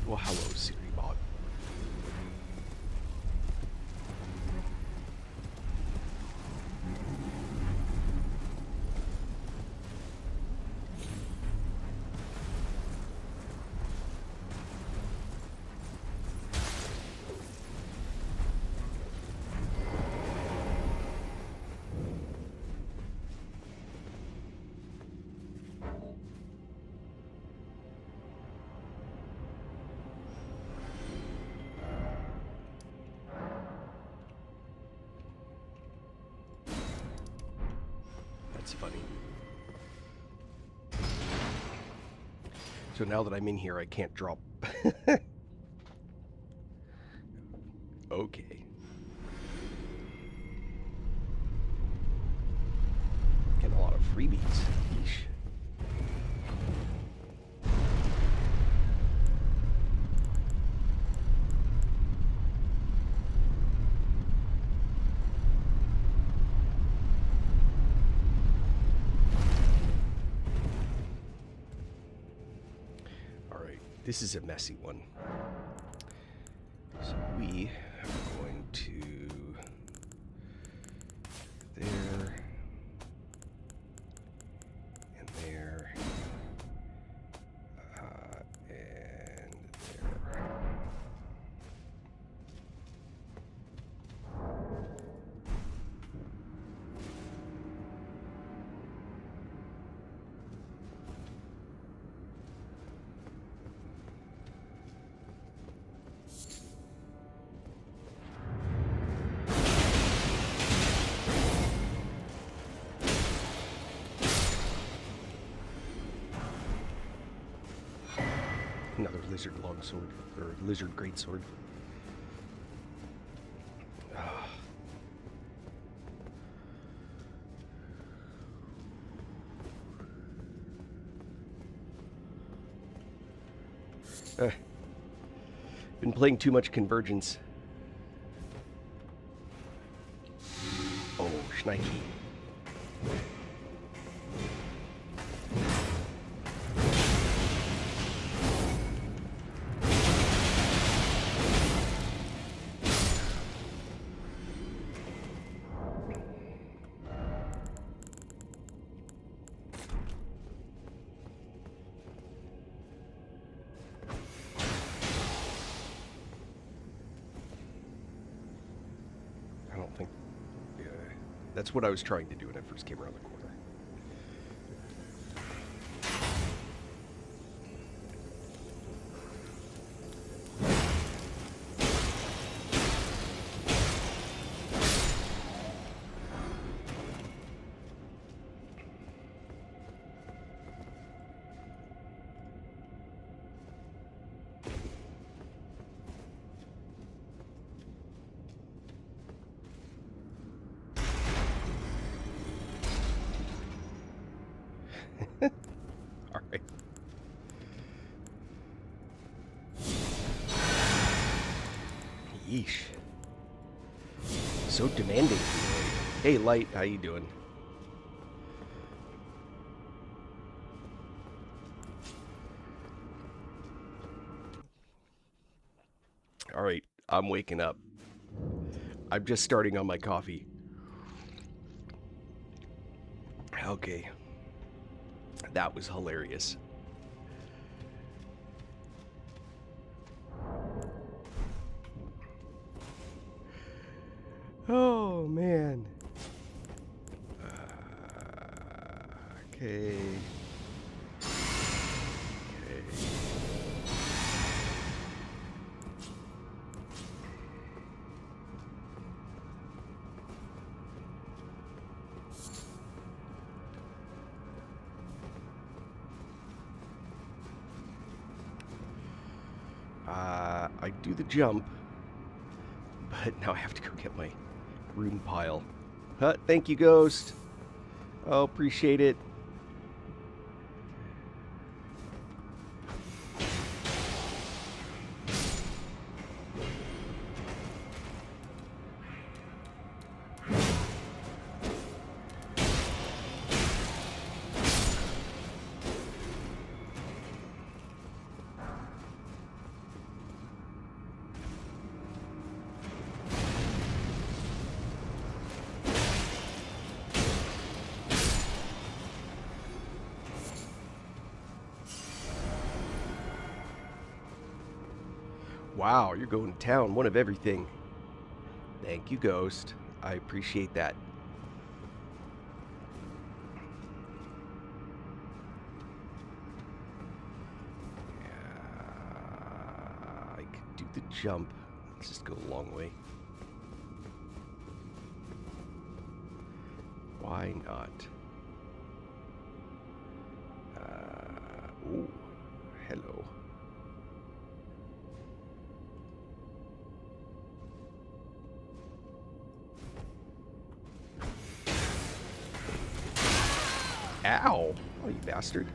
Well, hello, Siri bot. That's funny. So now that I'm in here, I can't drop. Okay. Getting a lot of freebies. Yeesh. This is a messy one. So we are going to there and there and there. Another lizard longsword, or lizard greatsword. Been playing too much Convergence. Oh, Schneike. That's what I was trying to do when I first came around the corner. All right. Yeesh. So demanding. Hey, Light, how you doing? All right, I'm waking up. I'm just starting on my coffee. Okay. That was hilarious. Oh, man. Okay. I do the jump, but now I have to go get my rune pile. Thank you, Ghost. Oh, appreciate it. Wow, you're going to town. One of everything. Thank you, Ghost. I appreciate that. I could do the jump. Let's just go a long way. Why not? Ooh, hello. Ow! Oh, you bastard.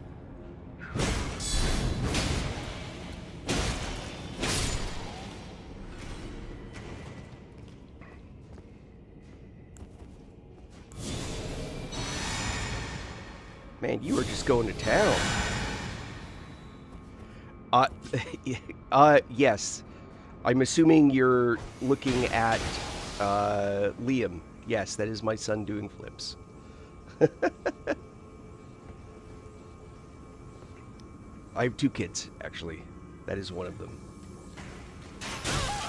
Man, you are just going to town. Yes. I'm assuming you're looking at, Liam. Yes, that is my son doing flips. I have 2 kids, actually. That is one of them.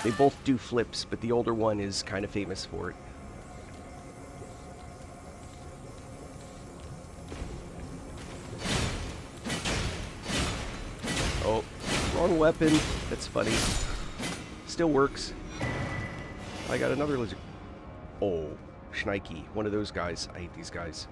They both do flips, but the older one is kind of famous for it. Oh, wrong weapon. That's funny. Still works. I got another lizard. Oh, Schneike. One of those guys. I hate these guys.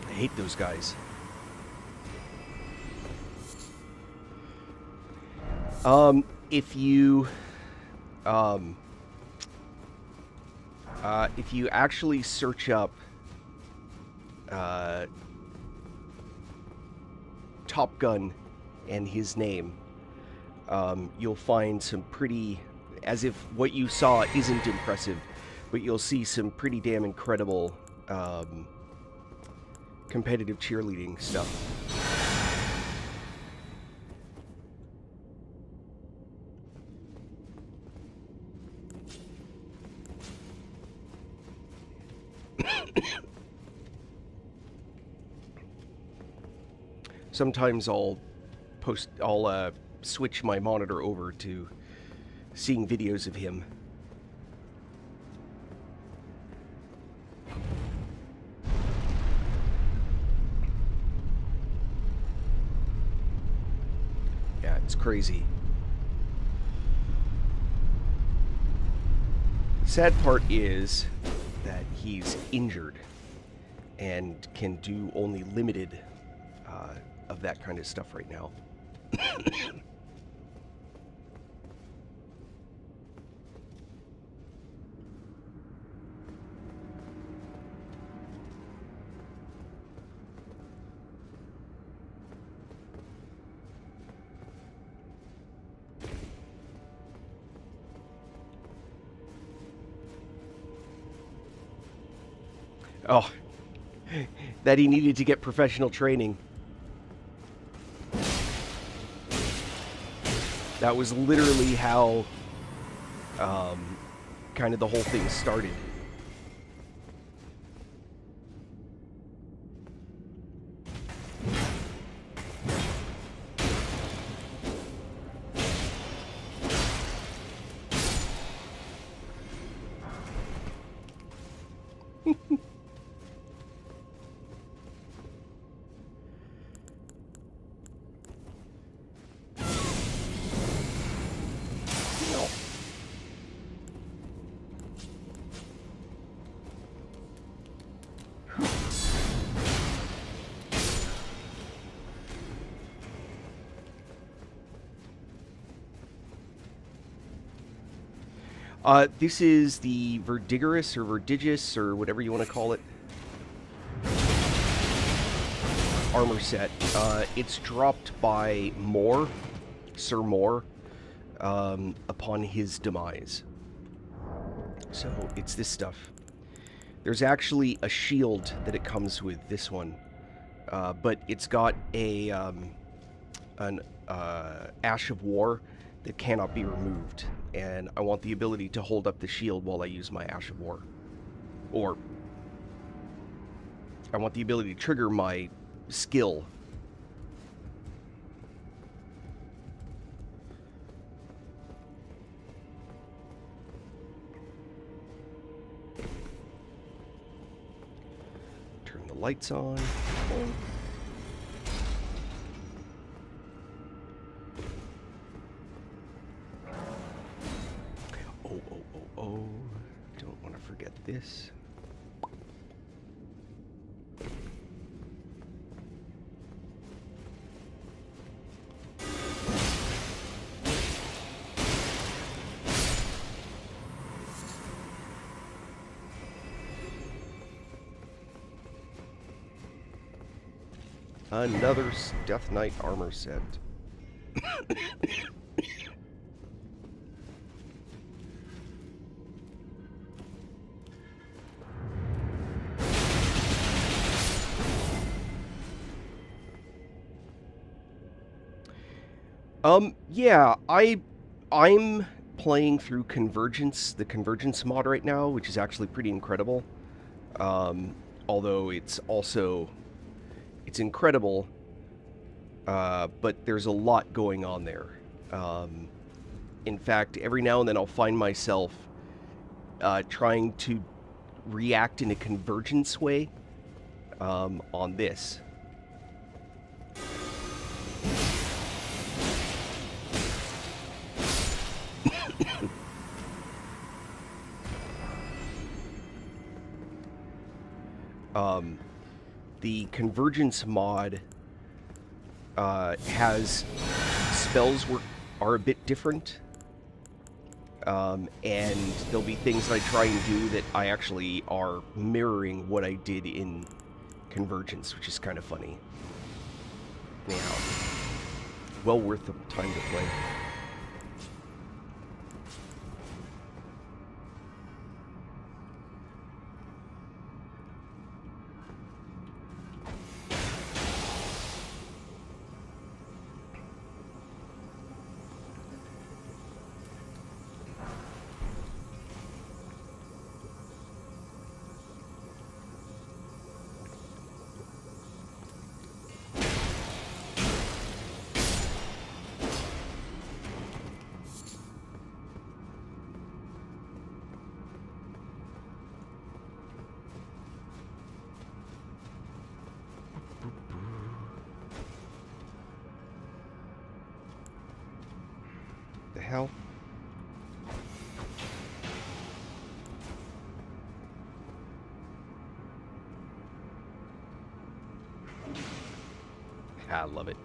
I hate those guys. If you actually search up Top Gun and his name, you'll find some pretty, as if what you saw isn't impressive, but you'll see some pretty damn incredible competitive cheerleading stuff. Sometimes I'll switch my monitor over to seeing videos of him. Yeah, it's crazy. The sad part is that he's injured and can do only limited of that kind of stuff right now. Oh, that he needed to get professional training. That was literally how kind of the whole thing started. This is the Verdigris or Verdigis or whatever you want to call it. Armor set. It's dropped by Moore, Sir Moore, upon his demise. So it's this stuff. There's actually a shield that it comes with, this one. But it's got a an Ash of War that cannot be removed, and I want the ability to hold up the shield while I use my Ash of War. Or, I want the ability to trigger my skill. Turn the lights on. Oh, don't want to forget this. Another Death Knight armor set. Yeah, I'm playing through Convergence, the Convergence mod right now, which is actually pretty incredible. Although it's incredible, but there's a lot going on there. In fact, every now and then I'll find myself trying to react in a Convergence way on this. The Convergence mod has spells are a bit different, and there'll be things that I try and do that I actually are mirroring what I did in Convergence, which is kind of funny. Anyhow, well worth the time to play. The hell? I love it.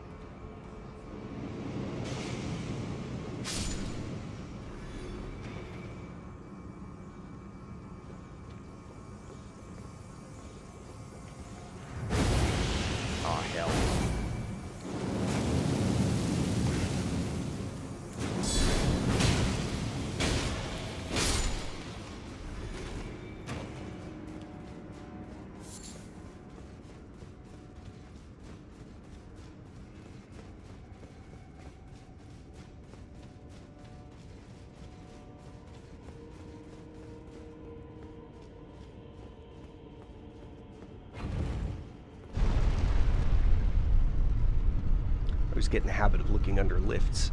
Oh, hell. I always get in the habit of looking under lifts.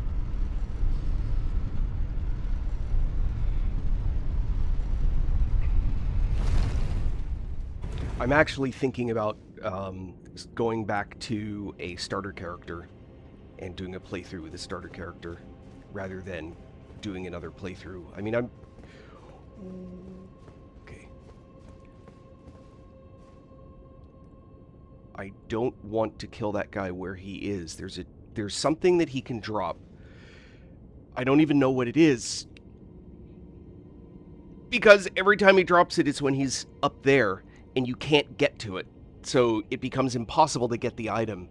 I'm actually thinking about going back to a starter character and doing a playthrough with a starter character rather than doing another playthrough. I mean, okay. I don't want to kill that guy where he is. There's something that he can drop. I don't even know what it is, because every time he drops it, it's when he's up there and you can't get to it. So it becomes impossible to get the item.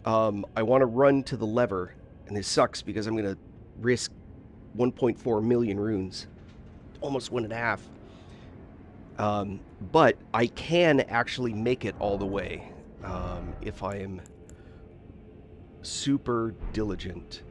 I want to run to the lever, and this sucks because I'm going to risk 1.4 million runes. Almost 1.5. But I can actually make it all the way if I am super diligent.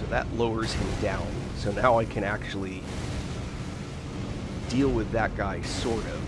So that lowers him down. So now I can actually deal with that guy, sort of.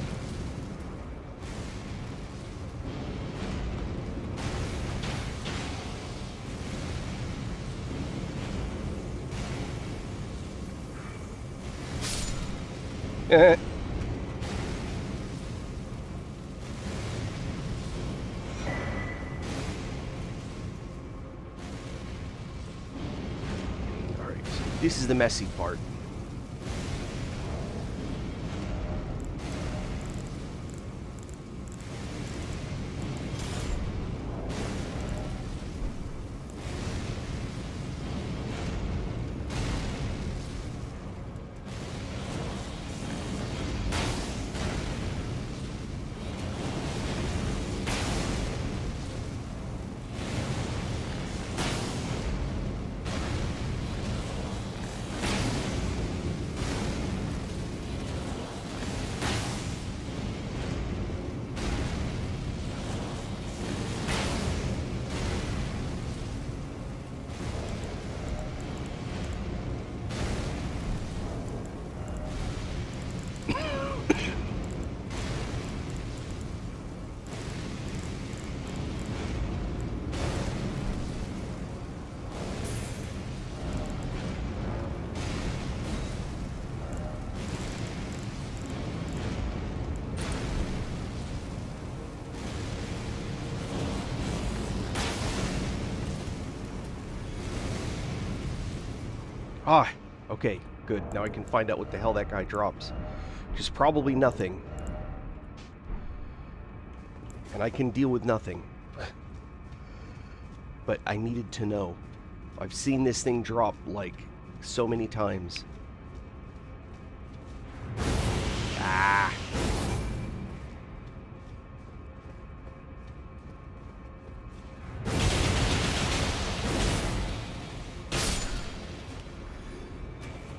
Alright, so this is the messy part. Ah, okay, good. Now I can find out what the hell that guy drops. Which is probably nothing. And I can deal with nothing. But I needed to know. I've seen this thing drop, like, so many times. Ah!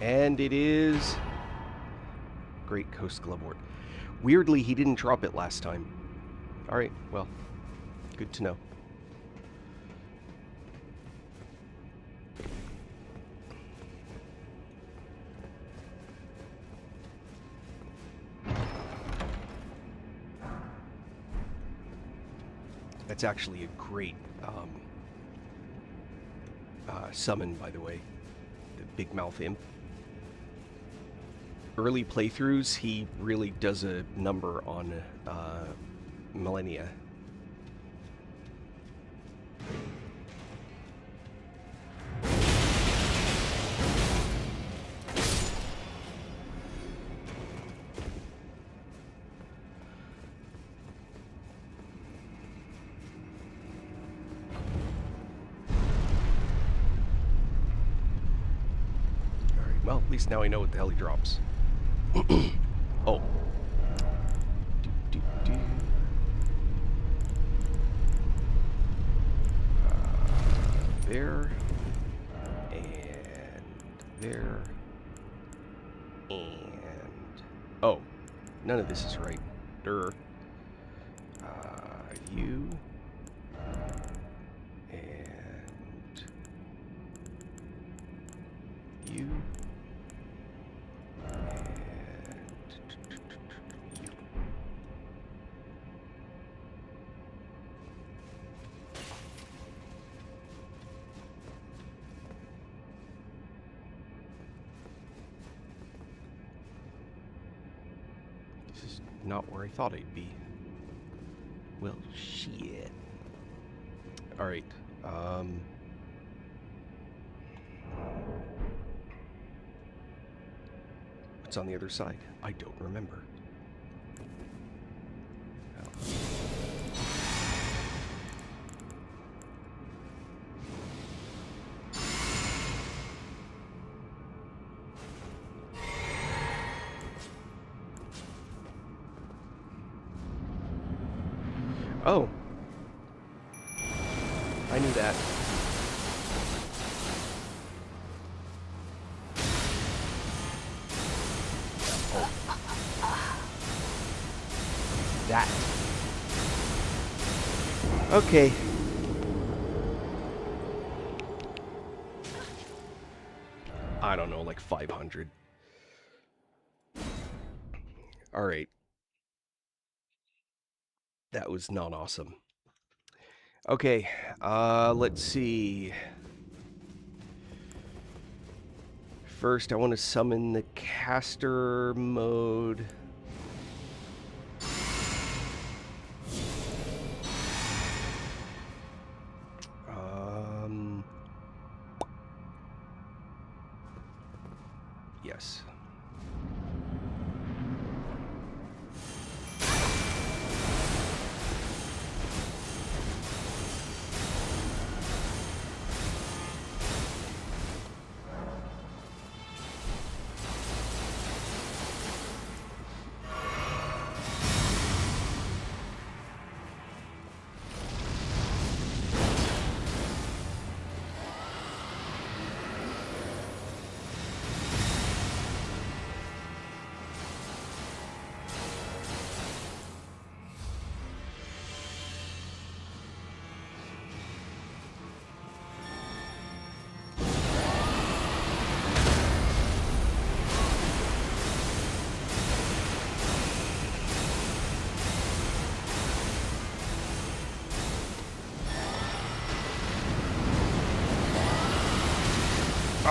And it is Great Coast Glovewort. Weirdly, he didn't drop it last time. Alright, well, good to know. That's actually a great summon, by the way. The Big Mouth Imp. Early playthroughs, he really does a number on Millennia. Alright, well, at least now I know what the hell he drops. Oh. There. And there. And... oh. None of this is right. Durr. You. And... you. Not where I thought I'd be. Well, shit. Alright, what's on the other side? I don't remember. Oh. I knew that. Oh. That. Okay. I don't know, like 500. All right. That was not awesome. Okay, let's see. First, I want to summon the caster mode. Yes.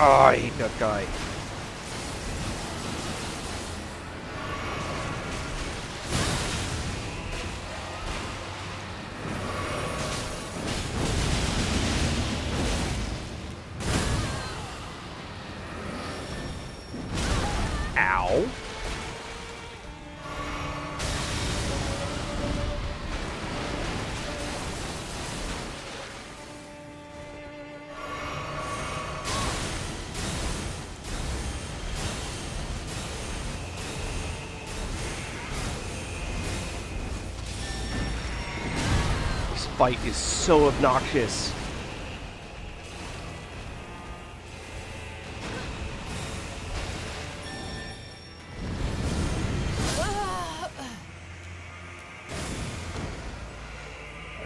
Oh, I hate that guy. Ow. This fight is so obnoxious.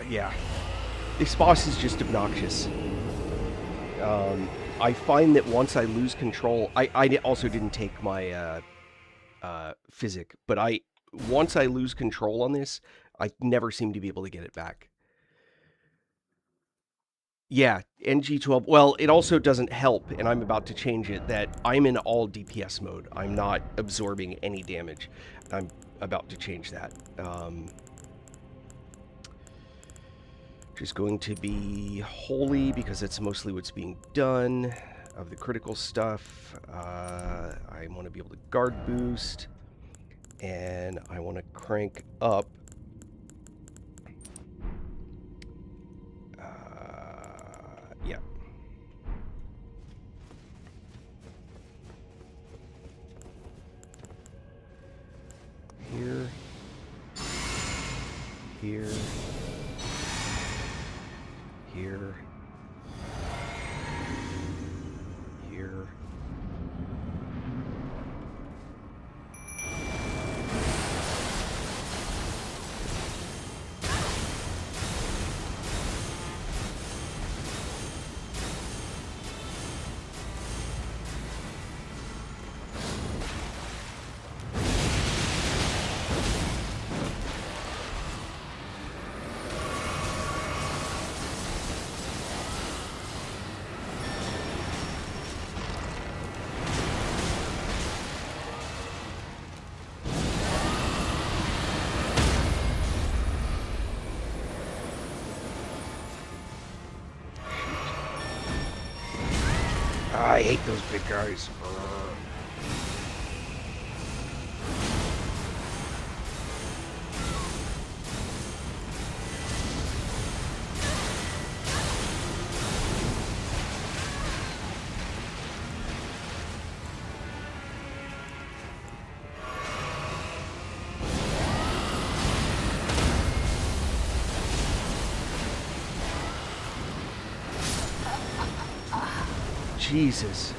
Yeah. This boss is just obnoxious. I find that once I lose control, I also didn't take my physic, but once I lose control on this, I never seem to be able to get it back. Yeah, ng+12. Well, it also doesn't help, and I'm about to change it, that I'm in all DPS mode. I'm not absorbing any damage. I'm about to change that. Just going to be holy because that's mostly what's being done of the critical stuff. I want to be able to guard boost, and I want to crank up. Yeah. Here. Here. Here. Here. I hate those big guys. Jesus.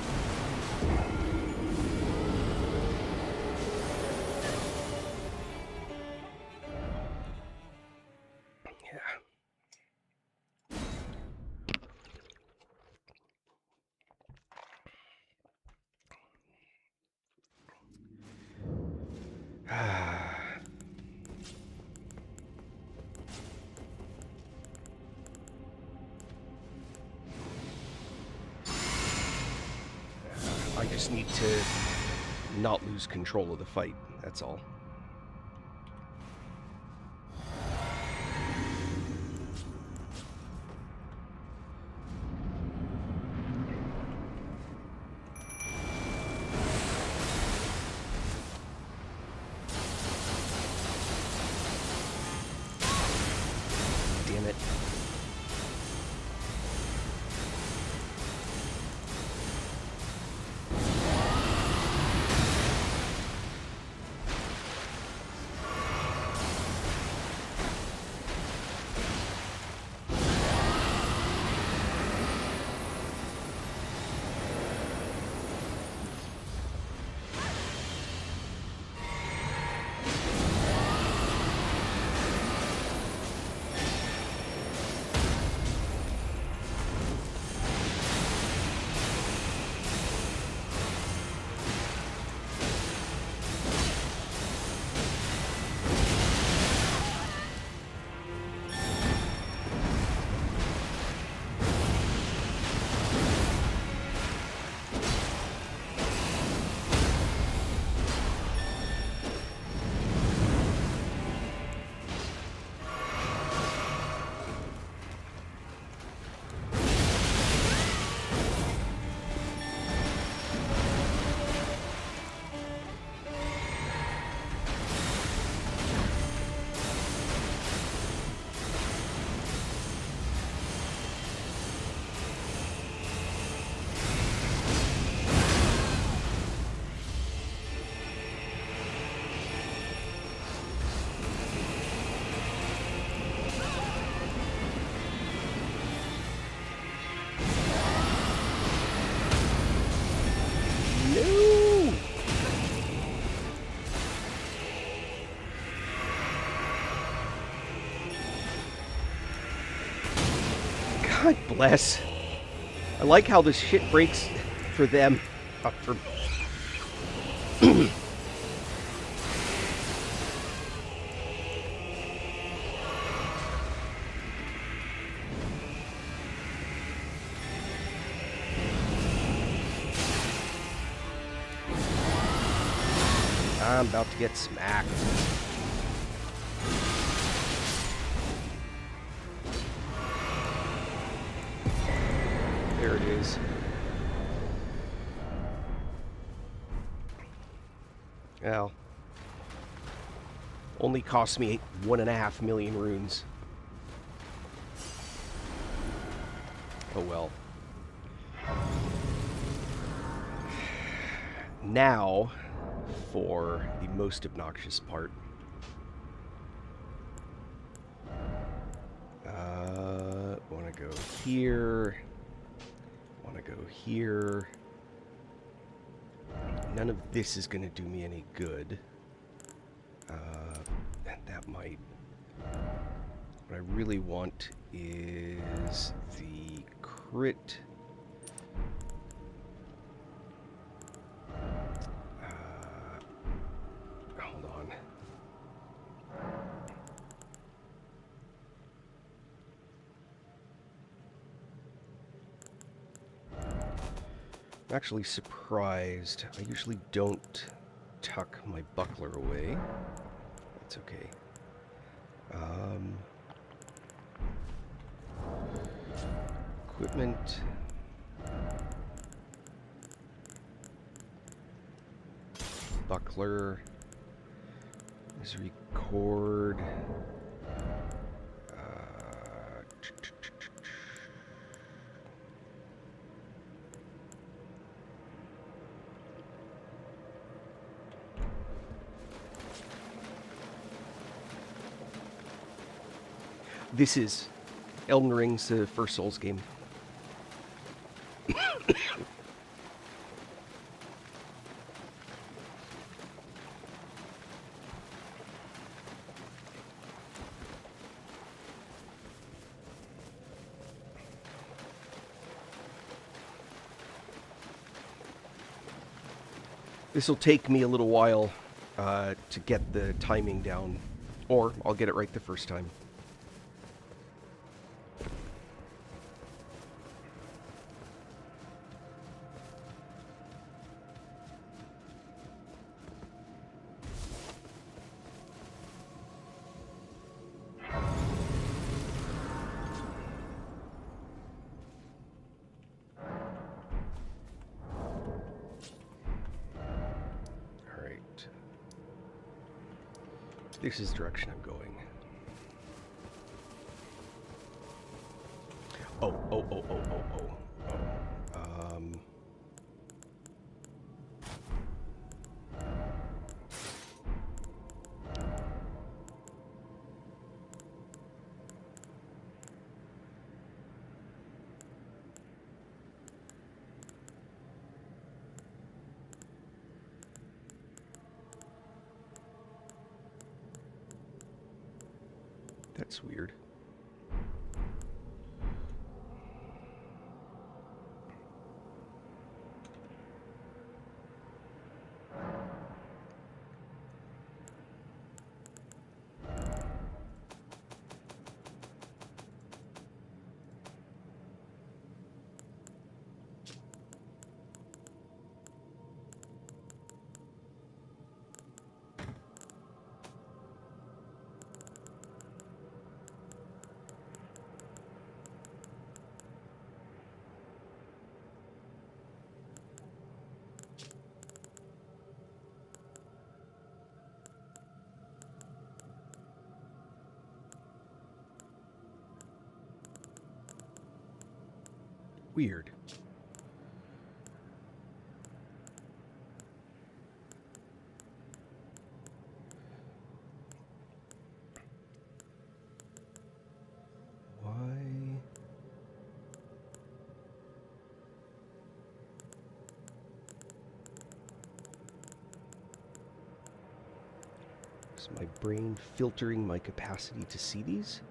just need to not lose control of the fight, that's all. Damn it. No! God bless. I like how this shit breaks for them. For I'm about to get smacked. There it is. Well, only cost me 1.5 million runes. Oh well. Now, for the most obnoxious part. Want to go here. Want to go here. None of this is going to do me any good. That might. What I really want is the crit. Hold on. I'm actually surprised. I usually don't tuck my buckler away. That's okay. Equipment. Buckler. Let's record. This is Elden Ring's first Souls game. This will take me a little while to get the timing down, or I'll get it right the first time. This is the direction I'm going. Oh. That's weird. Weird. Why? Is my brain filtering my capacity to see these?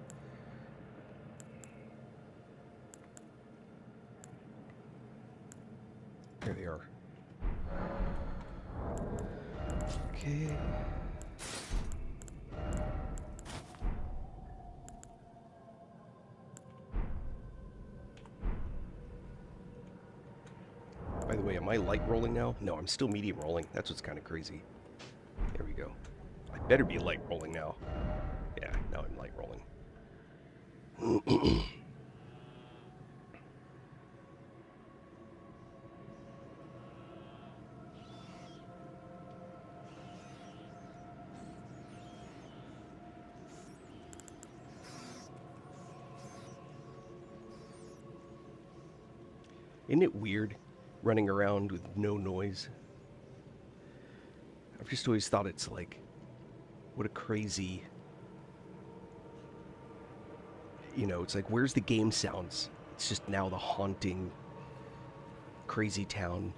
There they are. Okay. By the way, am I light rolling now? No, I'm still medium rolling. That's what's kind of crazy. There we go. I better be light rolling now. Yeah, now I'm light rolling. Isn't it weird running around with no noise? I've just always thought it's like, what a crazy, you know, it's like, where's the game sounds? It's just now the haunting, crazy town.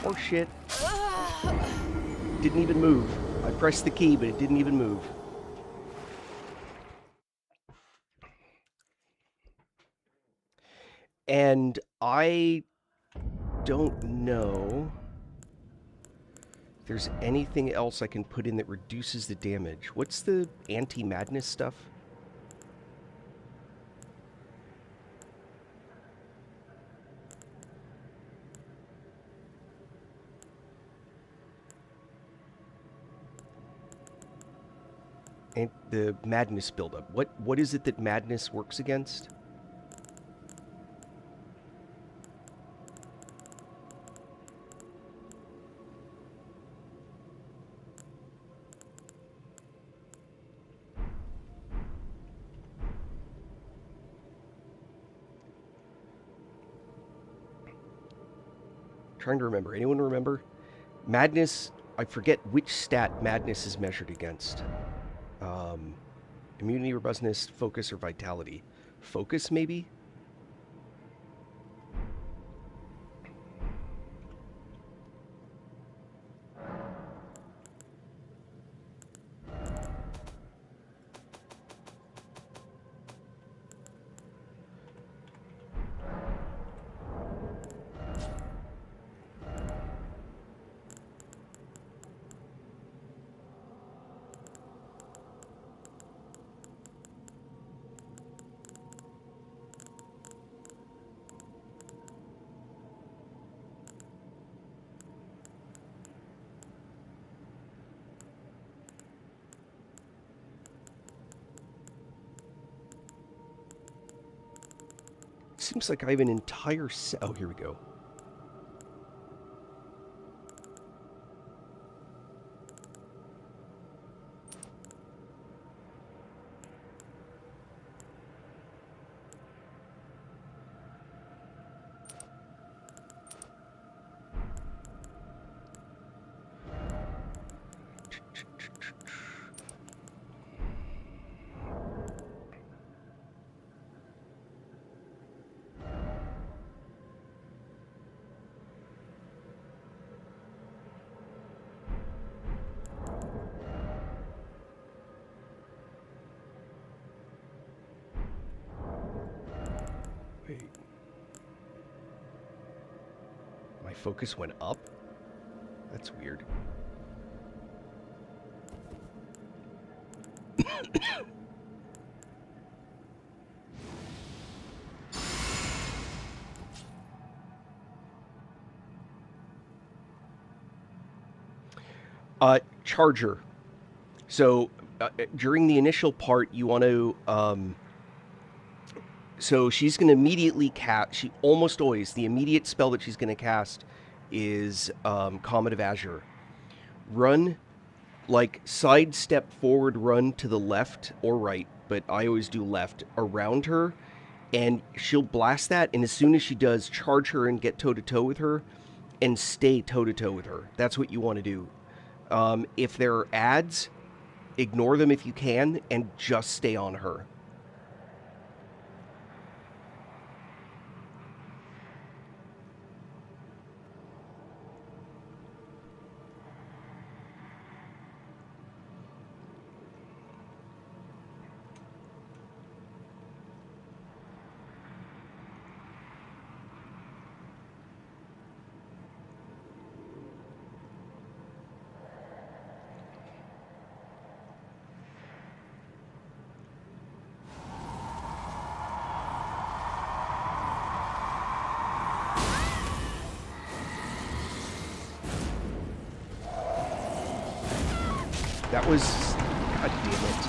Oh shit. Didn't even move. I pressed the key, but it didn't even move. And I don't know if there's anything else I can put in that reduces the damage. What's the anti-madness stuff? And the madness buildup. What is it that madness works against? Trying to remember. Anyone remember? Madness, I forget which stat madness is measured against. Immunity, robustness, focus, or vitality. Focus, maybe? seems like I have an entire set. Oh, here we go. Wait. My focus went up? That's weird. Charger. So during the initial part, you want to. So she's going to immediately cast. She almost always the immediate spell that she's going to cast is Comet of Azure. Run, like sidestep forward, run to the left or right, but I always do left around her, and she'll blast that. And as soon as she does, charge her and get toe to toe with her, and stay toe to toe with her. That's what you want to do. If there are ads, ignore them if you can, and just stay on her. That was... God damn it.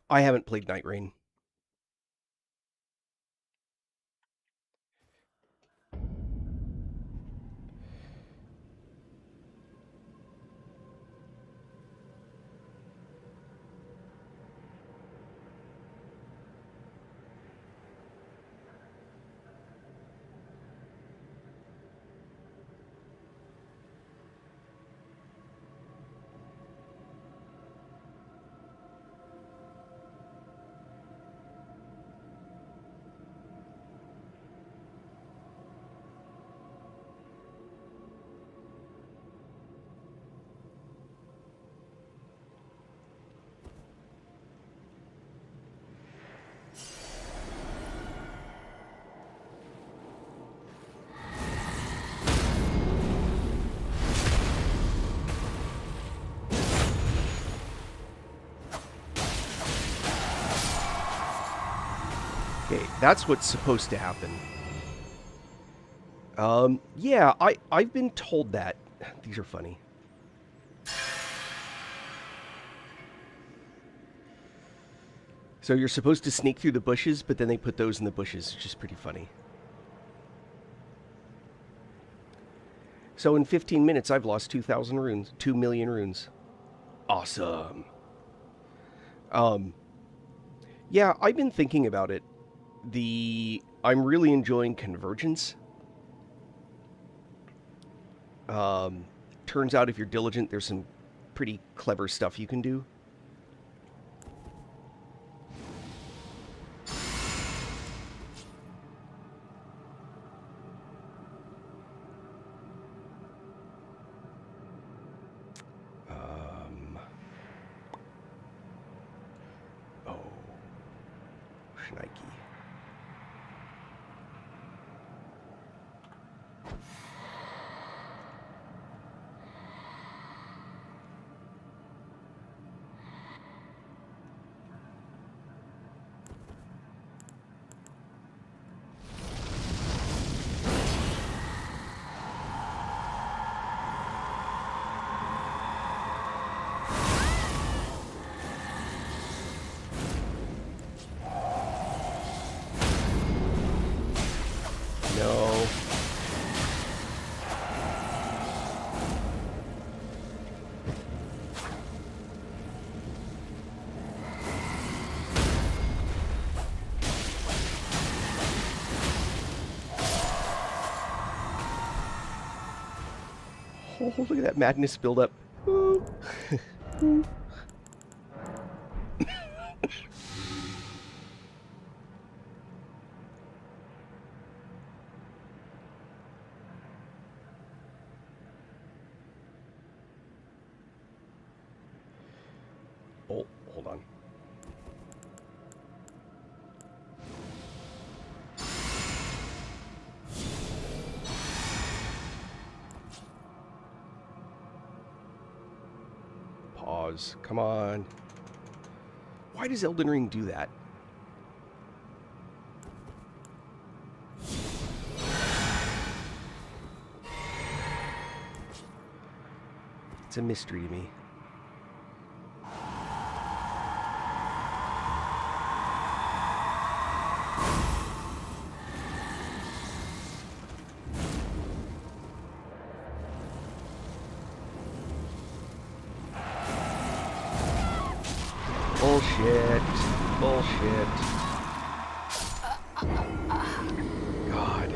I haven't played Night Rain. Okay, that's what's supposed to happen. Yeah, I've been told that. These are funny. So you're supposed to sneak through the bushes, but then they put those in the bushes, which is pretty funny. So in 15 minutes, I've lost 2,000 runes, 2 million runes. Awesome. Yeah, I've been thinking about it. I'm really enjoying Convergence. Turns out if you're diligent, there's some pretty clever stuff you can do. Oh, look at that madness build up. Ooh. Ooh. Oh, hold on. Pause. Come on. Why does Elden Ring do that? It's a mystery to me. Bullshit. Bullshit. God.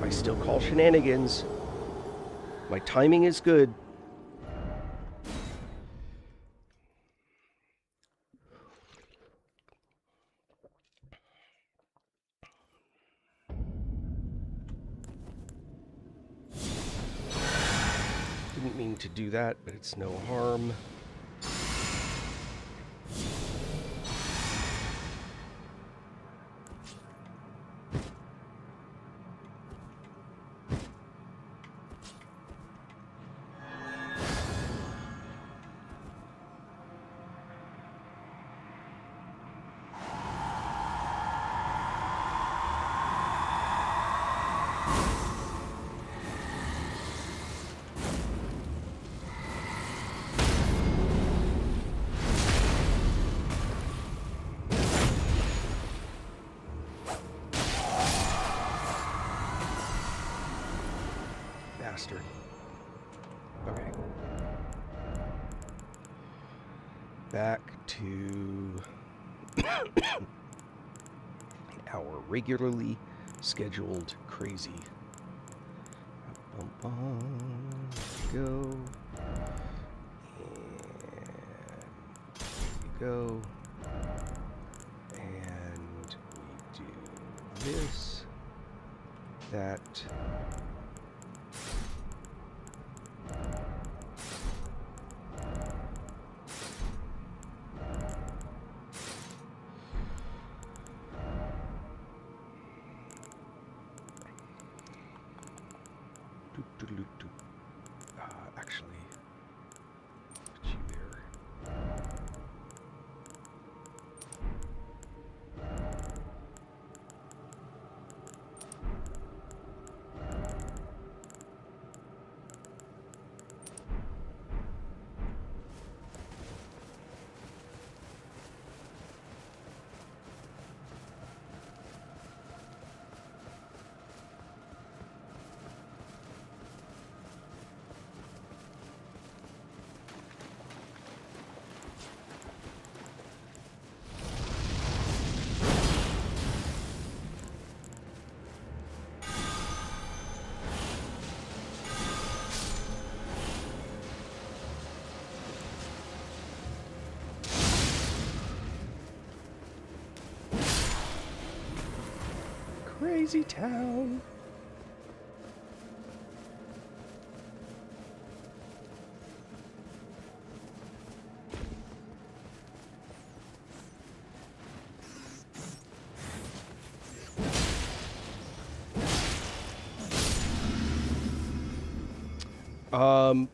I still call shenanigans. My timing is good. Didn't mean to do that, but it's no harm. Bastard. Okay. Back to our regularly scheduled crazy. Go. And go. And we do this. That. Actually, put you there. Crazy town.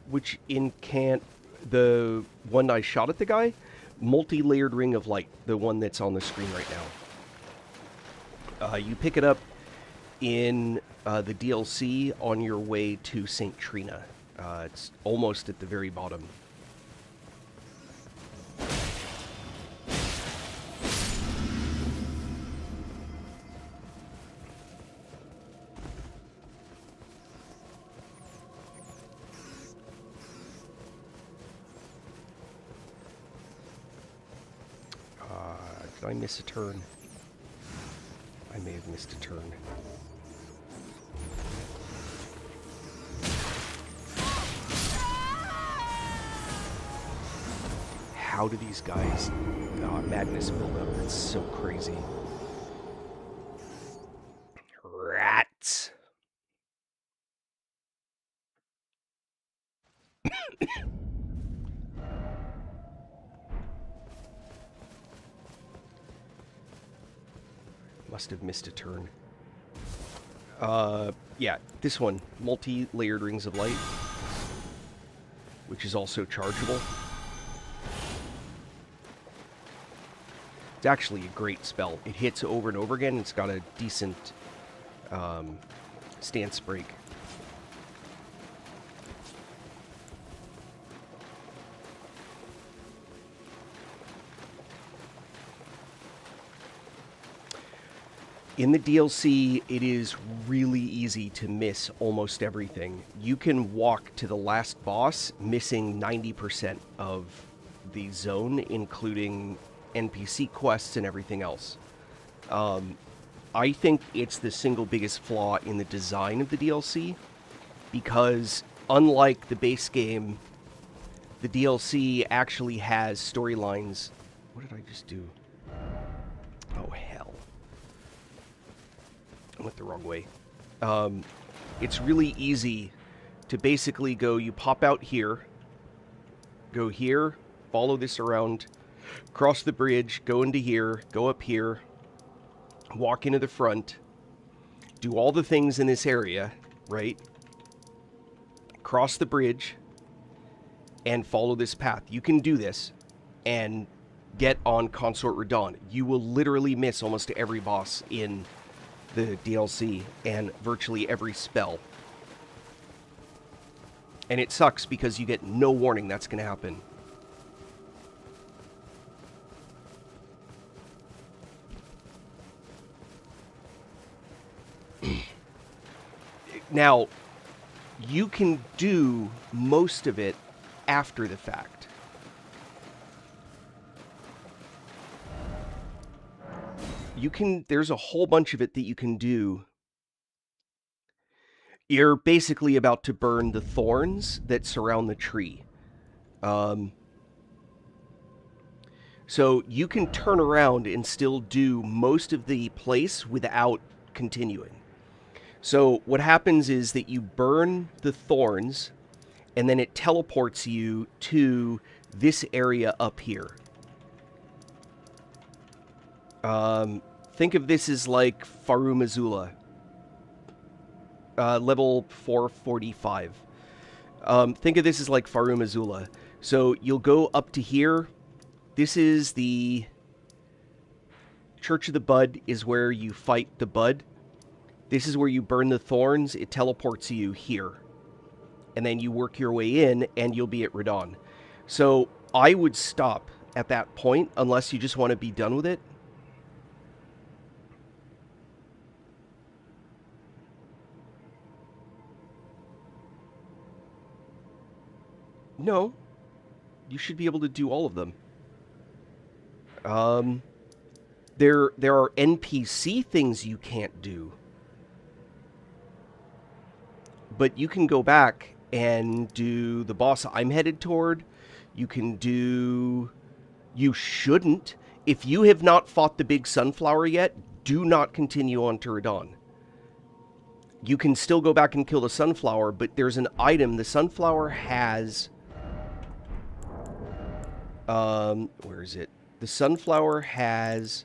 Which the one I shot at the guy, multi-layered ring of light, the one that's on the screen right now. You pick it up in the DLC on your way to St. Trina. It's almost at the very bottom. Did I miss a turn? I may have missed a turn. How do these guys... madness build up. It's so crazy. Rats! Must have missed a turn. Yeah, this one. Multi-layered rings of light. Which is also chargeable. It's actually a great spell. It hits over and over again. It's got a decent stance break. In the DLC, it is really easy to miss almost everything. You can walk to the last boss missing 90% of the zone, including NPC quests and everything else. I think it's the single biggest flaw in the design of the DLC, because unlike the base game, the DLC actually has storylines. What did I just do? Oh, hell. I went the wrong way. It's really easy to basically go, you pop out here, go here, follow this around, cross the bridge, go into here, go up here, walk into the front, do all the things in this area, right? Cross the bridge, and follow this path. You can do this and get on Consort Radahn. You will literally miss almost every boss in the DLC and virtually every spell. And it sucks because you get no warning that's going to happen. Now, you can do most of it after the fact. There's a whole bunch of it that you can do. You're basically about to burn the thorns that surround the tree. So you can turn around and still do most of the place without continuing. So what happens is that you burn the thorns, and then it teleports you to this area up here. Think of this as like Farum Azula. Level 445. Think of this as like Farum Azula. So you'll go up to here. This is the Church of the Bud, is where you fight the Bud. This is where you burn the thorns. It teleports you here. And then you work your way in, and you'll be at Radahn. So I would stop at that point, unless you just want to be done with it. No. You should be able to do all of them. There are NPC things you can't do. But you can go back and do the boss I'm headed toward. You can do... You shouldn't. If you have not fought the big sunflower yet, do not continue on to Radahn. You can still go back and kill the sunflower, but there's an item. The sunflower has... where is it? The sunflower has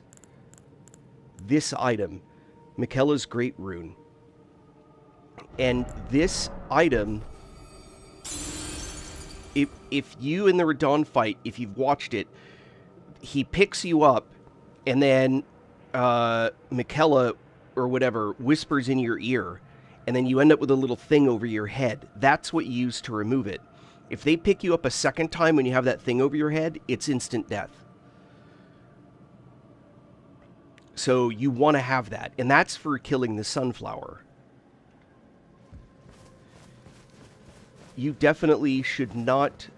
this item, Miquella's Great Rune. And this item If you in the Radon fight, if you've watched it, he picks you up, and then Michaela or whatever whispers in your ear, and then you end up with a little thing over your head. That's what you use to remove it. If they pick you up a second time when you have that thing over your head, it's instant death. So you want to have that, and that's for killing the sunflower. You definitely should not...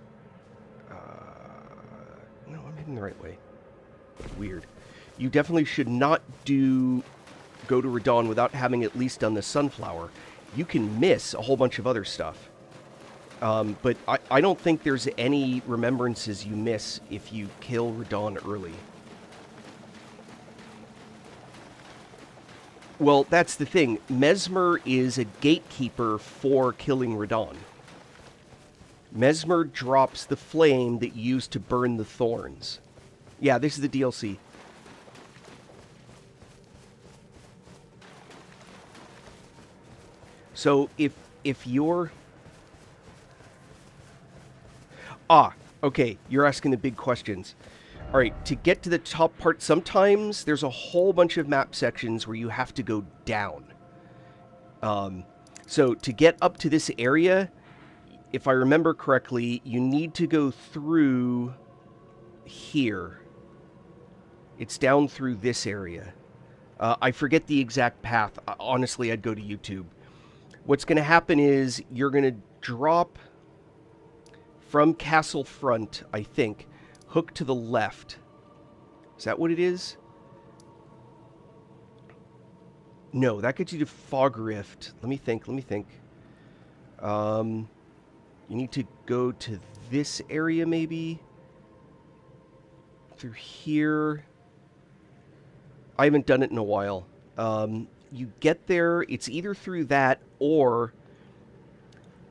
no, I'm heading the right way. Weird. You definitely should not go to Radon without having at least done the sunflower. You can miss a whole bunch of other stuff. But I don't think there's any remembrances you miss if you kill Radon early. Well, that's the thing. Mesmer is a gatekeeper for killing Radon. Mesmer drops the flame that you use to burn the thorns. Yeah, this is the DLC. So if you're... okay, you're asking the big questions. All right, to get to the top part, sometimes there's a whole bunch of map sections where you have to go down. So to get up to this area, if I remember correctly, you need to go through here. It's down through this area. I forget the exact path. Honestly, I'd go to YouTube. What's going to happen is you're going to drop from Castle Front, I think, hook to the left. Is that what it is? No, that gets you to Fog Rift. Let me think. You need to go to this area, maybe? Through here. I haven't done it in a while. You get there, it's either through that, or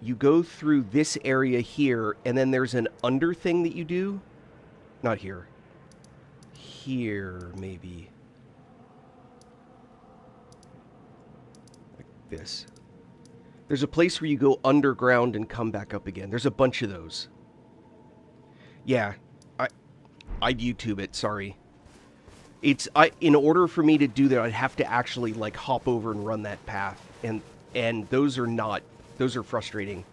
you go through this area here, and then there's an under thing that you do. Not here. Here, maybe. Like this. There's a place where you go underground and come back up again. There's a bunch of those. Yeah. I'd YouTube it, sorry. In order for me to do that, I'd have to actually, like, hop over and run that path. And those are frustrating.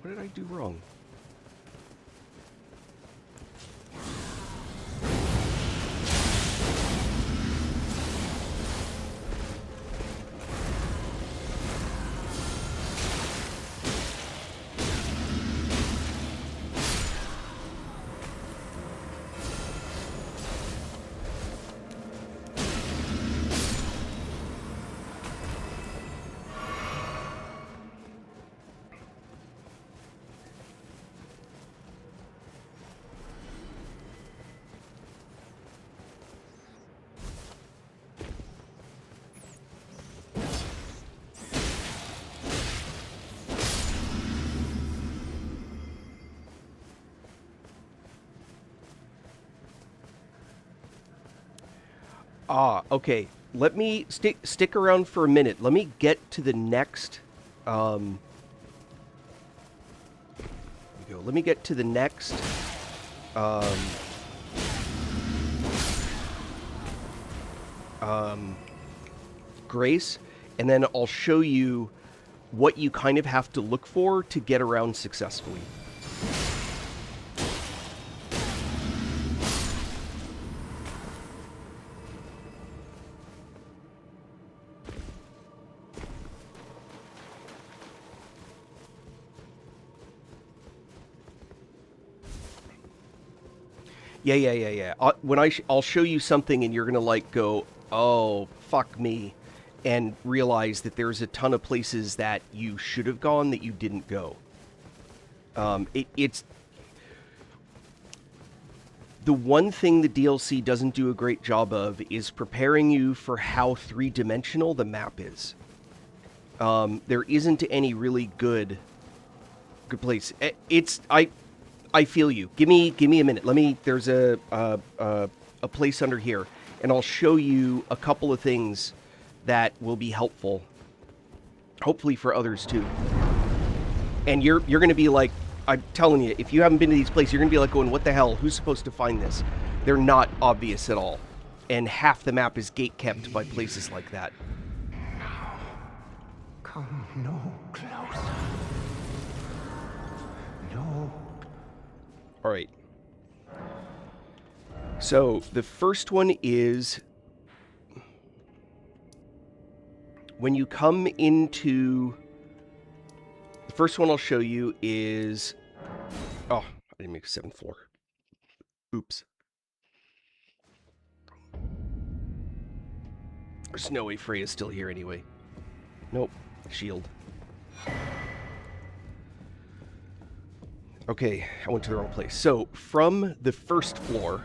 What did I do wrong? Okay. Let me stick around for a minute. Let me get to the next... Let me get to the next... Grace, and then I'll show you what you kind of have to look for to get around successfully. Yeah. I'll show you something and you're gonna like go, oh, fuck me, and realize that there's a ton of places that you should have gone that you didn't go. the one thing the DLC doesn't do a great job of is preparing you for how three-dimensional the map is. There isn't any really good place. I feel you. Give me a minute. There's a place under here, and I'll show you a couple of things that will be helpful, hopefully for others too. And you're going to be like, I'm telling you, if you haven't been to these places, you're going to be like going, what the hell? Who's supposed to find this? They're not obvious at all. And half the map is gate-kept by places like that. Now, come no closer. No. All right. So, the first one is when you come into... The first one I'll show you is... Oh, I didn't make a 7th floor. Oops. There's no way Freya's still here anyway. Nope. Shield. Okay, I went to the wrong place. So, from the first floor...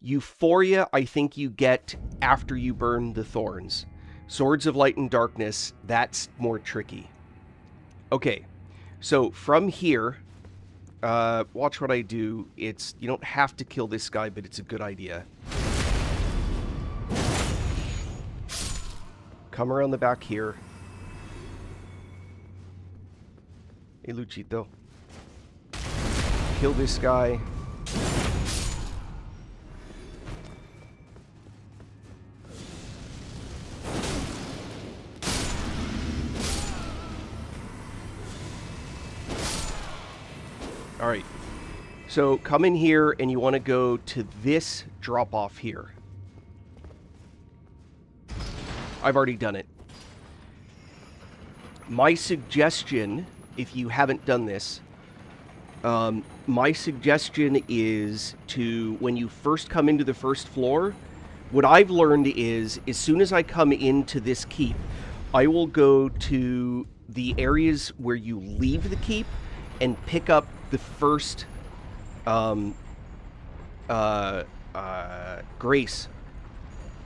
Euphoria, I think you get after you burn the thorns. Swords of Light and Darkness, that's more tricky. Okay, so from here, watch what I do. You don't have to kill this guy, but it's a good idea. Come around the back here. Hey, Luchito. Kill this guy. Alright, so come in here and you want to go to this drop-off here. I've already done it. My suggestion, if you haven't done this, my suggestion is to, when you first come into the first floor, what I've learned is, as soon as I come into this keep, I will go to the areas where you leave the keep and pick up the first grace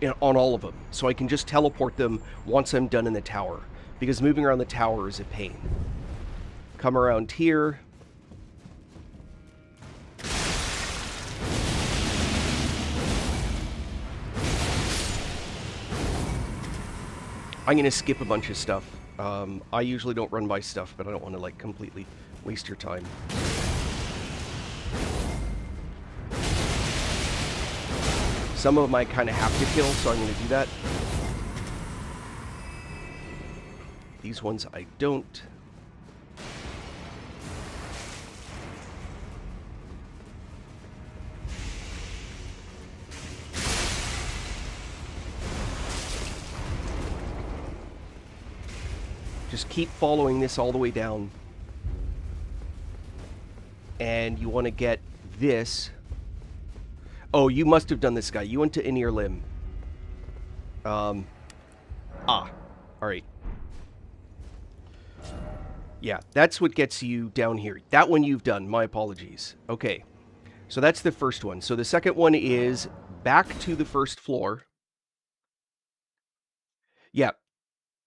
on all of them. So I can just teleport them once I'm done in the tower. Because moving around the tower is a pain. Come around here. I'm going to skip a bunch of stuff. I usually don't run by stuff, but I don't want to like completely waste your time. Some of them I kind of have to kill, so I'm going to do that. These ones I don't. Just keep following this all the way down. And you want to get this. Oh, you must have done this guy. You went to Inner Limb. Alright. Yeah, that's what gets you down here. That one you've done. My apologies. Okay. So that's the first one. So the second one is back to the first floor. Yeah.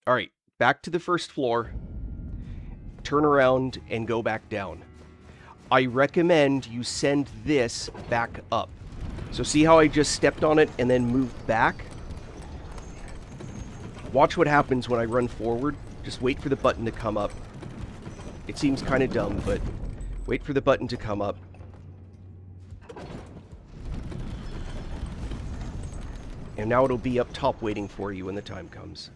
Alright. Back to the first floor. Turn around and go back down. I recommend you send this back up. So see how I just stepped on it and then moved back? Watch what happens when I run forward. Just wait for the button to come up. It seems kind of dumb, but wait for the button to come up. And now it'll be up top waiting for you when the time comes.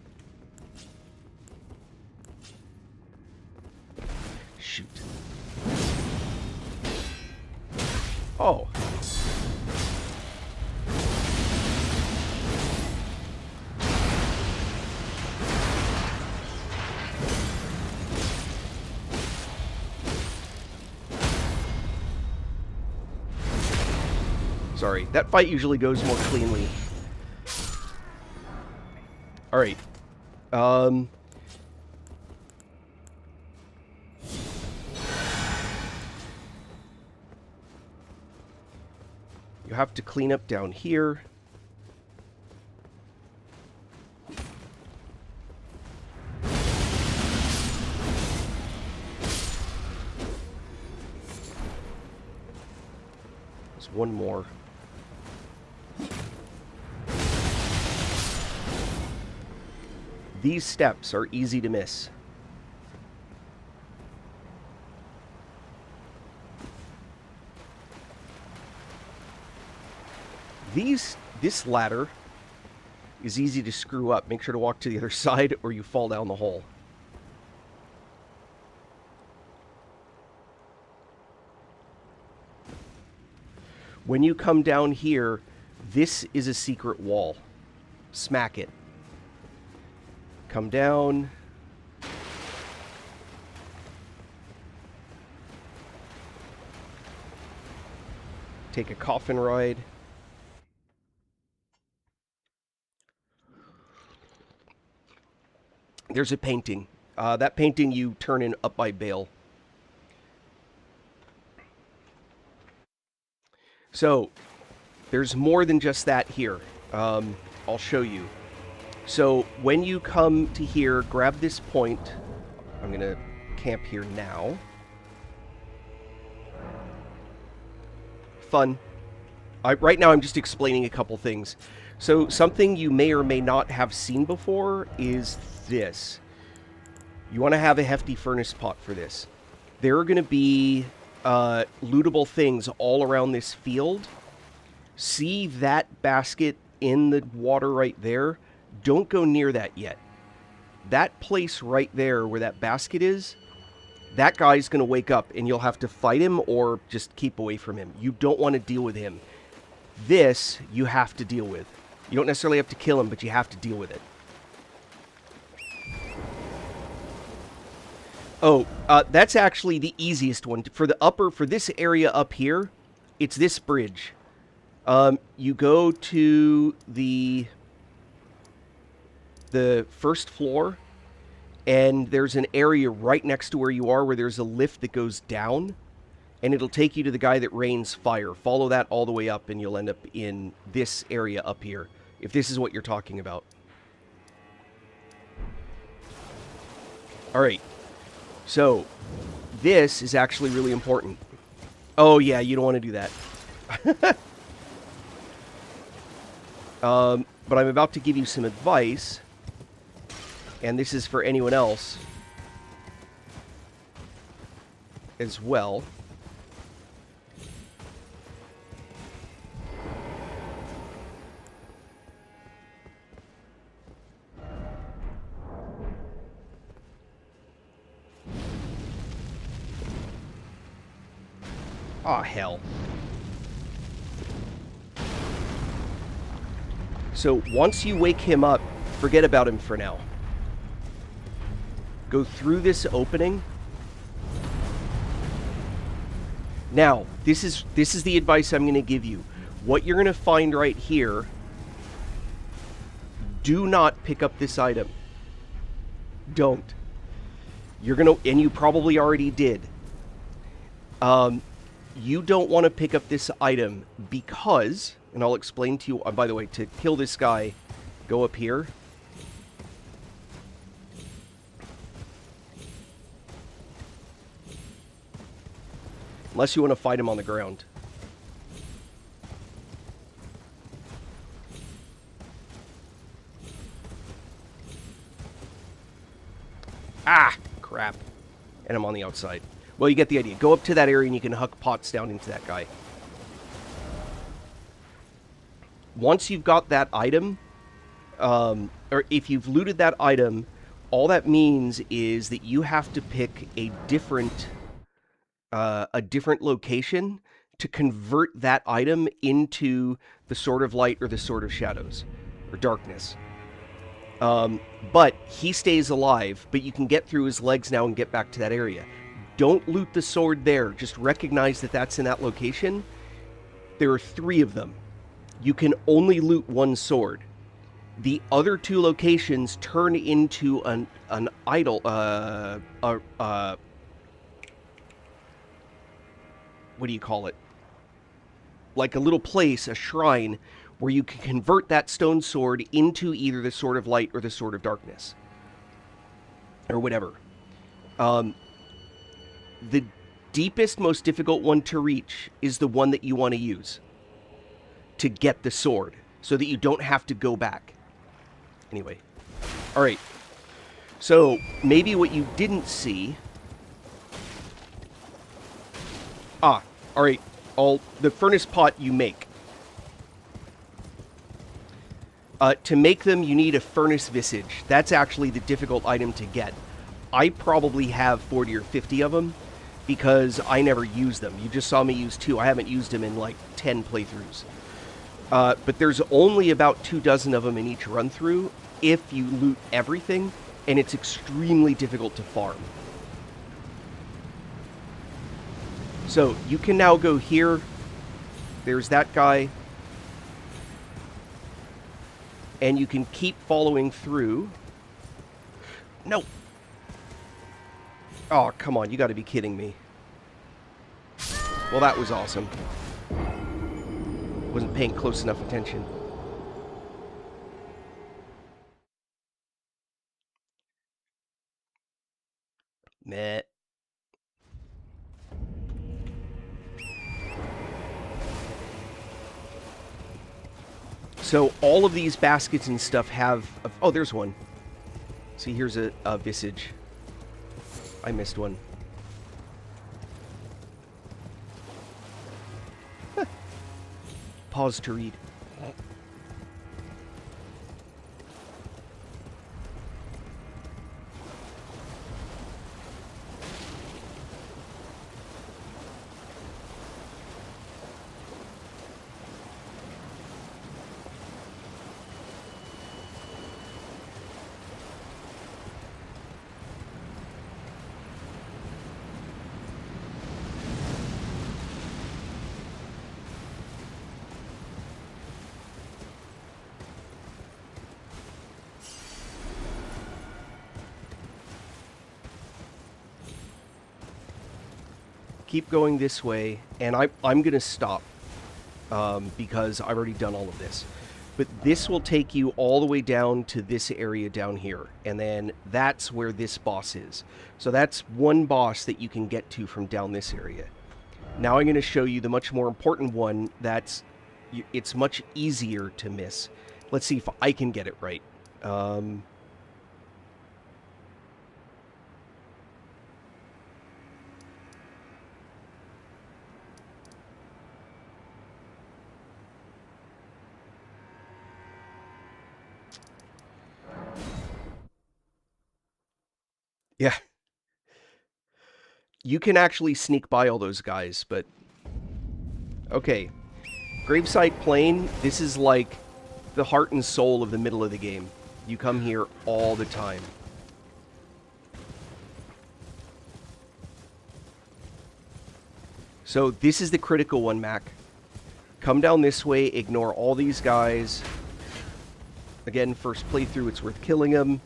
Shoot. Oh. Sorry, that fight usually goes more cleanly. Alright. You have to clean up down here. There's one more. These steps are easy to miss. This ladder is easy to screw up. Make sure to walk to the other side or you fall down the hole. When you come down here, this is a secret wall. Smack it. Come down. Take a coffin ride. There's a painting. That painting you turn in up by Bale. So, there's more than just that here. I'll show you. So, when you come to here, grab this point. I'm going to camp here now. Fun. Right now, I'm just explaining a couple things. So, something you may or may not have seen before is this. You want to have a hefty furnace pot for this. There are going to be lootable things all around this field. See that basket in the water right there? Don't go near that yet. That place right there where that basket is, that guy's going to wake up and you'll have to fight him or just keep away from him. You don't want to deal with him. This, you have to deal with. You don't necessarily have to kill him, but you have to deal with it. Oh, that's actually the easiest one. For this area up here, it's this bridge. You go to the first floor, and there's an area right next to where you are where there's a lift that goes down, and it'll take you to the guy that rains fire. Follow that all the way up, and you'll end up in this area up here, if this is what you're talking about. All right. So, this is actually really important. Oh, yeah, you don't want to do that. But I'm about to give you some advice, and this is for anyone else as well. Aw, hell. So, once you wake him up, forget about him for now. Go through this opening. Now, this is the advice I'm going to give you. What you're going to find right here, do not pick up this item. Don't. You're going to, and you probably already did. You don't want to pick up this item because, and I'll explain to you, by the way, to kill this guy, go up here. Unless you want to fight him on the ground. Ah, crap. And I'm on the outside. Well, you get the idea. Go up to that area and you can huck pots down into that guy. Once you've got that item, or if you've looted that item, all that means is that you have to pick a different location to convert that item into the Sword of Light or the Sword of Shadows, or Darkness. But he stays alive, but you can get through his legs now and get back to that area. Don't loot the sword there. Just recognize that that's in that location. There are 3 of them. You can only loot one sword. The other 2 locations turn into an idol. What do you call it? like a little place, a shrine, where you can convert that stone sword into either the Sword of Light or the Sword of Darkness. Or whatever. The deepest, most difficult one to reach is the one that you want to use to get the sword, so that you don't have to go back. Anyway. Alright. So, maybe what you didn't see... alright. The furnace pot you make. To make them, you need a furnace visage. That's actually the difficult item to get. I probably have 40 or 50 of them, because I never use them. You just saw me use 2. I haven't used them in like 10 playthroughs. But there's only about 24 of them in each run-through if you loot everything, and it's extremely difficult to farm. So, you can now go here. There's that guy. And you can keep following through. No! Oh, come on, you gotta be kidding me. Well, that was awesome. Wasn't paying close enough attention. Meh. So, all of these baskets and stuff have... Oh, there's one. See, here's a visage. I missed one. Pause to read. Keep going this way, and I'm going to stop because I've already done all of this. But this will take you all the way down to this area down here, and then that's where this boss is. So that's one boss that you can get to from down this area. Now I'm going to show you the much more important one it's much easier to miss. Let's see if I can get it right. Yeah. You can actually sneak by all those guys, but... Okay. Graveside Plain, this is like the heart and soul of the middle of the game. You come here all the time. So this is the critical one, Mac. Come down this way, ignore all these guys. Again, first playthrough, it's worth killing them.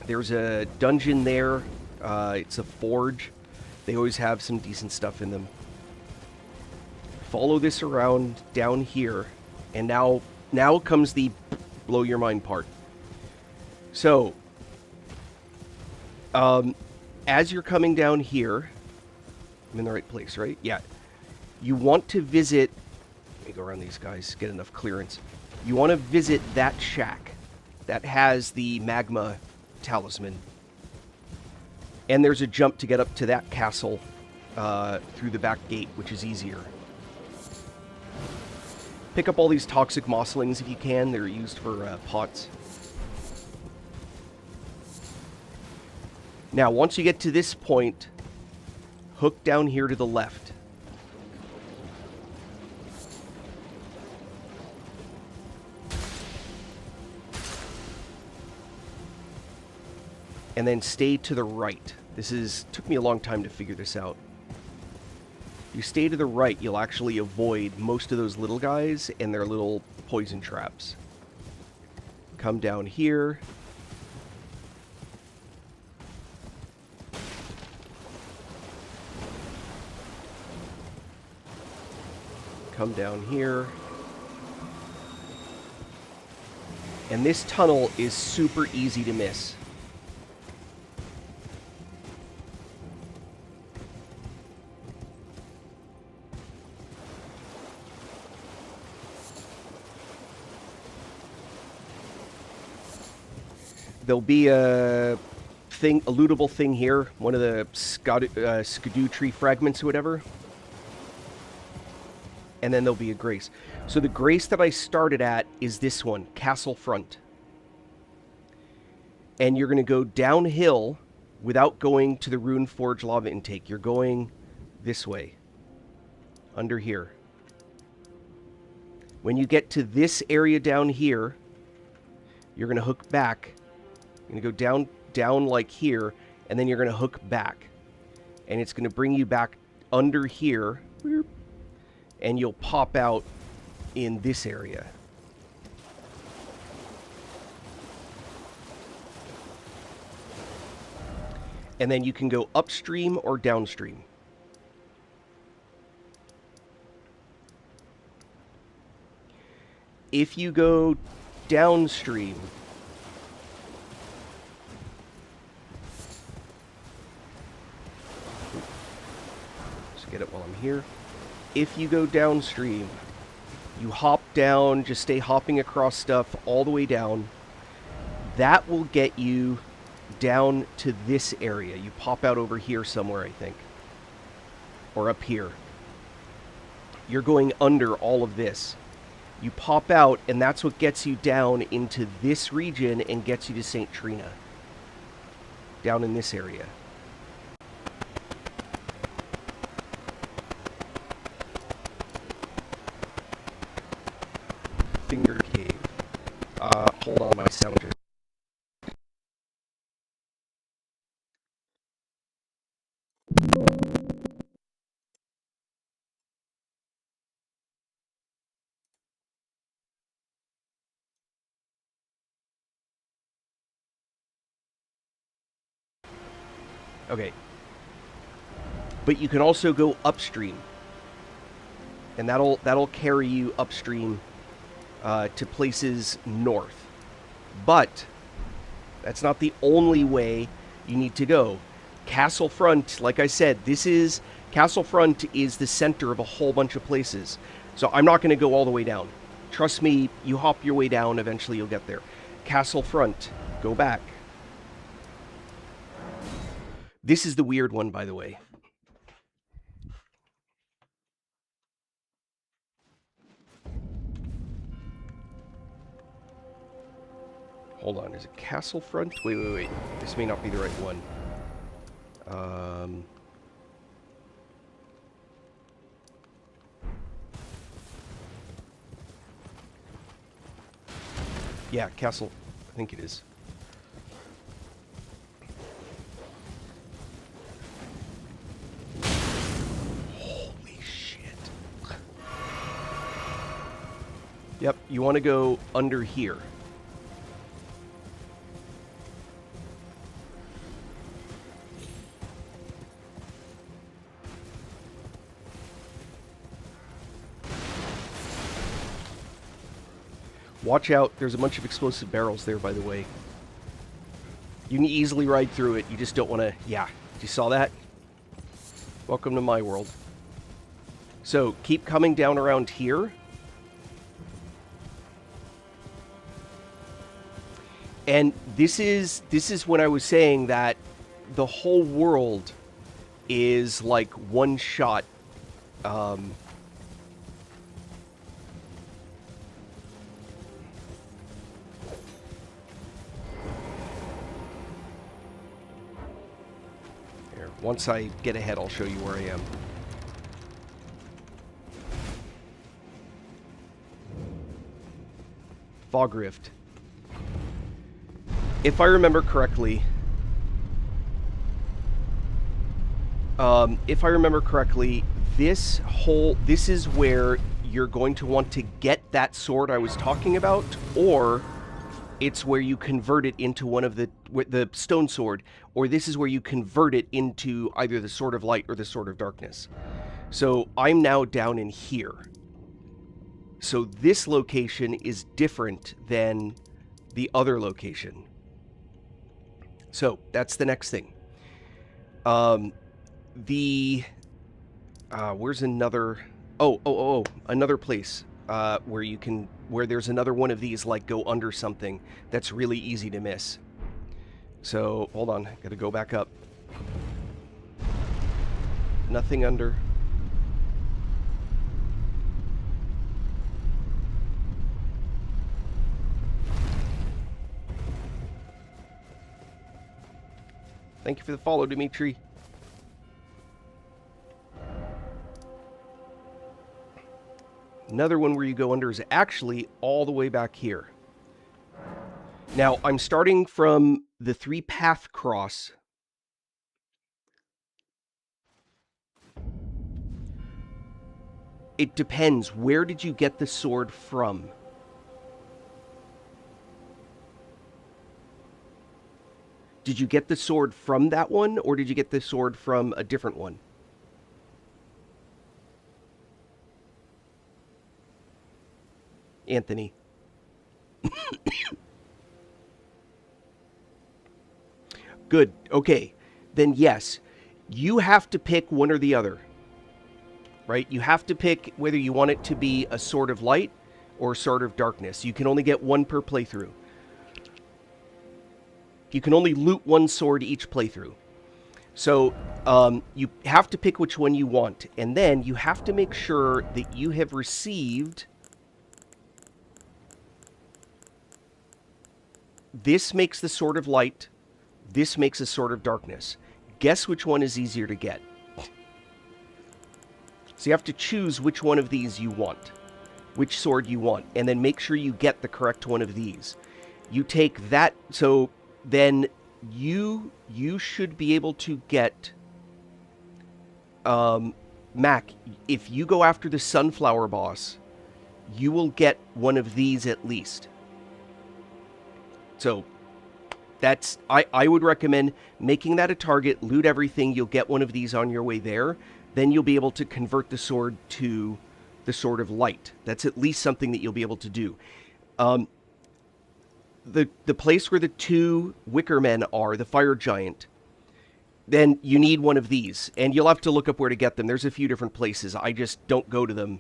There's a dungeon there. It's a forge. They always have some decent stuff in them. Follow this around down here. And now comes the blow your mind part. So, as you're coming down here, I'm in the right place, right? Yeah. You want to visit... Let me go around these guys, get enough clearance. You want to visit that shack that has the magma talisman. And there's a jump to get up to that castle through the back gate, which is easier. Pick up all these toxic mosslings if you can. They're used for pots. Now, once you get to this point, hook down here to the left. And then stay to the right. Took me a long time to figure this out. You stay to the right, you'll actually avoid most of those little guys and their little poison traps. Come down here. come down here. And this tunnel is super easy to miss. There'll be a lootable thing here, one of the skidoo tree fragments or whatever. And then there'll be a grace. So the grace that I started at is this one, Castle Front. And you're going to go downhill without going to the Rune Forge lava intake. You're going this way, under here. When you get to this area down here, you're going to hook back. You're going to go down like here, and then you're going to hook back. And it's going to bring you back under here, and you'll pop out in this area. And then you can go upstream or downstream. If you go downstream, just get it while I'm here. If you go downstream, you hop down, just stay hopping across stuff all the way down. That will get you down to this area. You pop out over here somewhere, I think. Or up here. You're going under all of this. You pop out, and that's what gets you down into this region and gets you to St. Trina. Down in this area. Finger Cave. Hold on, my sound just... Okay. But you can also go upstream. And that'll carry you upstream to places north. But that's not the only way you need to go. Castle Front, like I said, Castle Front is the center of a whole bunch of places. So I'm not going to go all the way down. Trust me, you hop your way down, eventually you'll get there. Castle Front, go back. This is the weird one, by the way. Hold on, is it Castle Front? Wait. This may not be the right one. Yeah, Castle. I think it is. Holy shit. Yep, you want to go under here. Watch out, there's a bunch of explosive barrels there, by the way. You can easily ride through it, you just don't want to... Yeah, you saw that? Welcome to my world. So, keep coming down around here. And this is when I was saying that the whole world is like one shot. Once I get ahead, I'll show you where I am. Fog Rift. If I remember correctly, this is where you're going to want to get that sword I was talking about, or it's where you convert it into one of the stone sword, or this is where you convert it into either the Sword of Light or the Sword of Darkness. So I'm now down in here. So this location is different than the other location. So that's the next thing. Where's another? Another place where there's another one of these, like go under something that's really easy to miss. So hold on, gotta go back up. Nothing under. Thank you for the follow, Dimitri. Another one where you go under is actually all the way back here. Now, I'm starting from the 3-path cross. It depends. Where did you get the sword from? Did you get the sword from that one, or did you get the sword from a different one? Anthony. Good. Okay. Then yes, you have to pick one or the other. Right? You have to pick whether you want it to be a sword of light or a sword of darkness. You can only get one per playthrough. You can only loot one sword each playthrough. So you have to pick which one you want. And then you have to make sure that you have received... This makes the sword of light. This makes a sword of darkness. Guess which one is easier to get. So you have to choose which one of these you want. Which sword you want. And then make sure you get the correct one of these. You take that... So then you should be able to get... Mac, if you go after the sunflower boss, you will get one of these at least. So that's... I would recommend making that a target, loot everything, you'll get one of these on your way there. Then you'll be able to convert the sword to the Sword of Light. That's at least something that you'll be able to do. The place where the 2 wicker men are, the fire giant, then you need one of these. And you'll have to look up where to get them. There's a few different places. I just don't go to them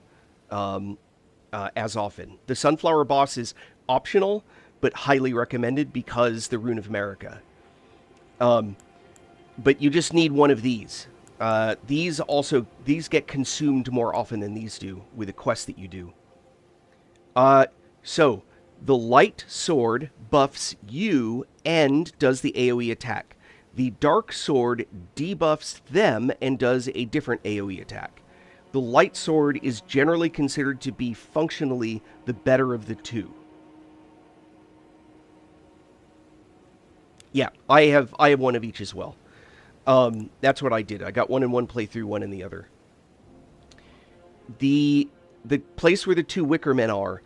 as often. The sunflower boss is optional, but highly recommended because the Rune of America. But you just need one of these. These get consumed more often than these do with a quest that you do. So the light sword buffs you and does the AoE attack. The dark sword debuffs them and does a different AoE attack. The light sword is generally considered to be functionally the better of the two. Yeah, I have one of each as well. That's what I did. I got one in one playthrough, one in the other. The place where the 2 wicker men are,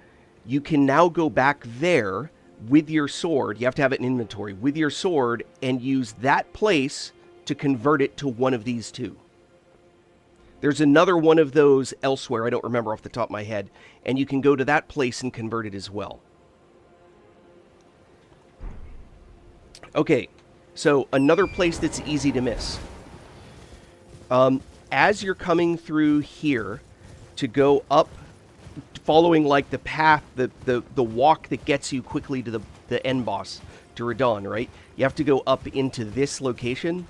you can now go back there with your sword. You have to have it in inventory with your sword and use that place to convert it to one of these 2. There's another one of those elsewhere. I don't remember off the top of my head. And you can go to that place and convert it as well. Okay. So, another place that's easy to miss. As you're coming through here to go up, following like the path, the walk that gets you quickly to the end boss, to Radon, right? You have to go up into this location.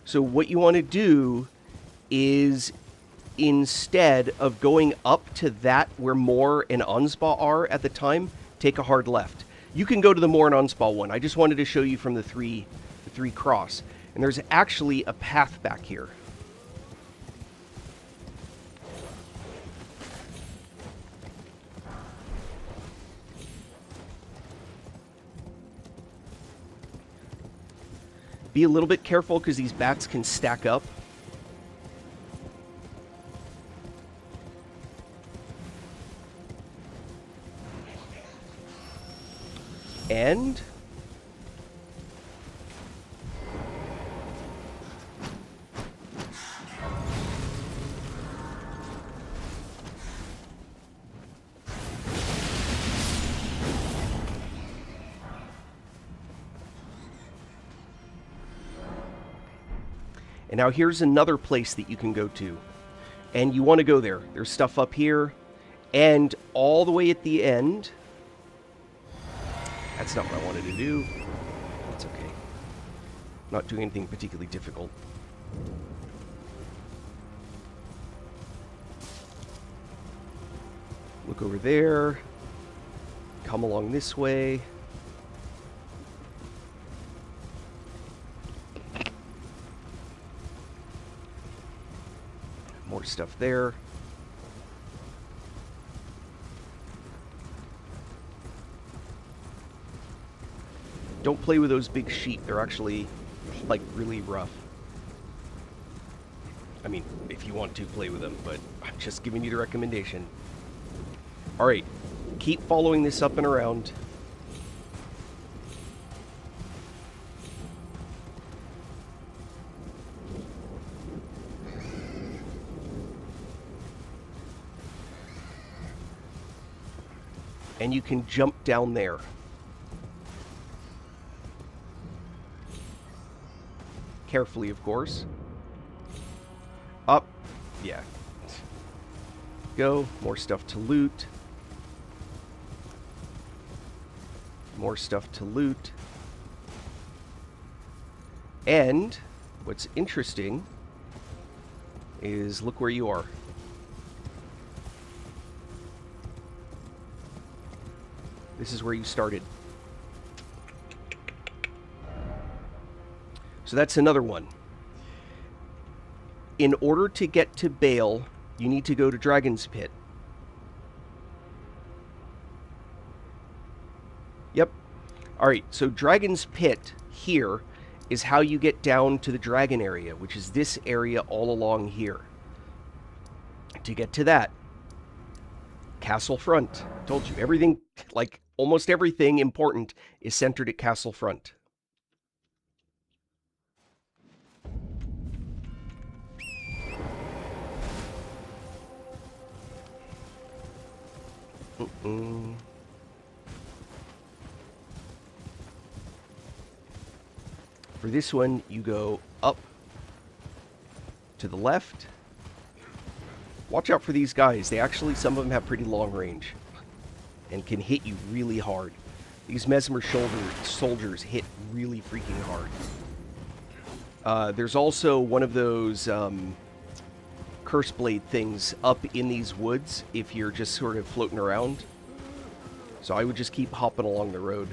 So what you want to do is, instead of going up to that where Moore and Unspa are at the time, take a hard left. You can go to the Moore and Unspa one. I just wanted to show you from the three cross. And there's actually a path back here. Be a little bit careful because these bats can stack up. And And now here's another place that you can go to. And you want to go there. There's stuff up here. And all the way at the end... That's not what I wanted to do. That's okay. Not doing anything particularly difficult. Look over there. Come along this way. More stuff there. Don't play with those big sheep. They're actually, like, really rough. I mean, if you want to play with them, but I'm just giving you the recommendation. Alright, keep following this up and around. And you can jump down there. Carefully, of course. Up. Yeah. Go. More stuff to loot. More stuff to loot. And what's interesting is look where you are. This is where you started. So that's another one. In order to get to Bale, you need to go to Dragon's Pit. Yep. Alright, so Dragon's Pit here is how you get down to the dragon area, which is this area all along here. To get to that, Castle Front. Told you, everything, like almost everything important is centered at Castle Front. For this one, you go up to the left. Watch out for these guys. They actually, some of them have pretty long range and can hit you really hard. These Mesmer soldiers hit really freaking hard. There's also one of those curse blade things up in these woods if you're just sort of floating around. So I would just keep hopping along the road.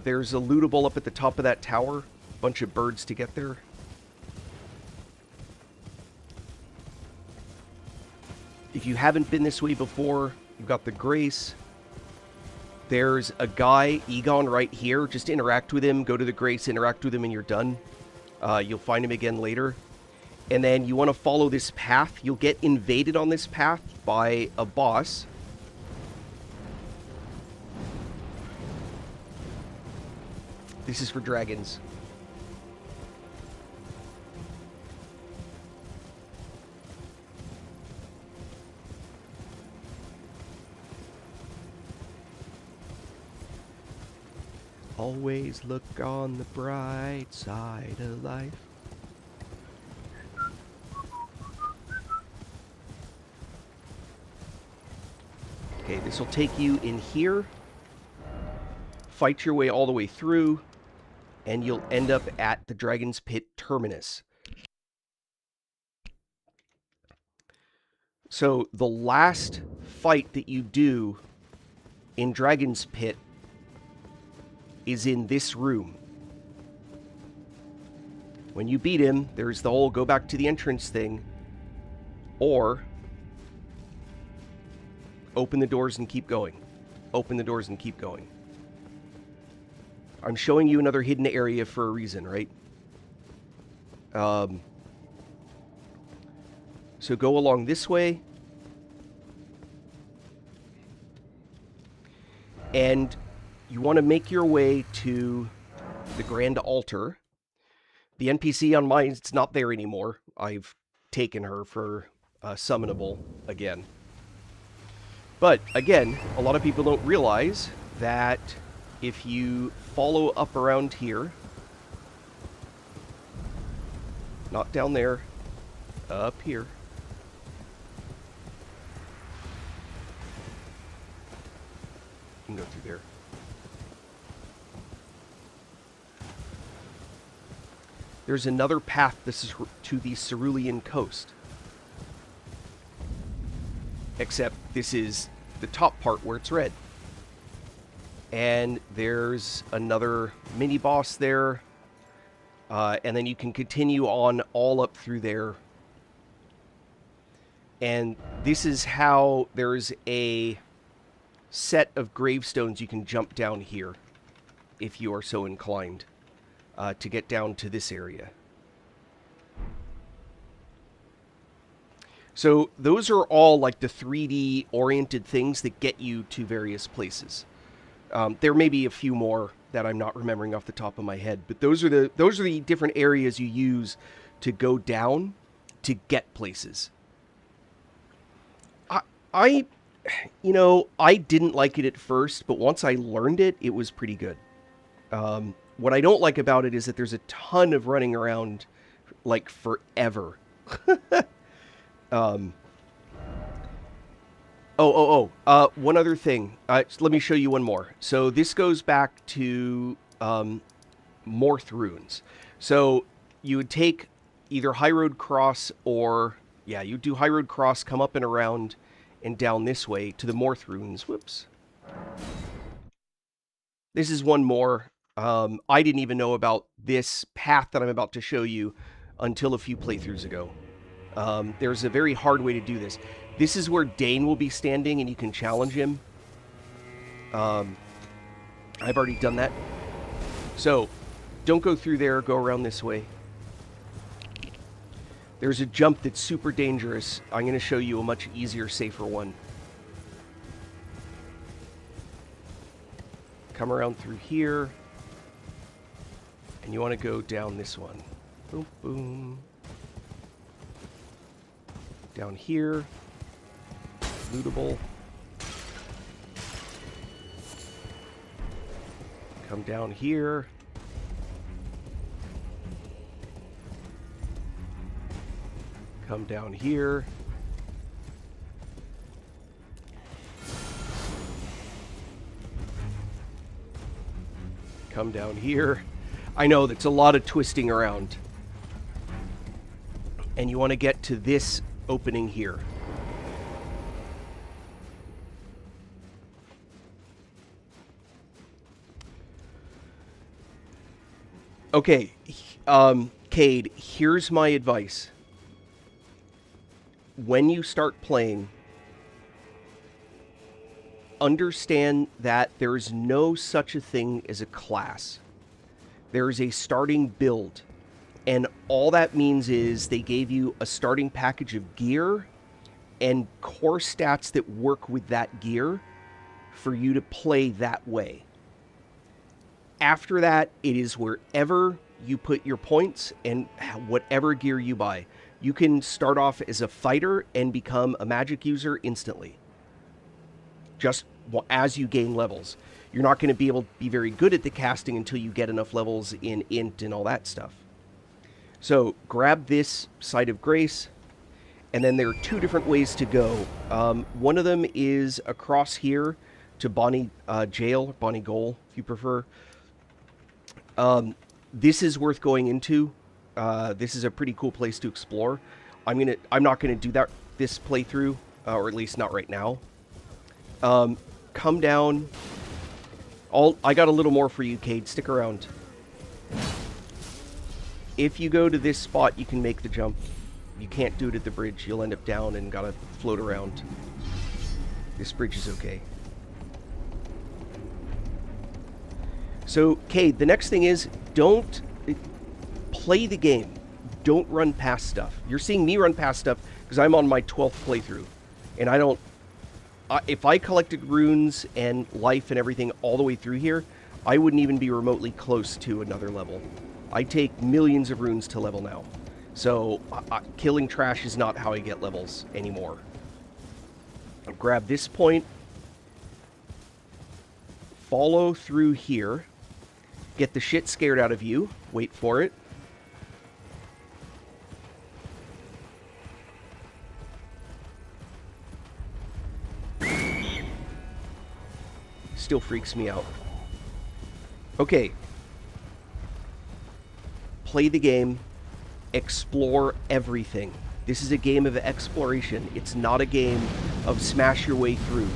There's a lootable up at the top of that tower. Bunch of birds to get there. If you haven't been this way before, you've got the Grace. There's a guy, Egon, right here. Just interact with him, go to the Grace, interact with him, and you're done. You'll find him again later. And then you want to follow this path. You'll get invaded on this path by a boss. This is for dragons. Always look on the bright side of life. Okay, this will take you in here. Fight your way all the way through, and you'll end up at the Dragon's Pit terminus. So the last fight that you do in Dragon's Pit is in this room. When you beat him, there's the whole go back to the entrance thing, or open the doors and keep going. Open the doors and keep going. I'm showing you another hidden area for a reason, right? So go along this way. And you want to make your way to the Grand Altar. The NPC on mine, it's not there anymore. I've taken her for summonable again. But, again, a lot of people don't realize that if you follow up around here, not down there, up here, you can go through there. There's another path. This is to the Cerulean coast. Except this is the top part where it's red. And there's another mini-boss there. And then you can continue on all up through there. And this is how there's a set of gravestones you can jump down here, if you are so inclined, to get down to this area. So those are all like the 3D oriented things that get you to various places. There may be a few more that I'm not remembering off the top of my head, but those are the different areas you use to go down to get places. I didn't like it at first, but once I learned it, it was pretty good. What I don't like about it is that there's a ton of running around like forever. One other thing. Let me show you one more. So this goes back to Morth runes. So you would take either High Road Cross or, yeah, you do High Road Cross, come up and around and down this way to the Morth runes. Whoops. This is one more. I didn't even know about this path that I'm about to show you until a few playthroughs ago. There's a very hard way to do this. This is where Dane will be standing and you can challenge him. I've already done that. So, don't go through there, go around this way. There's a jump that's super dangerous. I'm going to show you a much easier, safer one. Come around through here. And you want to go down this one. Boom, boom. Down here. Lootable. Come down here. Come down here. Come down here. I know that's a lot of twisting around. And you want to get to this opening here. Okay, Cade, here's my advice. When you start playing, understand that there is no such a thing as a class. There is a starting build. And all that means is they gave you a starting package of gear and core stats that work with that gear for you to play that way. After that, it is wherever you put your points and whatever gear you buy. You can start off as a fighter and become a magic user instantly. Just as you gain levels. You're not going to be able to be very good at the casting until you get enough levels in Int and all that stuff. So, grab this Site of Grace, and then there are two different ways to go. One of them is across here to Bonnie Jail, Bonnie Goal, if you prefer. This is worth going into. This is a pretty cool place to explore. I'm not gonna do this playthrough, or at least not right now. Come down. I got a little more for you, Cade. Stick around. If you go to this spot, you can make the jump. You can't do it at the bridge. You'll end up down and gotta float around. This bridge is okay. So, Cade, the next thing is, don't play the game. Don't run past stuff. You're seeing me run past stuff because I'm on my 12th playthrough. And I don't... if I collected runes and life and everything all the way through here, I wouldn't even be remotely close to another level. I take millions of runes to level now. So, killing trash is not how I get levels anymore. I'll grab this point, follow through here, get the shit scared out of you, wait for it. Still freaks me out. Okay. Play the game. Explore everything. This is a game of exploration. It's not a game of smash your way through.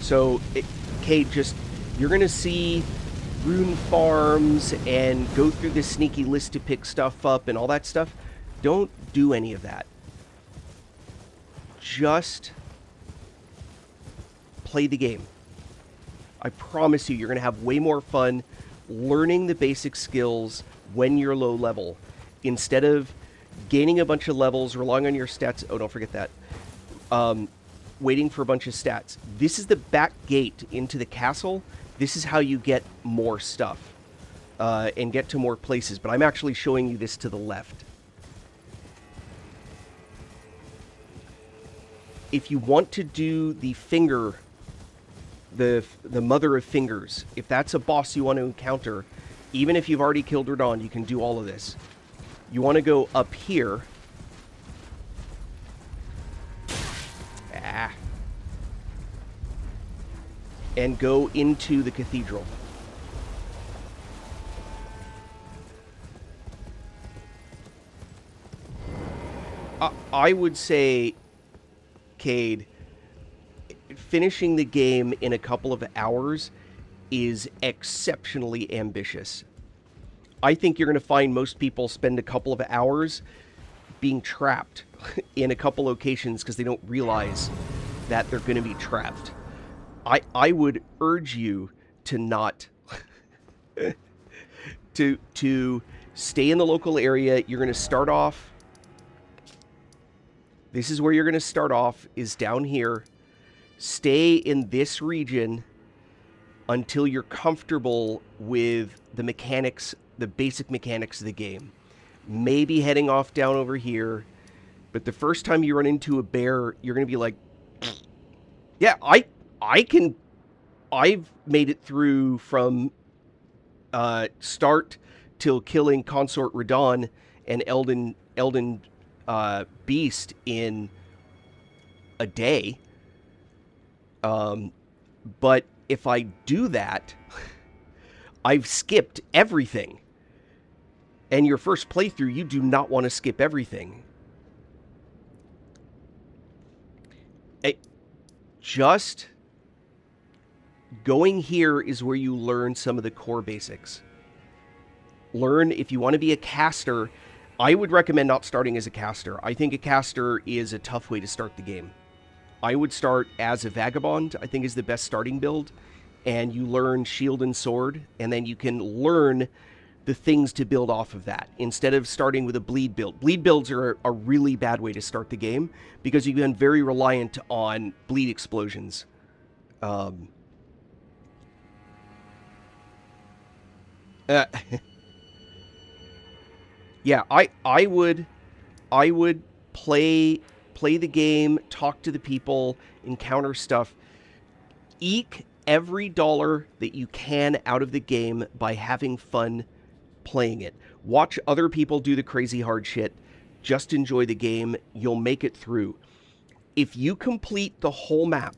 So, Cade, you're going to see rune farms and go through this sneaky list to pick stuff up and all that stuff. Don't do any of that. Just play the game. I promise you, you're going to have way more fun learning the basic skills when you're low level. Instead of gaining a bunch of levels, relying on your stats. Oh, don't forget that. Waiting for a bunch of stats. This is the back gate into the castle. This is how you get more stuff and get to more places. But I'm actually showing you this to the left. If you want to do the finger, the mother of fingers, if that's a boss you want to encounter, even if you've already killed Radon, you can do all of this. You want to go up here. And go into the cathedral. I would say, Cade, finishing the game in a couple of hours is exceptionally ambitious. I think you're going to find most people spend a couple of hours being trapped in a couple locations because they don't realize that they're going to be trapped. I would urge you to not to stay in the local area. You're going to start off. This is where you're going to start off, is down here. Stay in this region until you're comfortable with the mechanics, the basic mechanics of the game. Maybe heading off down over here, but the first time you run into a bear, you're going to be like, yeah, I've made it through from start till killing Consort Radon and Elden Beast in a day. But if I do that, I've skipped everything. And your first playthrough, you do not want to skip everything. Just going here is where you learn some of the core basics. Learn, if you want to be a caster, I would recommend not starting as a caster. I think a caster is a tough way to start the game. I would start as a vagabond, I think is the best starting build. And you learn shield and sword, and then you can learn the things to build off of that, instead of starting with a bleed build. Bleed builds are a really bad way to start the game, because you've been very reliant on bleed explosions. Yeah, I would play the game, talk to the people, encounter stuff. Eke every dollar that you can out of the game by having fun playing it. Watch other people do the crazy hard shit. Just enjoy the game. You'll make it through. If you complete the whole map,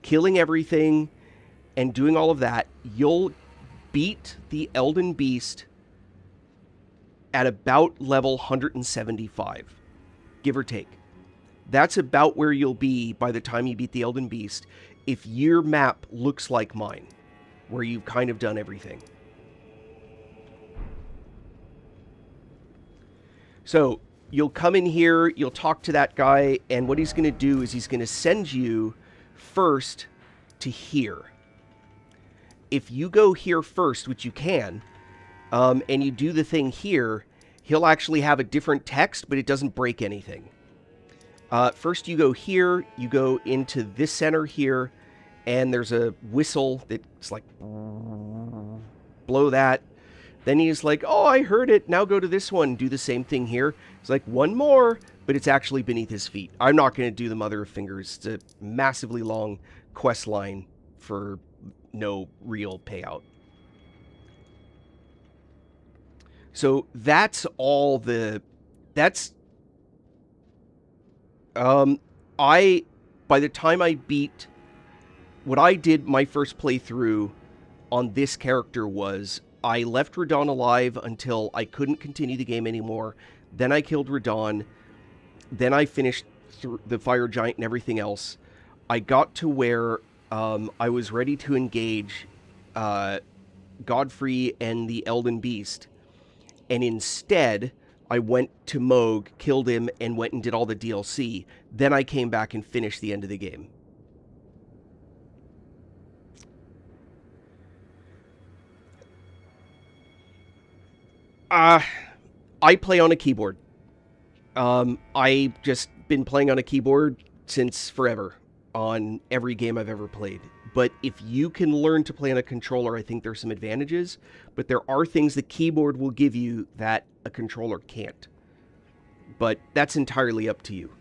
killing everything and doing all of that, you'll beat the Elden Beast at about level 175, give or take. That's about where you'll be by the time you beat the Elden Beast, if your map looks like mine, where you've kind of done everything. So you'll come in here, you'll talk to that guy, and what he's going to do is he's going to send you first to here. If you go here first, which you can, and you do the thing here, he'll actually have a different text, but it doesn't break anything. First you go here, you go into this center here, and there's a whistle that's like... blow that. Then he's like, oh, I heard it. Now go to this one. Do the same thing here. It's like, one more, but it's actually beneath his feet. I'm not going to do the Mother of Fingers. It's a massively long quest line for no real payout. So that's all the... That's... By the time I beat... What I did my first playthrough on this character was... I left Radon alive until I couldn't continue the game anymore. Then I killed Radon. Then I finished the Fire Giant and everything else. I got to where I was ready to engage Godfrey and the Elden Beast. And instead, I went to Moog, killed him, and went and did all the DLC. Then I came back and finished the end of the game. I play on a keyboard. I just been playing on a keyboard since forever on every game I've ever played. But if you can learn to play on a controller, I think there's some advantages. But there are things the keyboard will give you that a controller can't. But that's entirely up to you.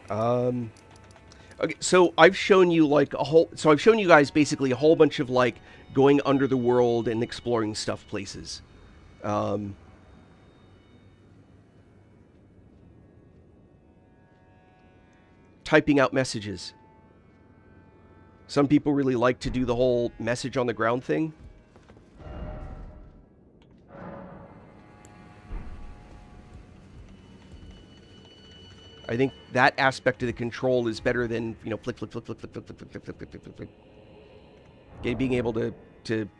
Okay, so I've shown you like a whole... So I've shown you guys basically a whole bunch of like going under the world and exploring stuff places. Typing out messages. Some people really like to do the whole message on the ground thing. I think that aspect of the control is better than, you know, flick, flick, flick, flick, flick, flick, flick, flick, flick, flick, flick, flick, flick. Okay, being able to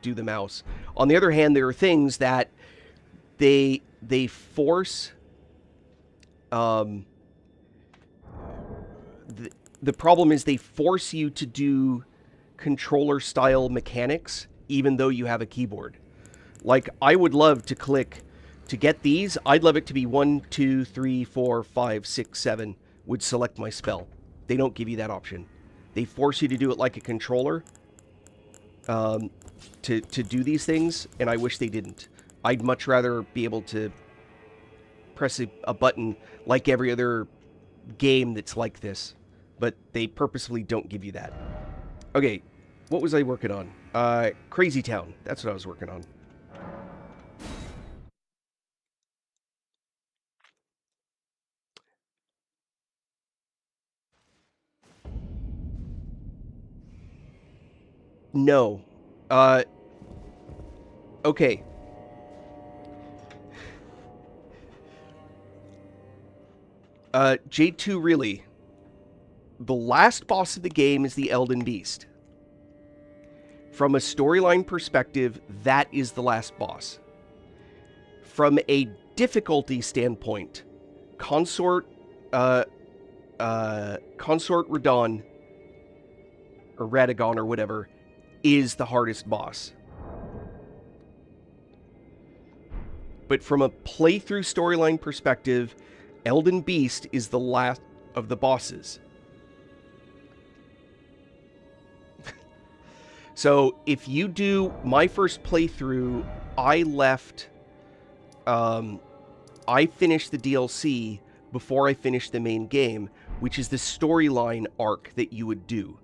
do the mouse. On the other hand, there are things that they force... The problem is they force you to do controller-style mechanics, even though you have a keyboard. Like, I would love to click... To get these, I'd love it to be 1, 2, 3, 4, 5, 6, 7 would select my spell. They don't give you that option. They force you to do it like a controller to do these things, and I wish they didn't. I'd much rather be able to press a button like every other game that's like this, but they purposefully don't give you that. Okay, what was I working on? Crazy Town. That's what I was working on. No. Okay. J2 really. The last boss of the game is the Elden Beast. From a storyline perspective, that is the last boss. From a difficulty standpoint, Consort Radon, or Radagon, or whatever, is the hardest boss. But from a playthrough storyline perspective, Elden Beast is the last of the bosses. So if you do my first playthrough, I left... I finished the DLC before I finished the main game, which is the storyline arc that you would do.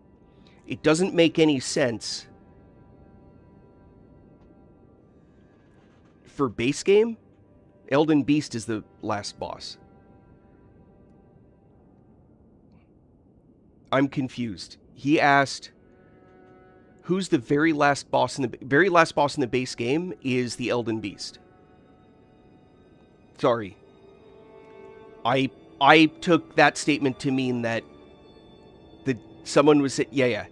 It doesn't make any sense for base game. Elden Beast is the last boss. I'm confused. He asked, who's the very last boss in the base game is the Elden Beast. Sorry. I took that statement to mean that someone was saying, yeah.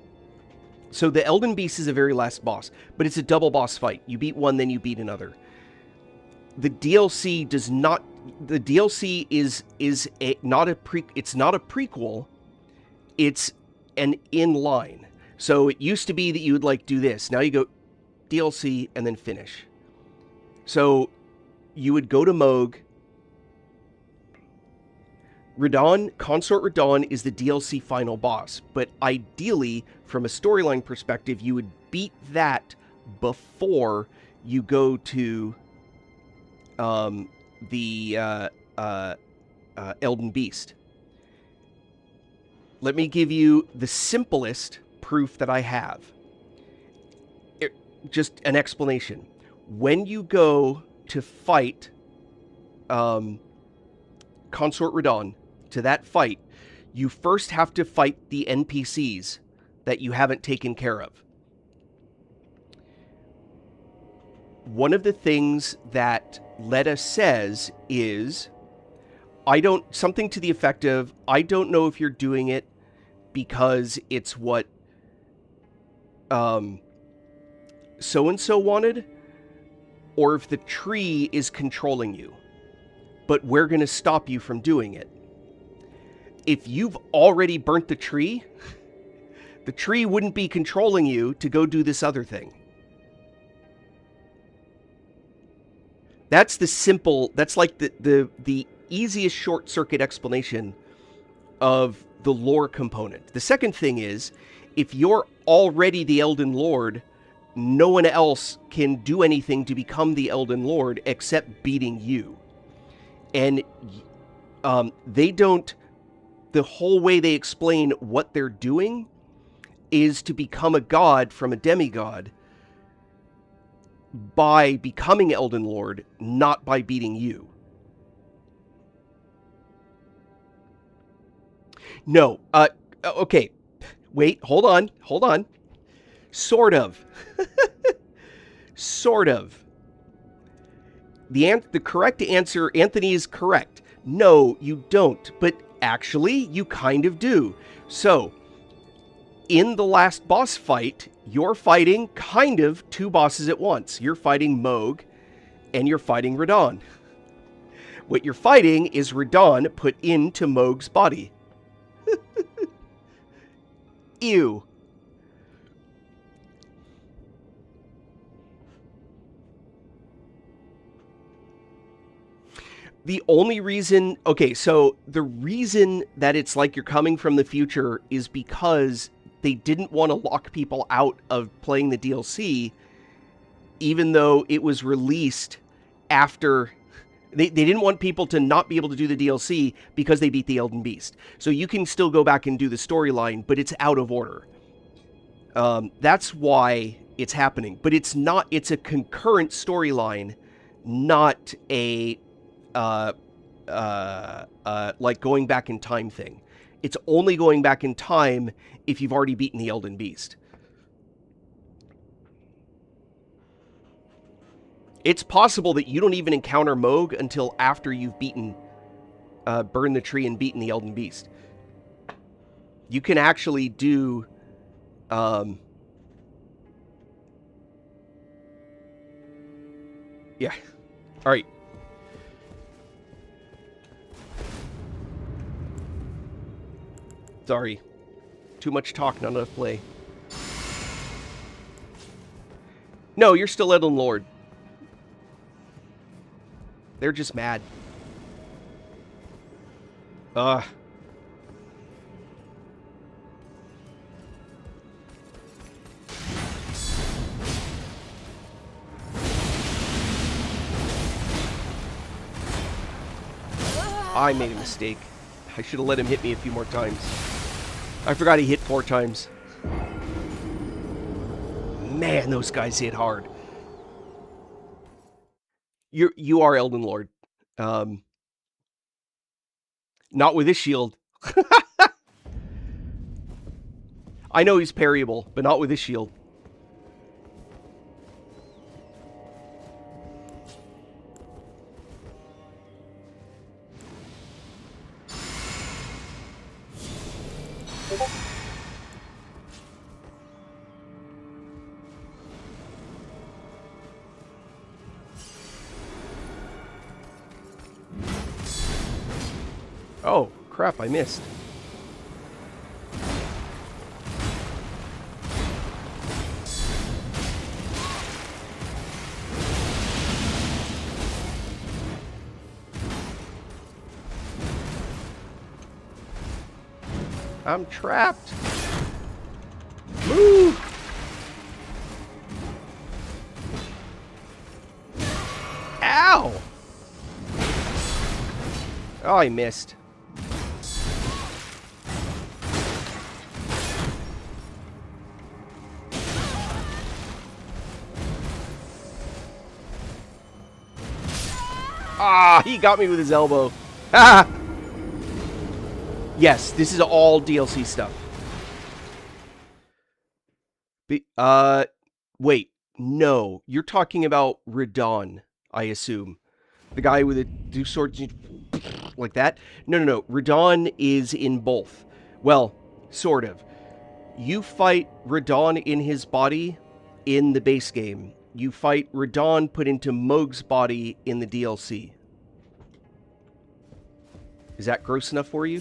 So the Elden Beast is the very last boss, but it's a double boss fight. You beat one, then you beat another. The DLC does not... The DLC is not a prequel. It's an inline. So it used to be that you would like do this. Now you go DLC and then finish. So you would go to Moog. Radahn, Consort Radahn is the DLC final boss, but ideally, from a storyline perspective, you would beat that before you go to the Elden Beast. Let me give you the simplest proof that I have. Just an explanation. When you go to fight Consort Radahn, to that fight, you first have to fight the NPCs that you haven't taken care of. One of the things that Letta says is, something to the effect of, I don't know if you're doing it because it's what so-and-so wanted, or if the tree is controlling you, but we're going to stop you from doing it. If you've already burnt the tree wouldn't be controlling you to go do this other thing. That's like the easiest short circuit explanation of the lore component. The second thing is, if you're already the Elden Lord, no one else can do anything to become the Elden Lord except beating you. And the whole way they explain what they're doing is to become a god from a demigod by becoming Elden Lord, not by beating you. No, okay, wait, hold on. Sort of. Sort of. The correct answer, Anthony, is correct. No, you don't, but actually, you kind of do. So, in the last boss fight, you're fighting kind of two bosses at once. You're fighting Mohg, and you're fighting Radahn. What you're fighting is Radahn put into Mohg's body. Ew. The only reason... Okay, so the reason that it's like you're coming from the future is because they didn't want to lock people out of playing the DLC, even though it was released after... They didn't want people to not be able to do the DLC because they beat the Elden Beast. So you can still go back and do the storyline, but it's out of order. That's why it's happening. But it's not... It's a concurrent storyline, not a... like going back in time thing. It's only going back in time if you've already beaten the Elden Beast. It's possible that you don't even encounter Mohg until after you've burned the tree and beaten the Elden Beast. You can actually do... yeah. Alright. Sorry. Too much talk, not enough play. No, you're still Elden Lord. They're just mad. I made a mistake. I should have let him hit me a few more times. I forgot he hit 4 times. Man, those guys hit hard. You are Elden Lord. Not with this shield. I know he's parryable, but not with this shield. Oh, crap, I missed. I'm trapped. Move! Ow! Oh, I missed. Ah, he got me with his elbow. Ah! Yes, this is all DLC stuff. Wait. No. You're talking about Radon, I assume. The guy with the two swords like that? No. Radon is in both. Well, sort of. You fight Radon in his body in the base game. You fight Radon put into Moog's body in the DLC. Is that gross enough for you?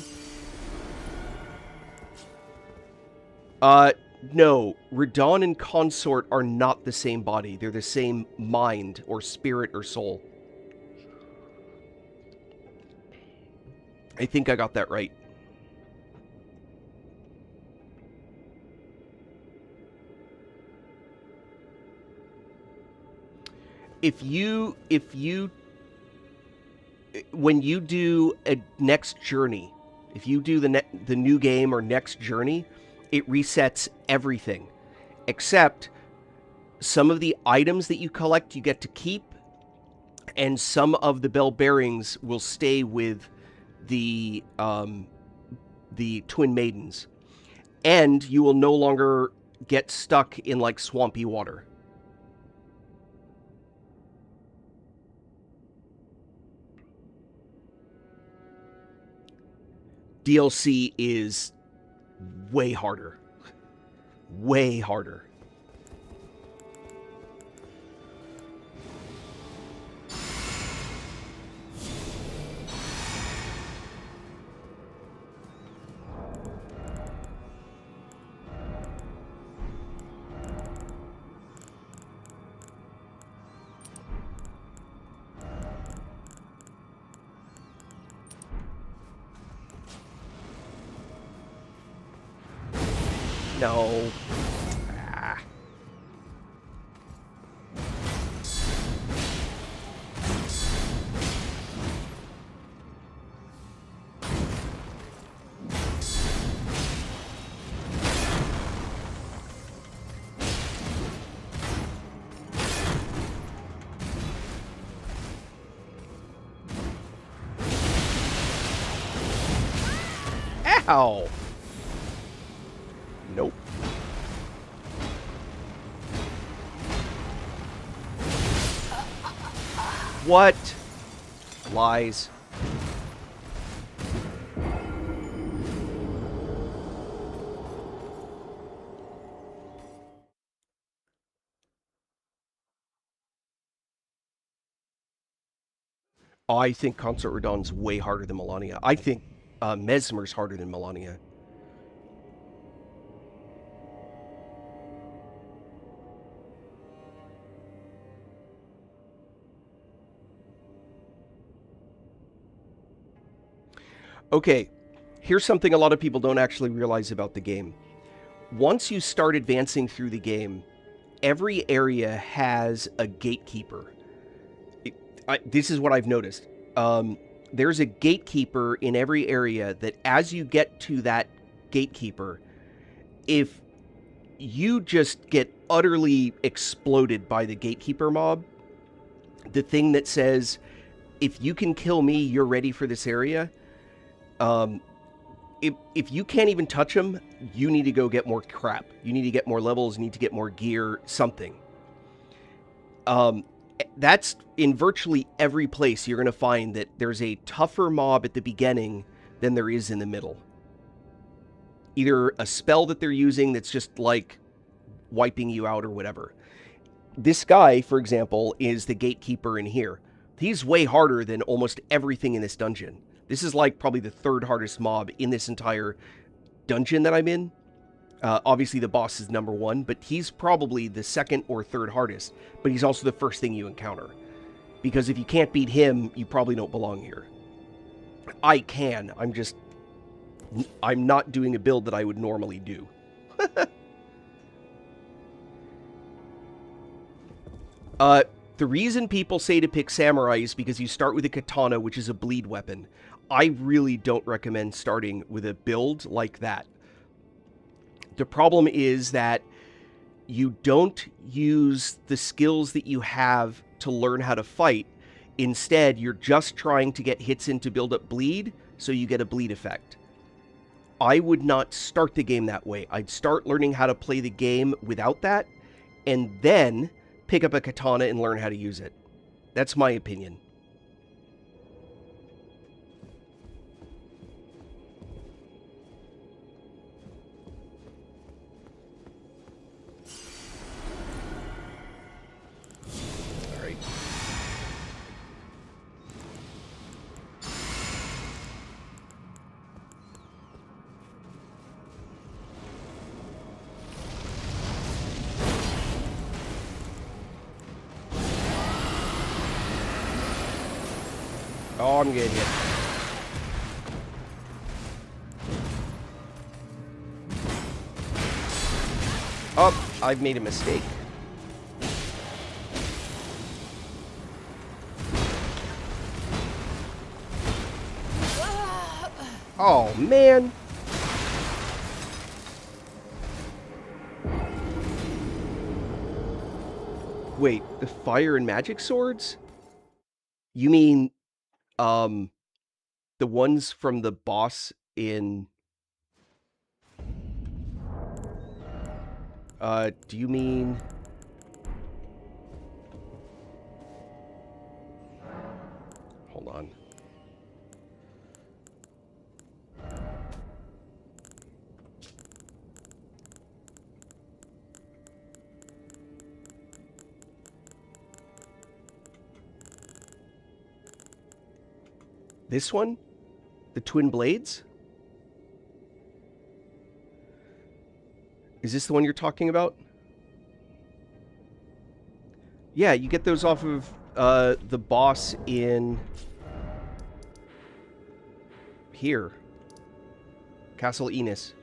No. Radon and Consort are not the same body. They're the same mind, or spirit, or soul. I think I got that right. When you do a next journey, if you do the new game or next journey, it resets everything, except some of the items that you collect you get to keep, and some of the bell bearings will stay with the Twin Maidens, and you will no longer get stuck in like swampy water. DLC is way harder. Way harder. No. Ah. Ow! Nope. What? Lies. I think Consort Radon's way harder than Melania. I think Mesmer's harder than Melania. Okay, here's something a lot of people don't actually realize about the game. Once you start advancing through the game, every area has a gatekeeper. This is what I've noticed. There's a gatekeeper in every area that as you get to that gatekeeper, if you just get utterly exploded by the gatekeeper mob, the thing that says, if you can kill me, you're ready for this area, if you can't even touch them, you need to go get more crap. You need to get more levels, you need to get more gear, something. That's in virtually every place you're going to find that there's a tougher mob at the beginning than there is in the middle. Either a spell that they're using that's just like wiping you out or whatever. This guy, for example, is the gatekeeper in here. He's way harder than almost everything in this dungeon. This is like probably the third hardest mob in this entire dungeon that I'm in. Obviously the boss is number one, but he's probably the second or third hardest. But he's also the first thing you encounter. Because if you can't beat him, you probably don't belong here. I can. I'm just I'm not doing a build that I would normally do. The reason people say to pick samurai is because you start with a katana, which is a bleed weapon. I really don't recommend starting with a build like that. The problem is that you don't use the skills that you have to learn how to fight. Instead, you're just trying to get hits in to build up bleed, so you get a bleed effect. I would not start the game that way. I'd start learning how to play the game without that, and then pick up a katana and learn how to use it. That's my opinion. All right. Oh, I'm getting hit. Oh, I've made a mistake. Oh, man. Wait, the fire and magic swords? You mean, the ones from the boss in... do you mean... Hold on. This one? The twin blades? Is this the one you're talking about? Yeah, you get those off of the boss in here. Castle Enos.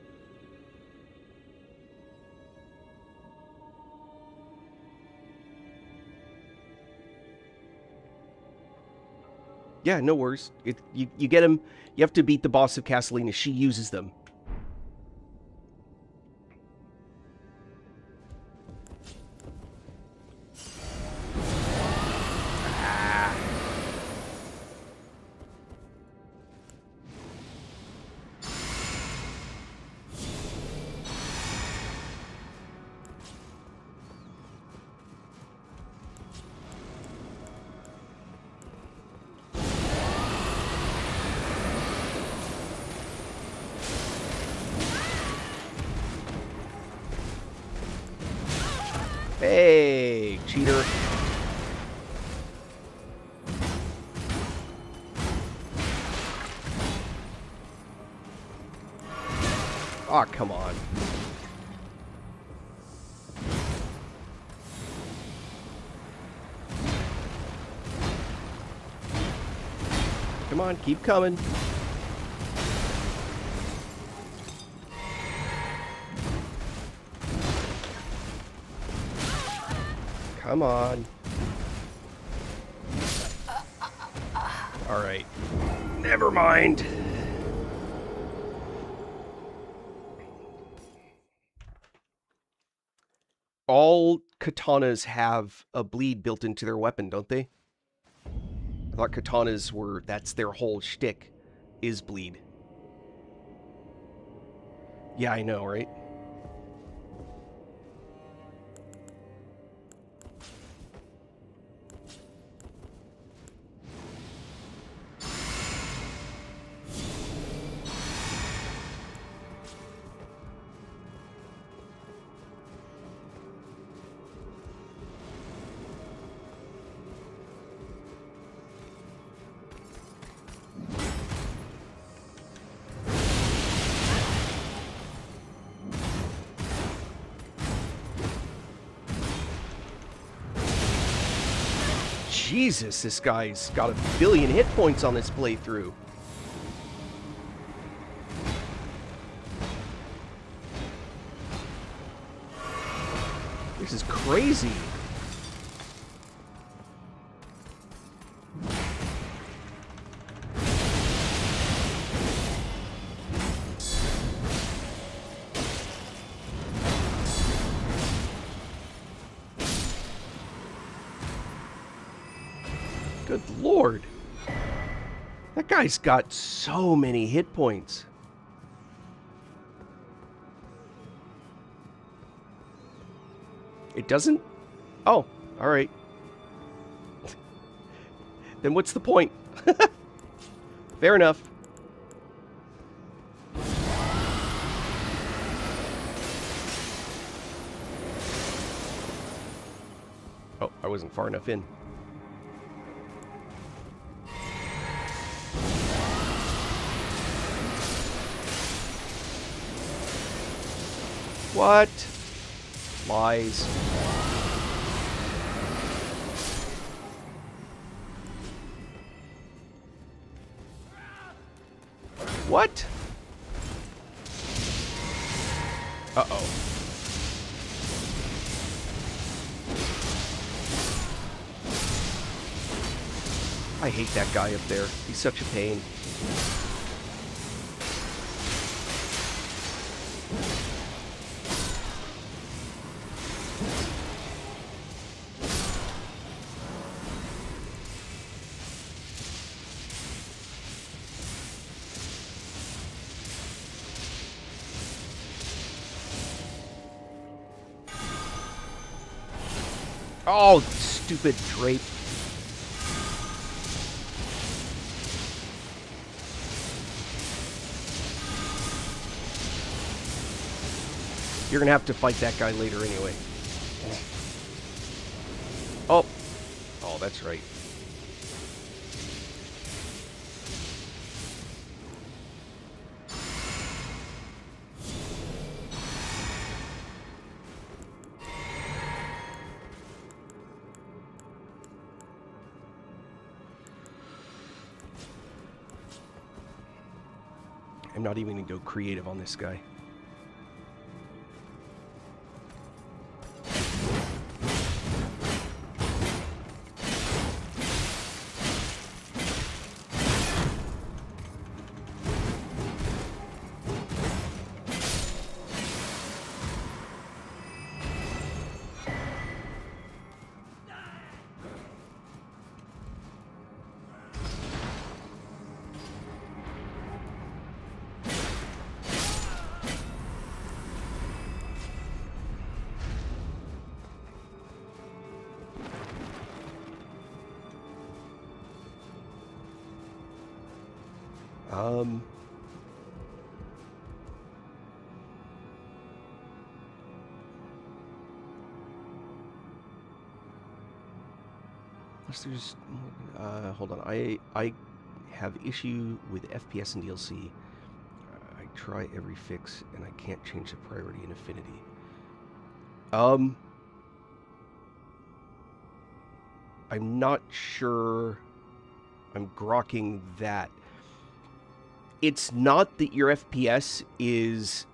Yeah, no worries. You get them. You have to beat the boss of Castle Enos. She uses them. Hey, cheater. Aw, come on. Come on, keep coming. Come on. Alright. Never mind. All katanas have a bleed built into their weapon, don't they? I thought katanas were... that's their whole shtick, is bleed. Yeah, I know, right? Jesus, this guy's got a billion hit points on this playthrough. This is crazy. Good lord. That guy's got so many hit points. It doesn't? Oh, alright. Then what's the point? Fair enough. Oh, I wasn't far enough in. What? Lies. What? Uh-oh. I hate that guy up there. He's such a pain. Oh, stupid drape. You're gonna have to fight that guy later anyway. Oh. Oh, that's right. I'm not even gonna go creative on this guy. Unless there's, hold on. I have issue with FPS and DLC. I try every fix and I can't change the priority in Affinity. I'm not sure I'm grokking that. It's not that your FPS is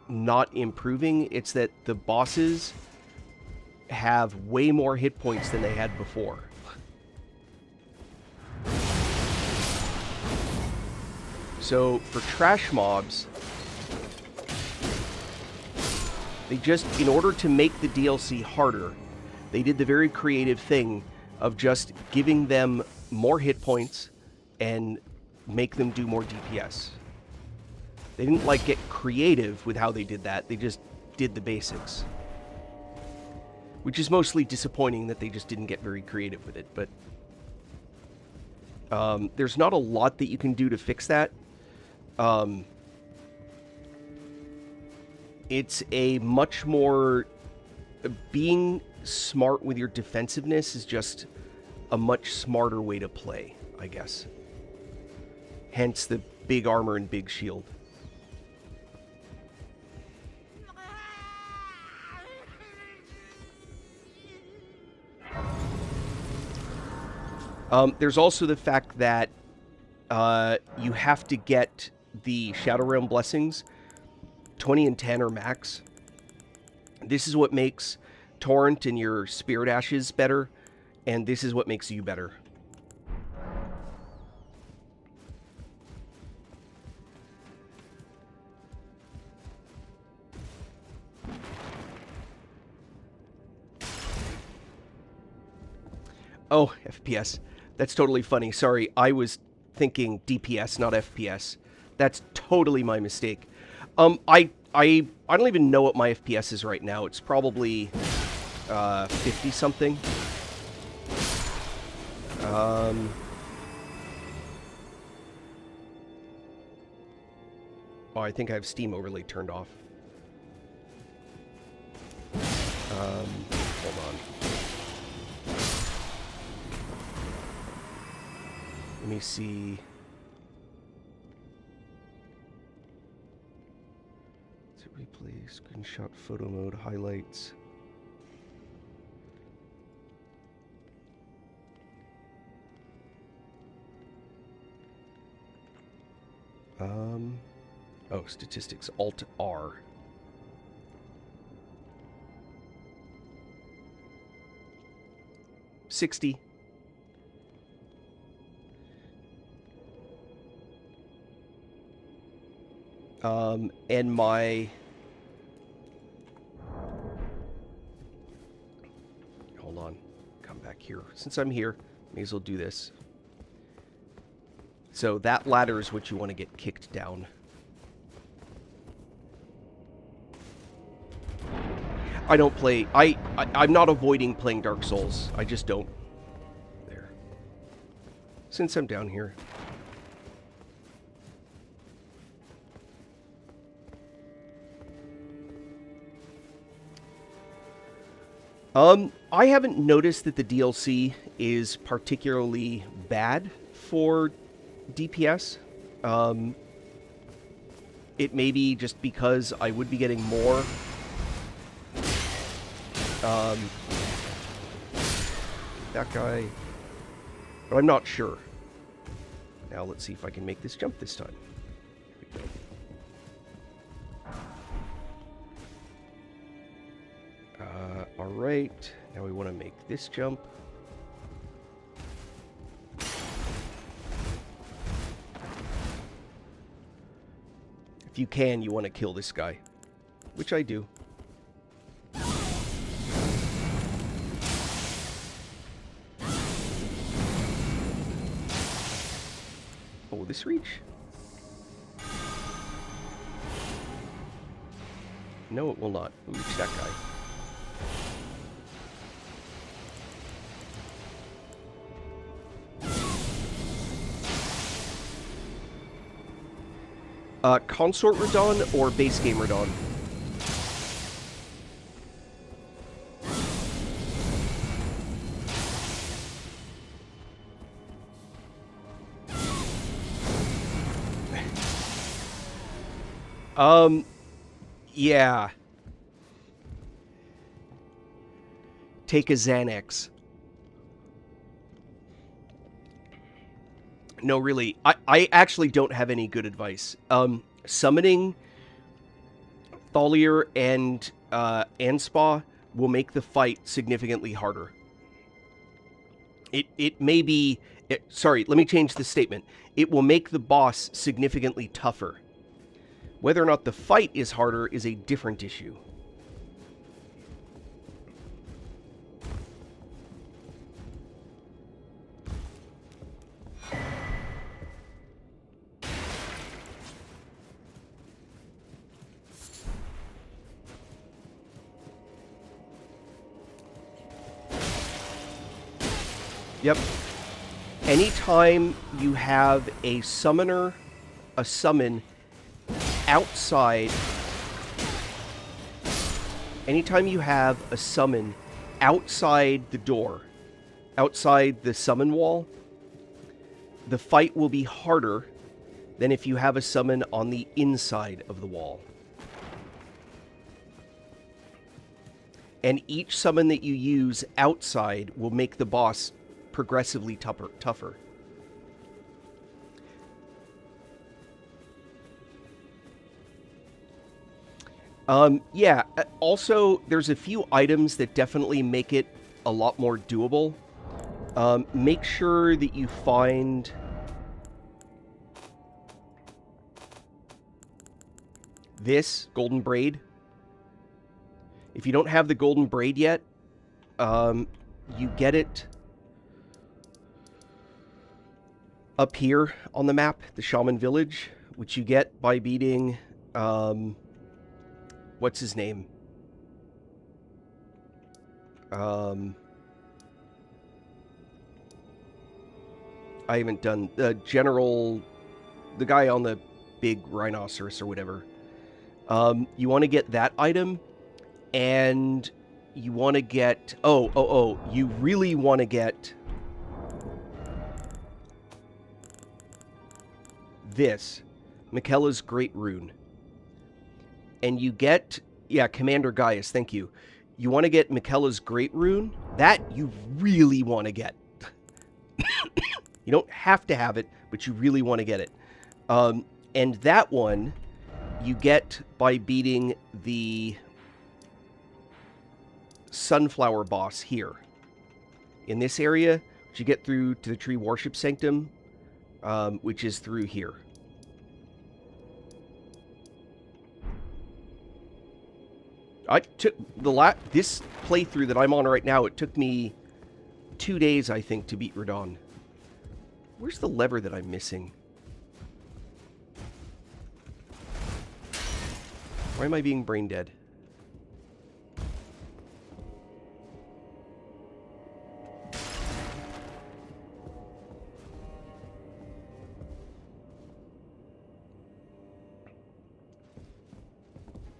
not improving, it's that the bosses have way more hit points than they had before. So, for trash mobs, they just, in order to make the DLC harder, they did the very creative thing of just giving them more hit points and make them do more DPS. They didn't, like, get creative with how they did that. They just did the basics. Which is mostly disappointing that they just didn't get very creative with it, but there's not a lot that you can do to fix that. It's a much more... being smart with your defensiveness is just a much smarter way to play, I guess. Hence the big armor and big shield. There's also the fact that you have to get the Shadow Realm blessings 20 and 10 or max. This is what makes torrent and your spirit ashes better, and this is what makes you better. Oh, FPS. That's totally funny. Sorry, I was thinking DPS, not FPS. That's totally my mistake. I don't even know what my FPS is right now. It's probably 50 something. Oh, I think I have Steam overlay turned off. Hold on. Let me see. To replay, screenshot, photo mode, highlights. Oh, statistics, Alt R. $60. And my... Hold on. Come back here. Since I'm here, may as well do this. So that ladder is what you want to get kicked down. I don't play... I'm not avoiding playing Dark Souls. I just don't. There. Since I'm down here. I haven't noticed that the DLC is particularly bad for DPS. It may be just because I would be getting more. That guy. But I'm not sure. Now let's see if I can make this jump this time. Here we go. Alright, now we want to make this jump. If you can, you want to kill this guy. Which I do. Oh, will this reach? No, it will not. We'll reach that guy. Consort Radon or base game Radon? Yeah. Take a Xanax. No, really. I actually don't have any good advice. Summoning Thalier and Anspa will make the fight significantly harder. It may be... sorry, let me change the statement. It will make the boss significantly tougher. Whether or not the fight is harder is a different issue. Yep. Anytime you have a summon outside... Anytime you have a summon outside the door, outside the summon wall, the fight will be harder than if you have a summon on the inside of the wall. And each summon that you use outside will make the boss progressively tougher. Yeah, also, there's a few items that definitely make it a lot more doable. Make sure that you find this golden braid. If you don't have the golden braid yet, you get it up here on the map, the Shaman Village, which you get by beating, what's his name? I haven't done the general, the guy on the big rhinoceros or whatever. You want to get that item, and you want to get, you really want to get this, Miquella's Great Rune. And you get, yeah, Commander Gaius, thank you. You want to get Miquella's Great Rune. That you really want to get. You don't have to have it, but you really want to get it. And that one you get by beating the Sunflower boss here. In this area, which you get through to the Tree Worship Sanctum, which is through here. I took this playthrough that I'm on right now, it took me 2 days, I think, to beat Radon. Where's the lever that I'm missing? Why am I being brain dead?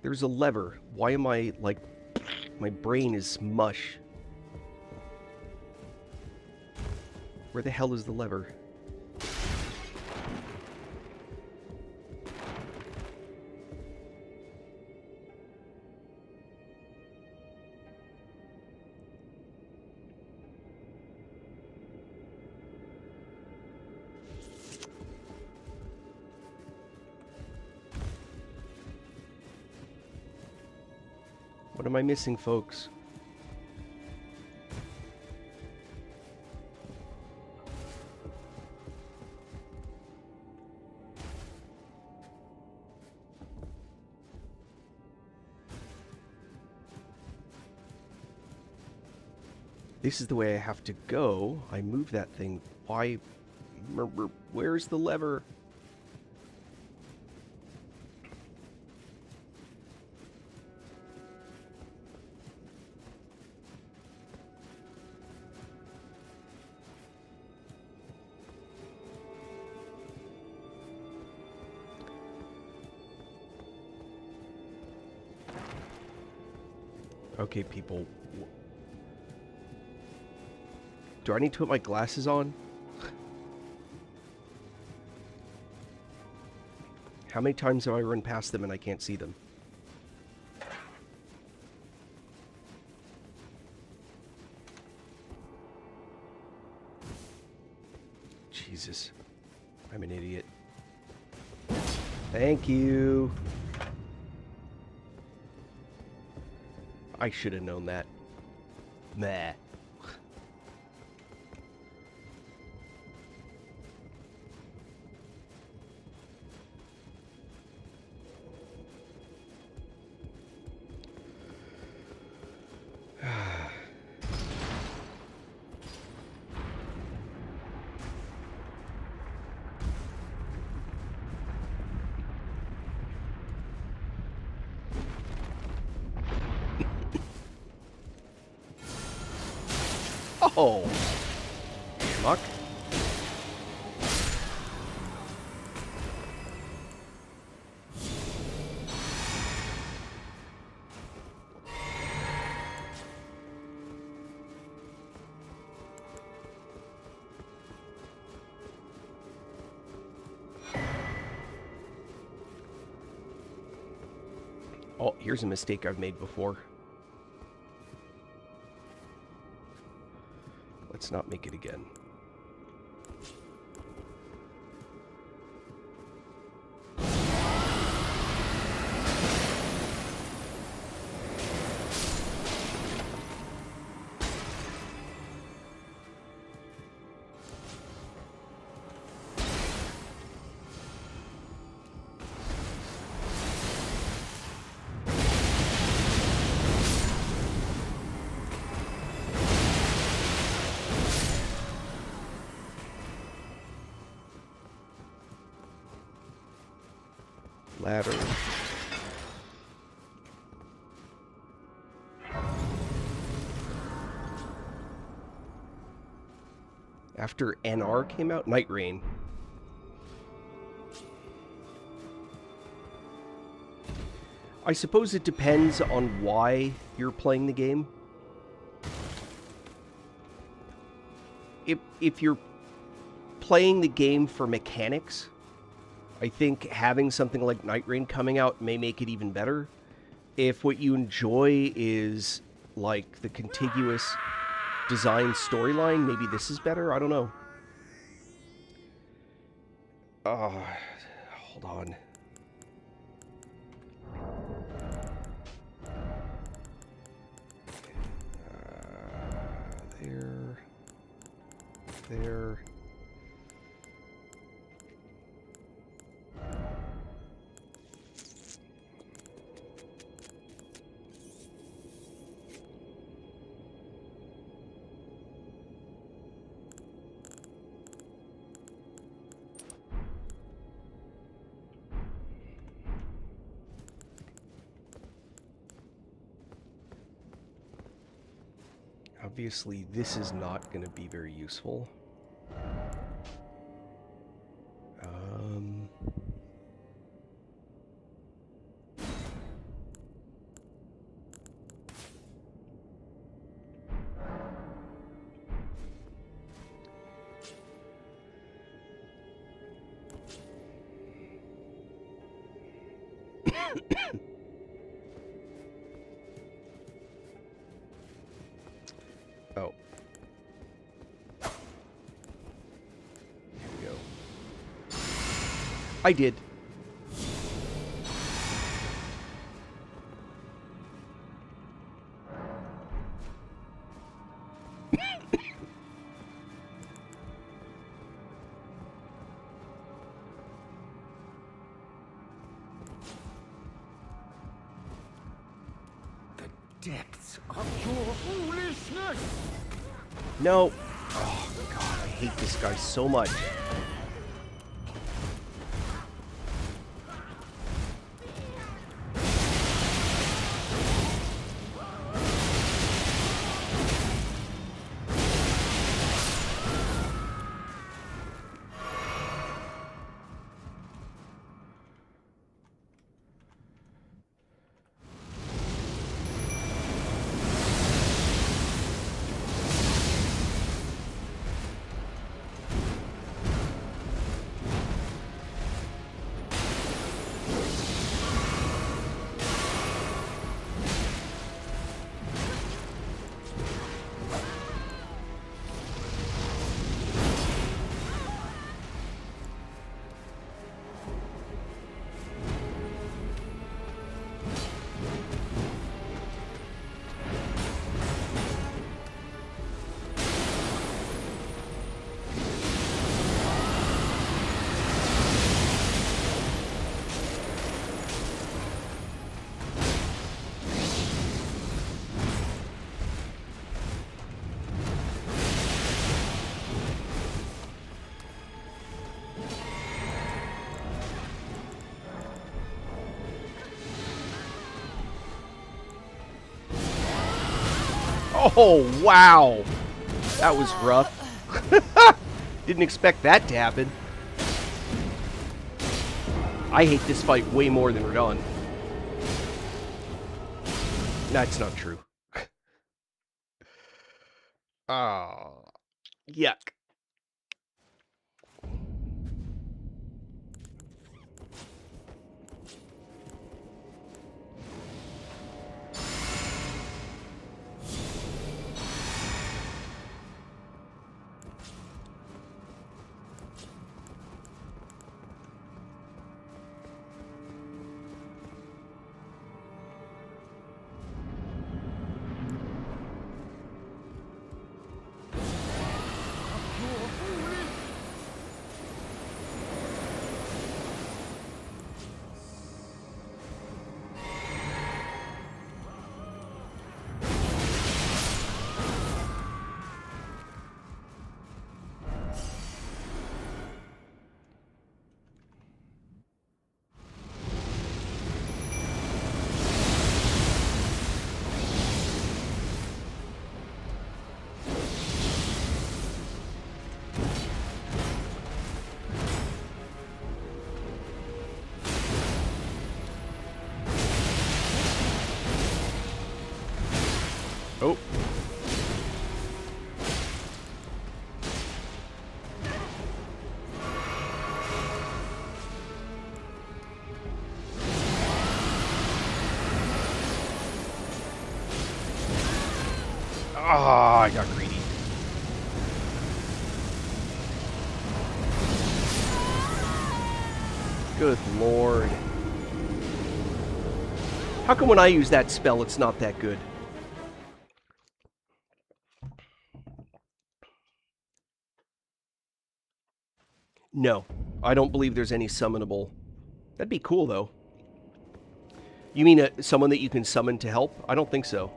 There's a lever. Why am I, like, my brain is mush. Where the hell is the lever? What am I missing, folks? This is the way I have to go. I move that thing. Why? Where's the lever? Okay, people. Do I need to put my glasses on? How many times have I run past them and I can't see them? Jesus. I'm an idiot. Thank you. I should have known that. Meh. Oh, schmuck. Oh, here's a mistake I've made before. Let's not make it again. Ladder. After NR came out? Night Rain. I suppose it depends on why you're playing the game. If you're playing the game for mechanics, I think having something like Night Rain coming out may make it even better. If what you enjoy is like the contiguous design storyline, maybe this is better. I don't know. Hold on. There. Obviously, this is not going to be very useful. Oh. Here we go. I did. Depths of your foolishness! No. Oh, God, I hate this guy so much. Oh, wow. That was rough. Didn't expect that to happen. I hate this fight way more than Radon. That's not true. Oh, yuck. Oh. Ah, I got greedy. Good lord. How come when I use that spell, it's not that good? No, I don't believe there's any summonable. That'd be cool, though. You mean someone that you can summon to help? I don't think so.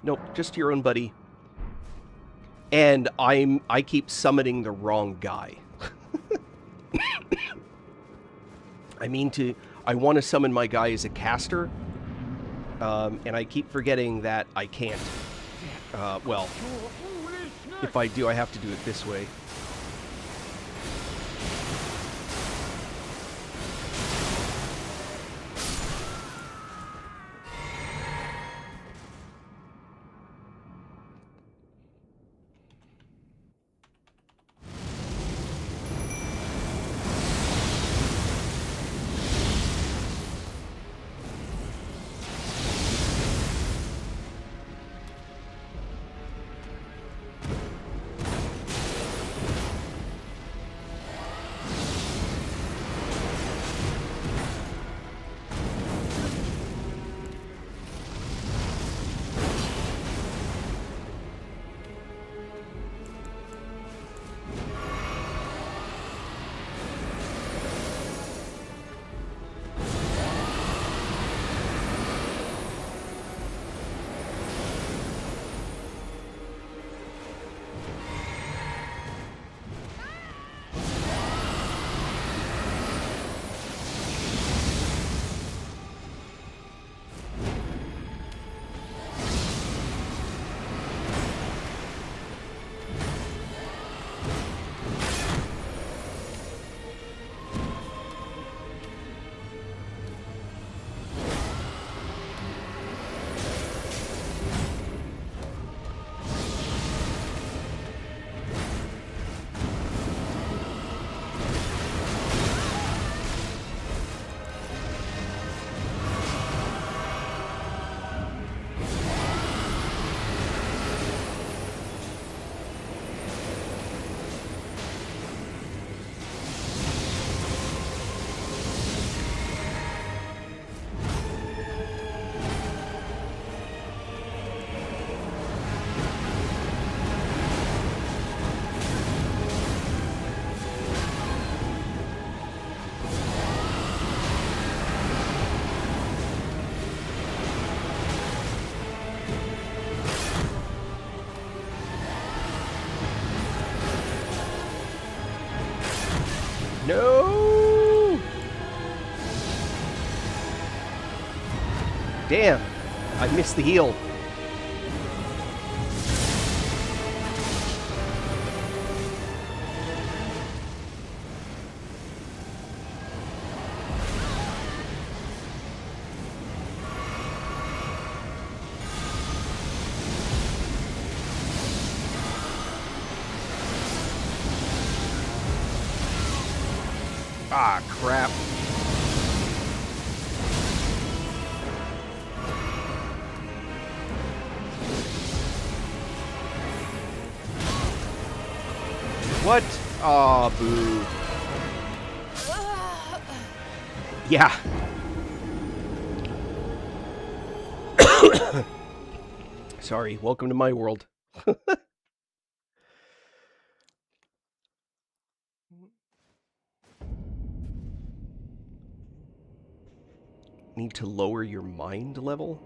Nope, just your own buddy. And I keep summoning the wrong guy. I want to summon my guy as a caster, and I keep forgetting that I can't. Well, if I do, I have to do it this way. No! Damn, I missed the heal. Ah, crap. What? Aw, boo. Yeah. Sorry, welcome to my world. Need to lower your mind level?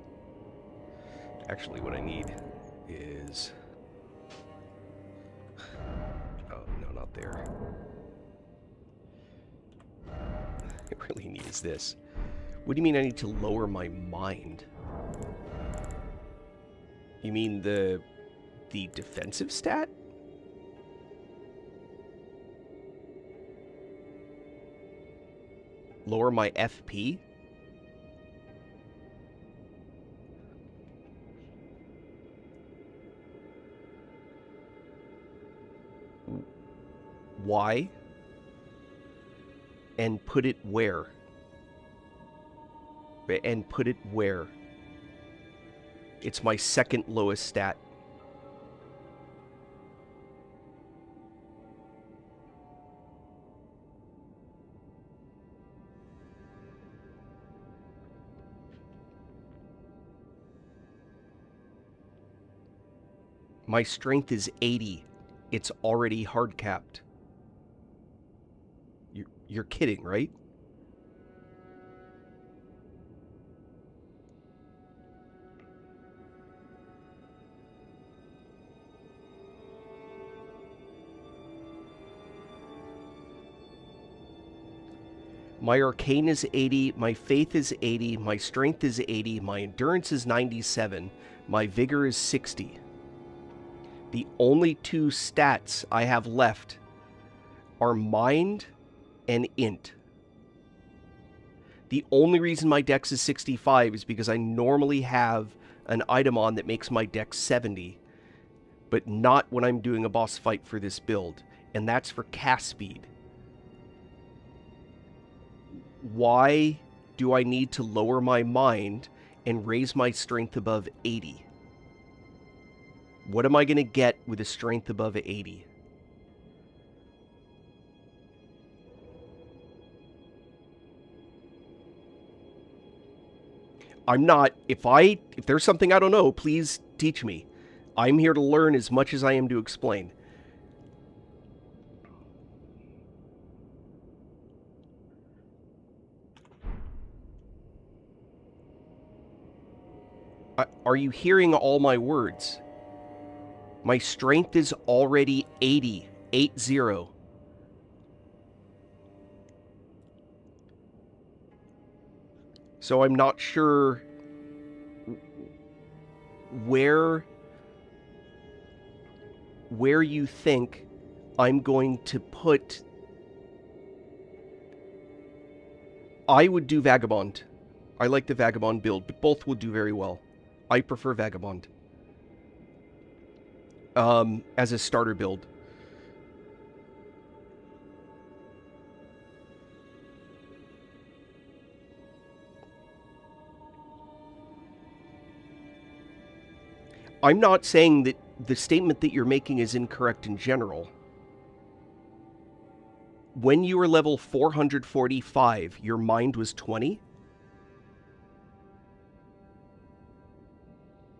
Actually, what I need is... Oh, no, not there. I really need is this. What do you mean I need to lower my mind? You mean the defensive stat? Lower my FP? Why? And put it where? And put it where? It's my second lowest stat. My strength is 80. It's already hard capped. You're kidding, right? My arcane is 80, my faith is 80, my strength is 80, my endurance is 97, my vigor is 60. The only two stats I have left are mind and int. The only reason my dex is 65 is because I normally have an item on that makes my dex 70, but not when I'm doing a boss fight for this build, and that's for cast speed. Why do I need to lower my mind and raise my strength above 80? What am I going to get with a strength above 80? I'm not, if there's something I don't know, please teach me. I'm here to learn as much as I am to explain. Are you hearing all my words? My strength is already 80. 80. So I'm not sure where you think I'm going to put... I would do Vagabond. I like the Vagabond build, but both will do very well. I prefer Vagabond. As a starter build. I'm not saying that the statement that you're making is incorrect in general. When you were level 445, your mind was 20?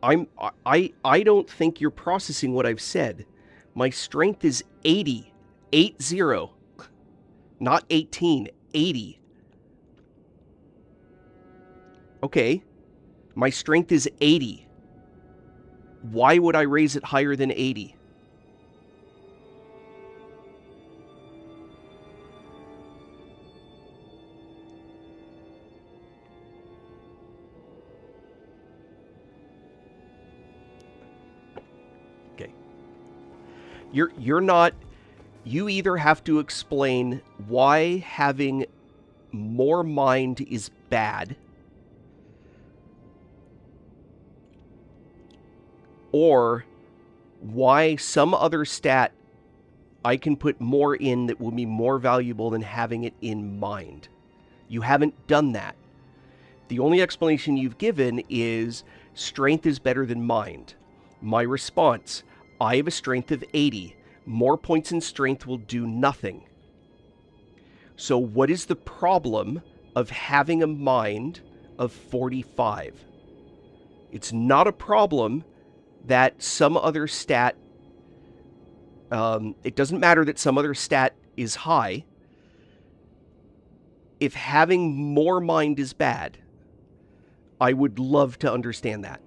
I don't think you're processing what I've said. My strength is 80. 80. Not 18. 80. Okay. My strength is 80. Why would I raise it higher than 80? Okay. You're not... You either have to explain why having more mind is bad, or why some other stat I can put more in that will be more valuable than having it in mind. You haven't done that. The only explanation you've given is strength is better than mind. My response, I have a strength of 80. More points in strength will do nothing. So what is the problem of having a mind of 45? It's not a problem that some other stat, it doesn't matter that some other stat is high. If having more mind is bad, I would love to understand that.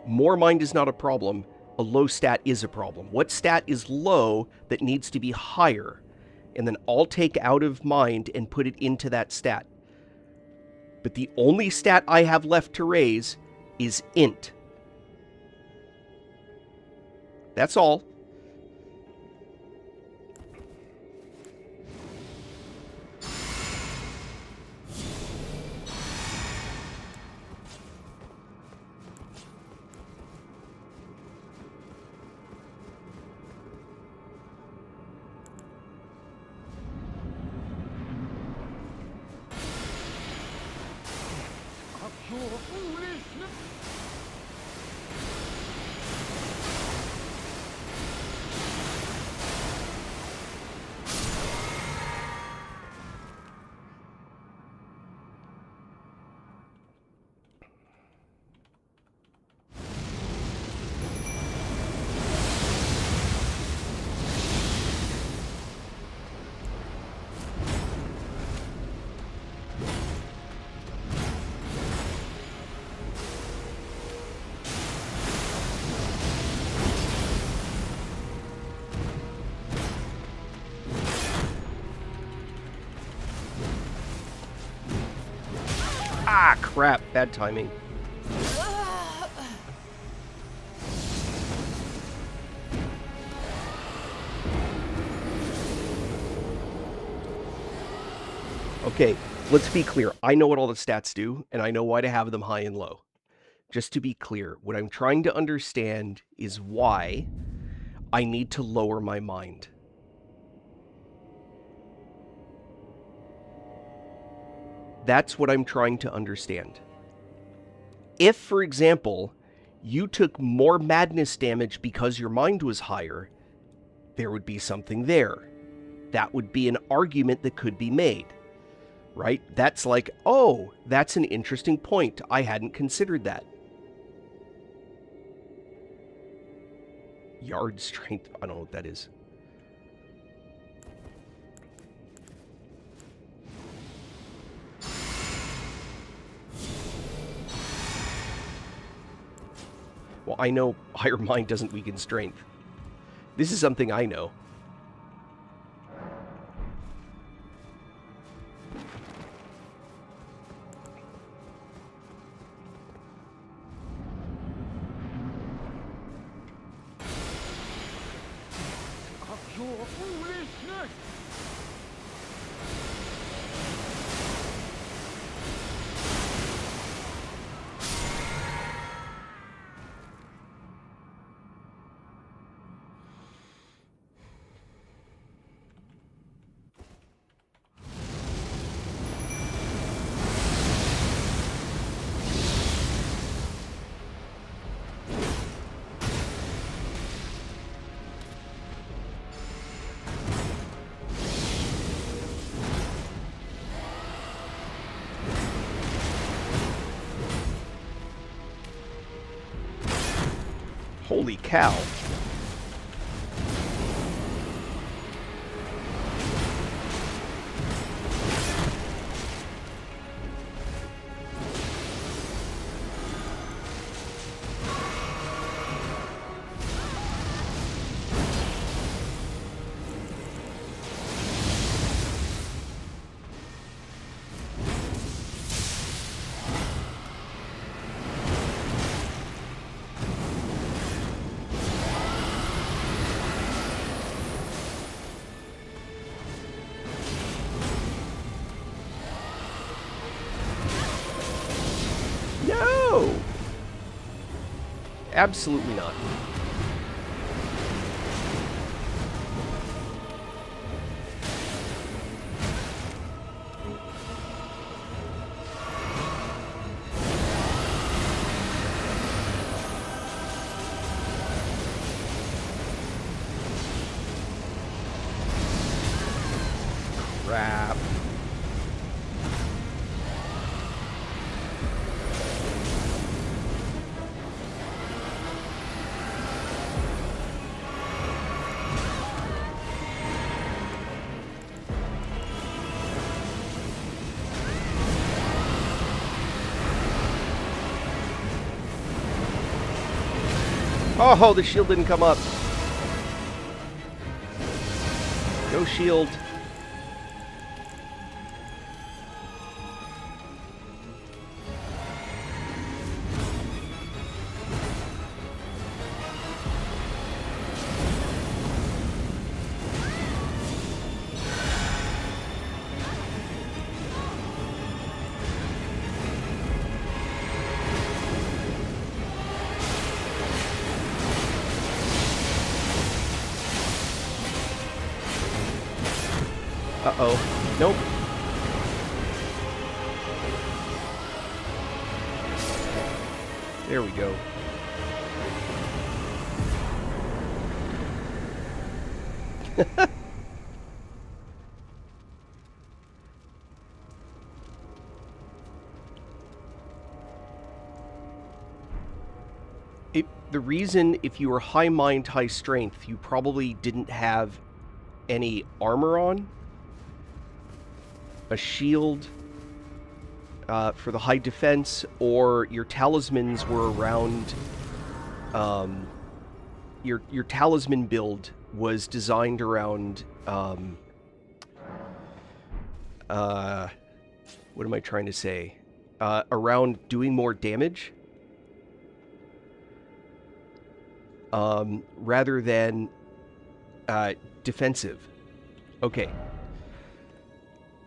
More mind is not a problem. A low stat is a problem. What stat is low that needs to be higher? and then I'll take out of mind and put it into that stat. But the only stat I have left to raise is int. That's all. Of your foolishness. Ah, crap. Bad timing. Okay, let's be clear. I know what all the stats do, and I know why to have them high and low. Just to be clear, what I'm trying to understand is why I need to lower my mind. That's what I'm trying to understand. If, for example, you took more madness damage because your mind was higher, there would be something there. That would be an argument that could be made, right? That's like, oh, that's an interesting point. I hadn't considered that. Yard strength, I don't know what that is. Well, I know higher mind doesn't weaken strength. This is something I know. Of your foolishness. Holy cow. No! Absolutely not. Crap. Oh, the shield didn't come up. Go shield. Uh-oh. Nope. There we go. The reason, if you were high mind, high strength, you probably didn't have any armor on, a shield for the high defense, or your talismans were around. Your talisman build was designed around. What am I trying to say? Around doing more damage. Rather than defensive. Okay.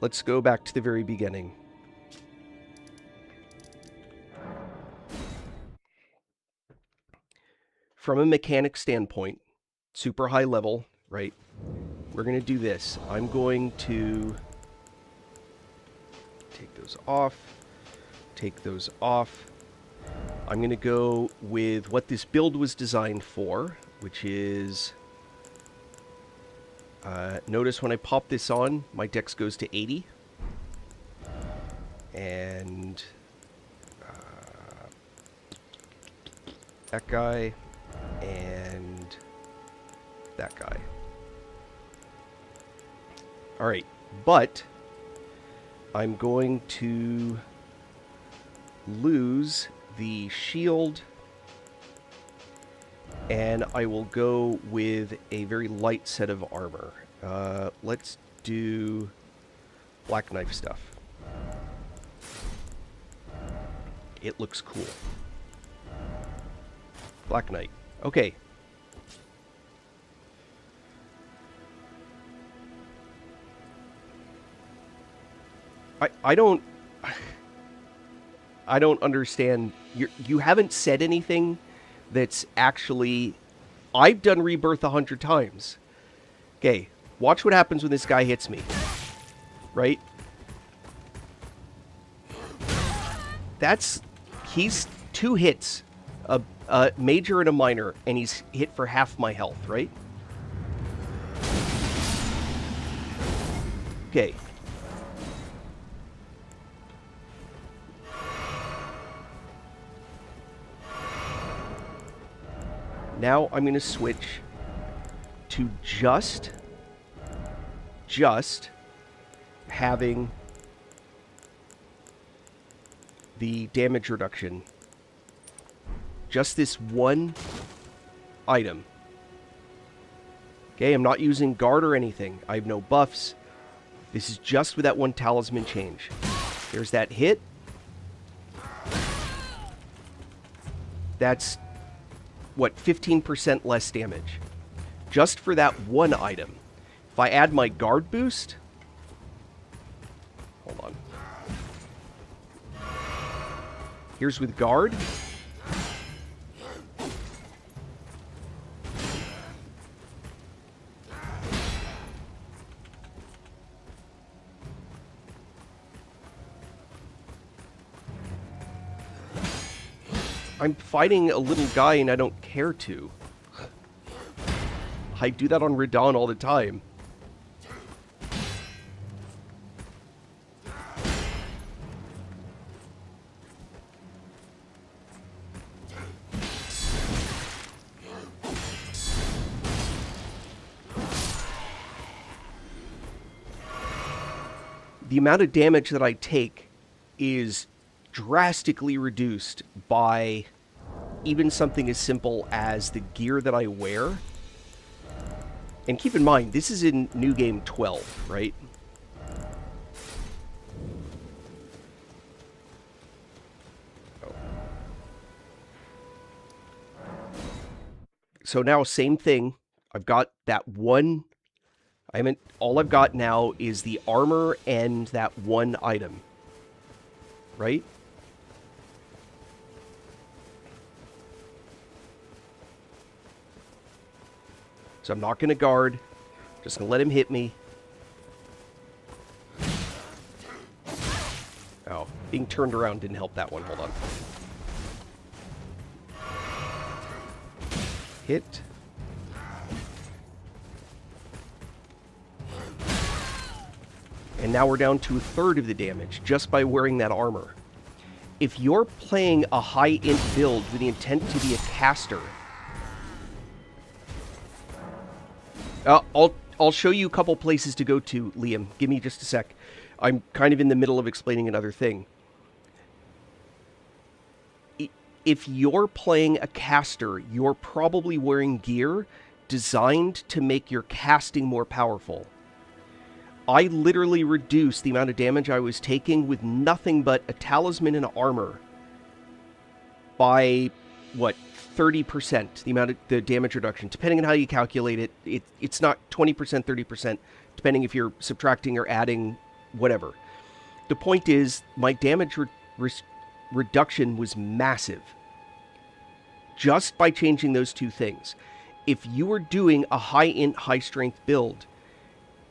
Let's go back to the very beginning. From a mechanic standpoint, super high level, right? We're going to do this. I'm going to take those off. Take those off. I'm going to go with what this build was designed for, which is... notice when I pop this on, my dex goes to 80. And... that guy. And... that guy. Alright, but... I'm going to... lose the shield, and I will go with a very light set of armor. Let's do black knife stuff. It looks cool. Black knight. Okay. I don't understand. You haven't said anything that's actually... I've done Rebirth 100 times. Okay, watch what happens when this guy hits me. Right? He's 2 hits. A major and a minor, and he's hit for half my health, right? Okay. Now I'm going to switch to just having the damage reduction. Just this one item. Okay, I'm not using guard or anything. I have no buffs. This is just with that one talisman change. There's that hit. That's... what, 15% less damage. Just for that one item. If I add my guard boost... hold on. Here's with guard. I'm fighting a little guy and I don't care to. I do that on Radon all the time. The amount of damage that I take is drastically reduced by even something as simple as the gear that I wear. And keep in mind, this is in New Game 12, right? Oh. So now, same thing. I've got that one... all I've got now is the armor and that one item. Right? So I'm not going to guard. Just going to let him hit me. Being turned around didn't help that one. Hold on. Hit. And now we're down to a third of the damage just by wearing that armor. If you're playing a high int build with the intent to be a caster, I'll show you a couple places to go to, Liam. Give me just a sec. I'm kind of in the middle of explaining another thing. If you're playing a caster, you're probably wearing gear designed to make your casting more powerful. I literally reduced the amount of damage I was taking with nothing but a talisman and armor by, what, 30%, the amount of the damage reduction. Depending on how you calculate it, it's not 20%, 30%, depending if you're subtracting or adding whatever. The point is, my damage reduction was massive just by changing those two things. If you were doing a high int, high strength build,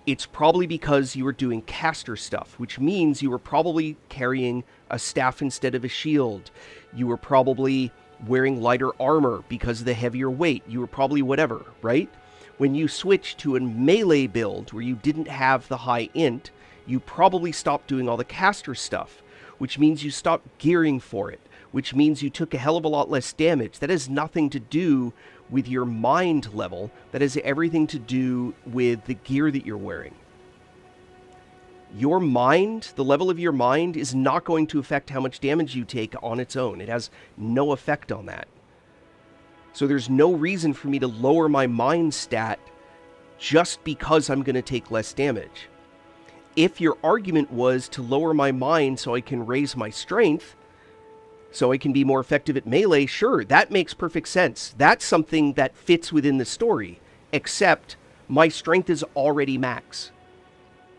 it's probably because you were doing caster stuff, which means you were probably carrying a staff instead of a shield. You were probably wearing lighter armor because of the heavier weight. You were probably whatever, right? When you switch to a melee build where you didn't have the high int, you probably stopped doing all the caster stuff, which means you stopped gearing for it, which means you took a hell of a lot less damage. That has nothing to do with your mind level. That has everything to do with the gear that you're wearing. Your mind, the level of your mind, is not going to affect how much damage you take on its own. It has no effect on that. So there's no reason for me to lower my mind stat just because I'm going to take less damage. If your argument was to lower my mind so I can raise my strength, so I can be more effective at melee, sure, that makes perfect sense. That's something that fits within the story, except my strength is already max.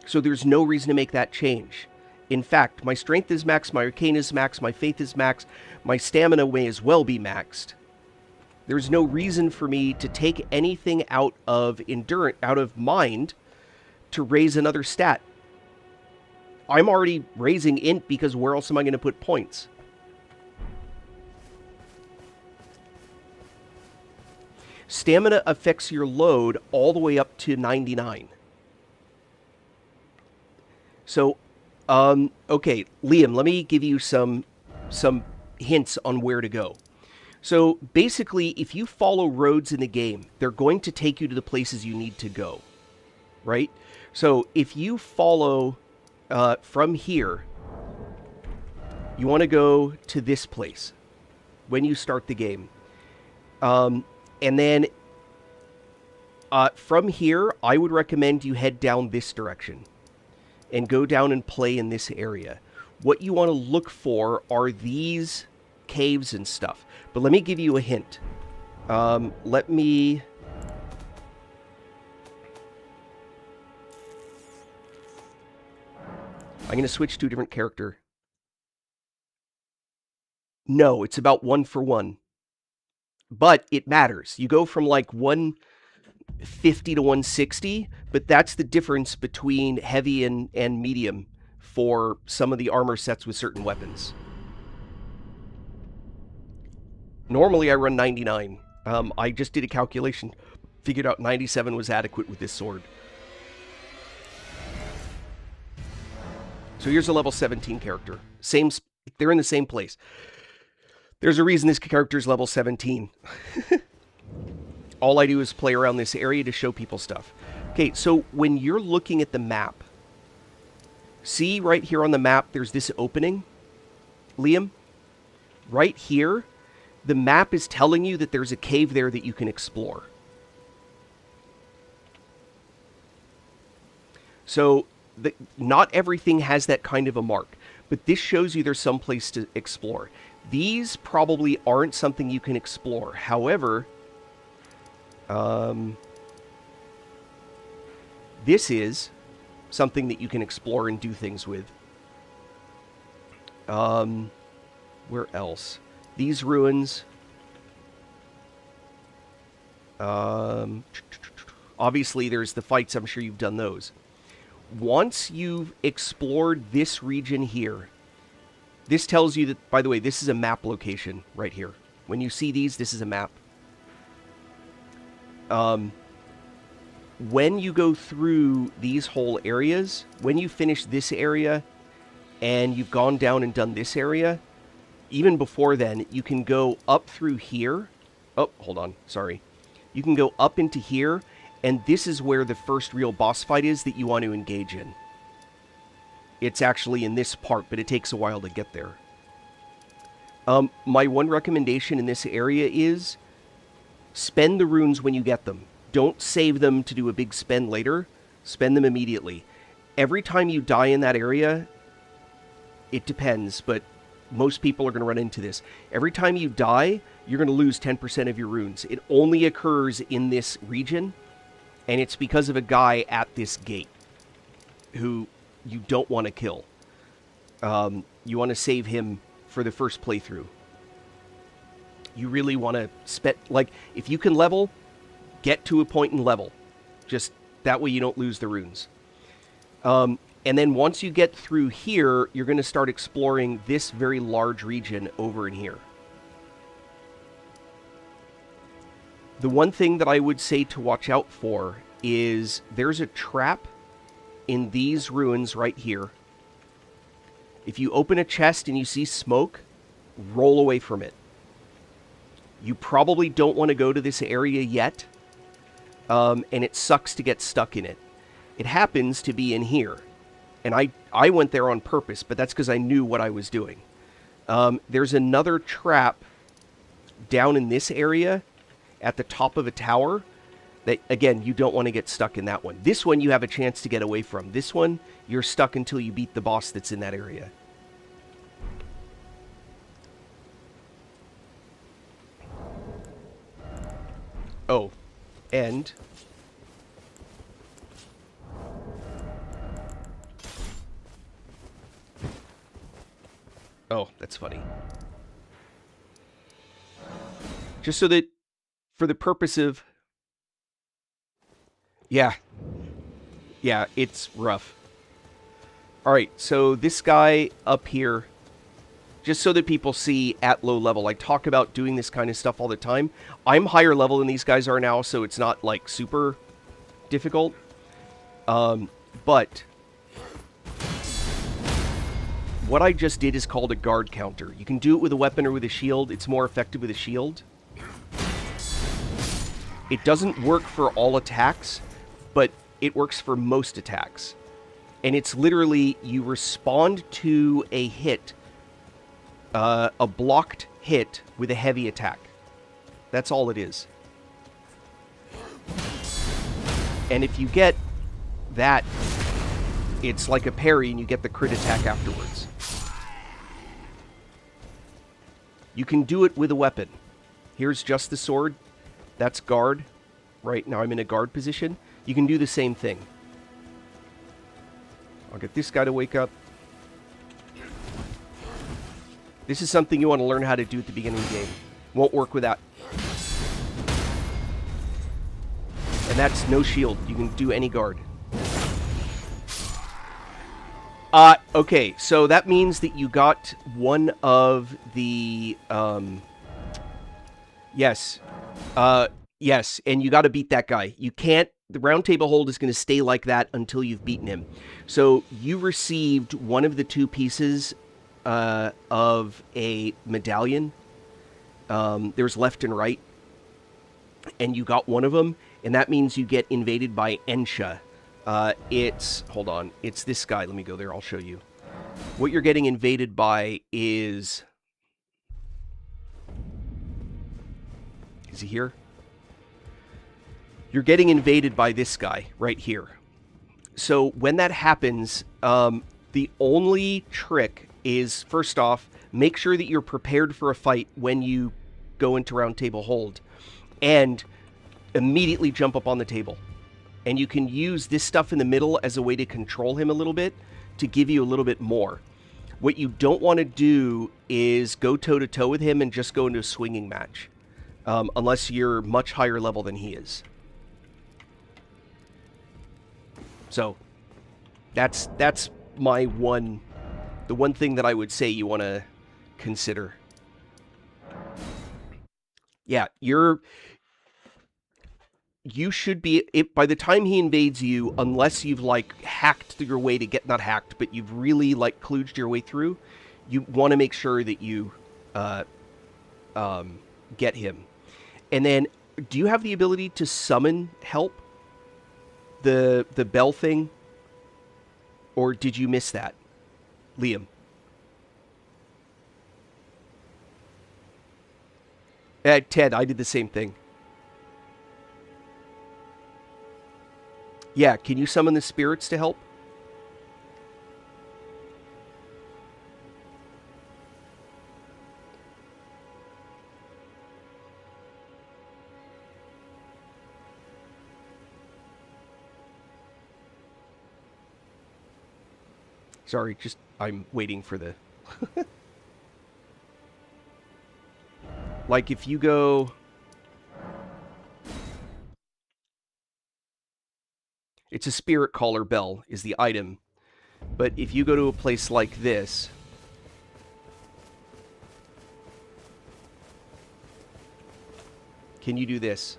So there's no reason to make that change. In fact, my strength is max, my arcane is max, my faith is max, my stamina may as well be maxed. There's no reason for me to take anything out of endurance, out of mind, to raise another stat. I'm already raising int because where else am I going to put points? Stamina affects your load all the way up to 99. So, okay, Liam, let me give you some hints on where to go. So, basically, if you follow roads in the game, they're going to take you to the places you need to go, right? So, if you follow from here, you want to go to this place when you start the game. And then from here, I would recommend you head down this direction and go down and play in this area. What you want to look for are these caves and stuff. But let me give you a hint. I'm going to switch to a different character. No, it's about 1 for 1. But it matters. You go from like 150 to 160, but that's the difference between heavy and medium for some of the armor sets with certain weapons. Normally I run 99. I just did a calculation, figured out 97 was adequate with this sword. So here's a level 17 character. They're in the same place. There's a reason this character's level 17. All I do is play around this area to show people stuff. Okay, so when you're looking at the map, see right here on the map, there's this opening, Liam? Right here, the map is telling you that there's a cave there that you can explore. So, not everything has that kind of a mark, but this shows you there's some place to explore. These probably aren't something you can explore. However, this is something that you can explore and do things with. Where else? These ruins. Obviously, there's the fights. I'm sure you've done those. Once you've explored this region here, This tells you that, by the way, this is a map location right here. When you see these, this is a map. When you go through these whole areas, when you finish this area and you've gone down and done this area, even before then, you can go up through here. Oh, hold on. Sorry. You can go up into here, and this is where the first real boss fight is that you want to engage in. It's actually in this part, but it takes a while to get there. My one recommendation in this area is spend the runes when you get them. Don't save them to do a big spend later. Spend them immediately. Every time you die in that area, it depends, but most people are going to run into this. Every time you die, you're going to lose 10% of your runes. It only occurs in this region, and it's because of a guy at this gate who you don't want to kill. You want to save him for the first playthrough. You really want to spend, like, if you can level, get to a point and level. Just that way you don't lose the runes. And then once you get through here, you're going to start exploring this very large region over in here. The one thing that I would say to watch out for is there's a trap in these ruins right here. If you open a chest and you see smoke, roll away from it. You probably don't want to go to this area yet, and it sucks to get stuck in it. It happens to be in here, and I went there on purpose, but that's because I knew what I was doing. There's another trap down in this area at the top of a tower that, again, you don't want to get stuck in that one. This one you have a chance to get away from. This one, you're stuck until you beat the boss that's in that area. Oh, and oh, that's funny. Just so that, for the purpose of, yeah, it's rough. All right, so this guy up here, just so that people see at low level, I talk about doing this kind of stuff all the time. I'm higher level than these guys are now, so it's not, like, super difficult. But what I just did is called a guard counter. You can do it with a weapon or with a shield. It's more effective with a shield. It doesn't work for all attacks, but it works for most attacks. And it's literally, you respond to a hit, a blocked hit with a heavy attack. That's all it is. And if you get that, it's like a parry and you get the crit attack afterwards. You can do it with a weapon. Here's just the sword. That's guard. Right now I'm in a guard position. You can do the same thing. I'll get this guy to wake up. This is something you want to learn how to do at the beginning of the game. Won't work without. And that's no shield. You can do any guard. Okay, so that means that you got one of the, yes, and you got to beat that guy. You can't, the round table hold is going to stay like that until you've beaten him. So you received one of the two pieces of a medallion. There's left and right, and you got one of them, and that means you get invaded by ng+12. Hold on, it's this guy. Let me go there, I'll show you. What you're getting invaded by is he here? You're getting invaded by this guy right here. So when that happens, the only trick is, first off, make sure that you're prepared for a fight when you go into round table hold, and immediately jump up on the table. And you can use this stuff in the middle as a way to control him a little bit, to give you a little bit more. What you don't want to do is go toe-to-toe with him and just go into a swinging match, unless you're much higher level than he is. So, that's my one the one thing that I would say you want to consider. Yeah, you should be, by the time he invades you, unless you've, like, hacked your way to get, not hacked, but you've really, like, kludged your way through, you want to make sure that you get him. And then, do you have the ability to summon help? The bell thing? Or did you miss that? Liam? Ted, I did the same thing. Yeah, can you summon the spirits to help? Sorry, just, I'm waiting for the... Like, if you go... It's a spirit caller bell, is the item. But if you go to a place like this... Can you do this?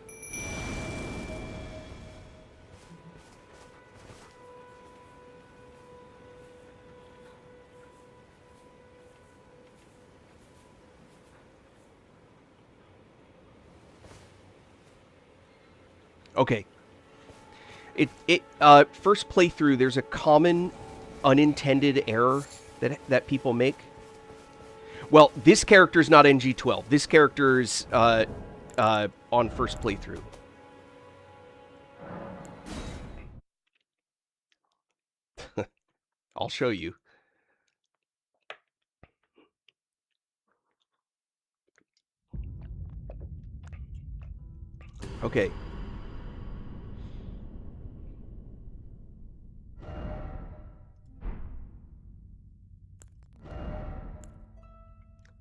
Okay. First playthrough, there's a common unintended error that people make. Well, this character's not ng+12. This character's on first playthrough. I'll show you. Okay.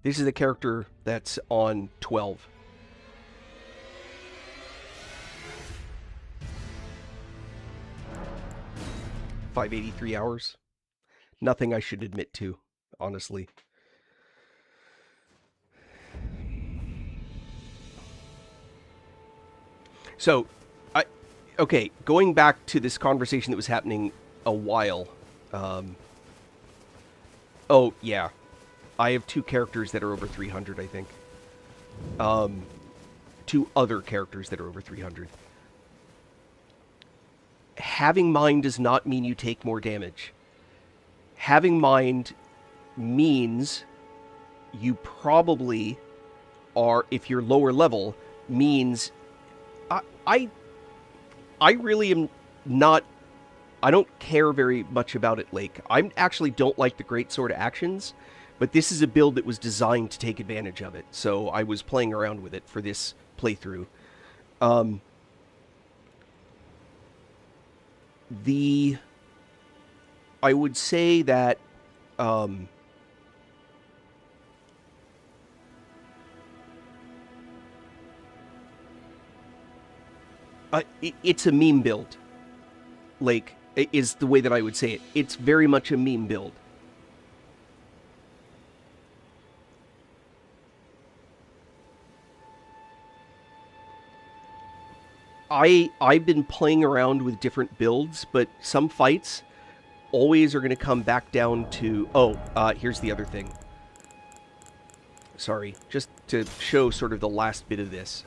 This is the character that's on 12. $583 hours. Nothing I should admit to, honestly. So, okay, going back to this conversation that was happening a while. Oh, yeah. I have 2 characters that are over 300, I think. 2 other characters that are over 300. Having mind does not mean you take more damage. Having mind means you probably are, if you're lower level, means... I really am not... I don't care very much about it, Lake. I actually don't like the Greatsword actions, but this is a build that was designed to take advantage of it, so I was playing around with it for this playthrough. I would say that... it's a meme build. Like, is the way that I would say it. It's very much a meme build. I've been playing around with different builds, but some fights always are going to come back down to... Oh, here's the other thing. Sorry, just to show sort of the last bit of this.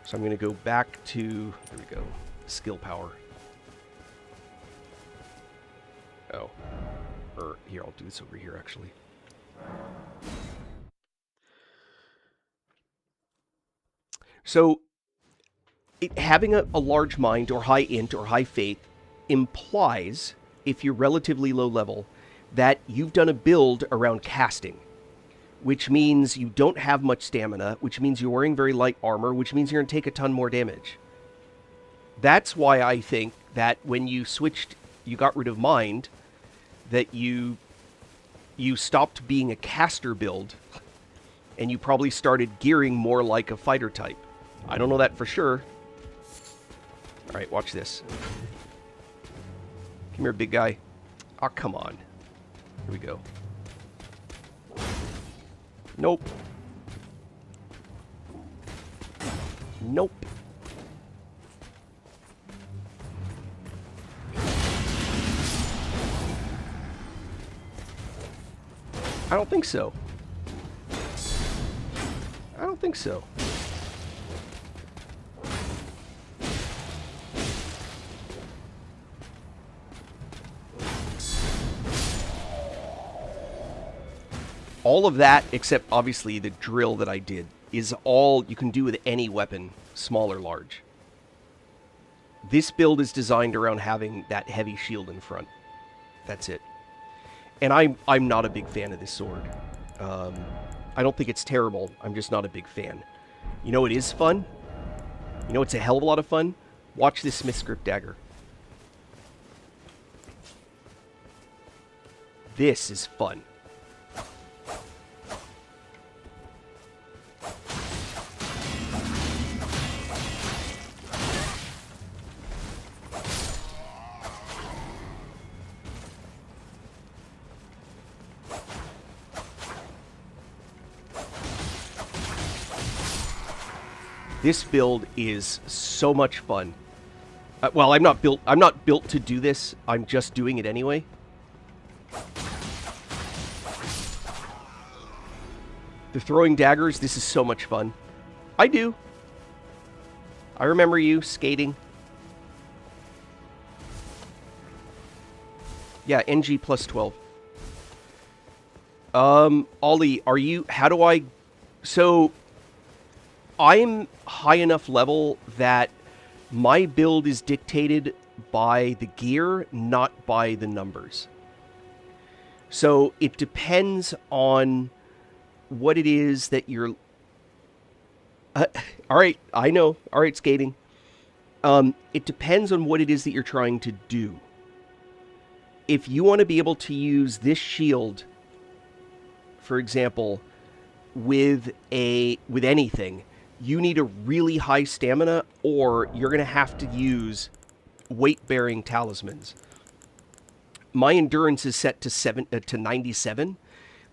So I'm going to go back to... There we go. Skill power. Oh. Or, here, I'll do this over here, actually. So, having a large mind, or high int, or high faith, implies, if you're relatively low level, that you've done a build around casting. Which means you don't have much stamina, which means you're wearing very light armor, which means you're going to take a ton more damage. That's why I think that when you switched, you got rid of mind, that you stopped being a caster build, and you probably started gearing more like a fighter type. I don't know that for sure. Alright, watch this. Come here, big guy. Oh, come on. Here we go. Nope. Nope. I don't think so. I don't think so. All of that, except obviously the drill that I did, is all you can do with any weapon, small or large. This build is designed around having that heavy shield in front. That's it. And I'm not a big fan of this sword. I don't think it's terrible. I'm just not a big fan. You know it is fun? You know it's a hell of a lot of fun? Watch this Smith's Grip dagger. This is fun. This build is so much fun. Well, I'm not built to do this. I'm just doing it anyway. The throwing daggers, this is so much fun. I do. I remember you skating. Yeah, ng+12. Ollie, are you... How do I... So... I'm high enough level that my build is dictated by the gear, not by the numbers. So it depends on what it is that you're... Alright, I know. Alright, skating. It depends on what it is that you're trying to do. If you want to be able to use this shield, for example, with anything... You need a really high stamina, or you're going to have to use weight-bearing talismans. My endurance is set to 97.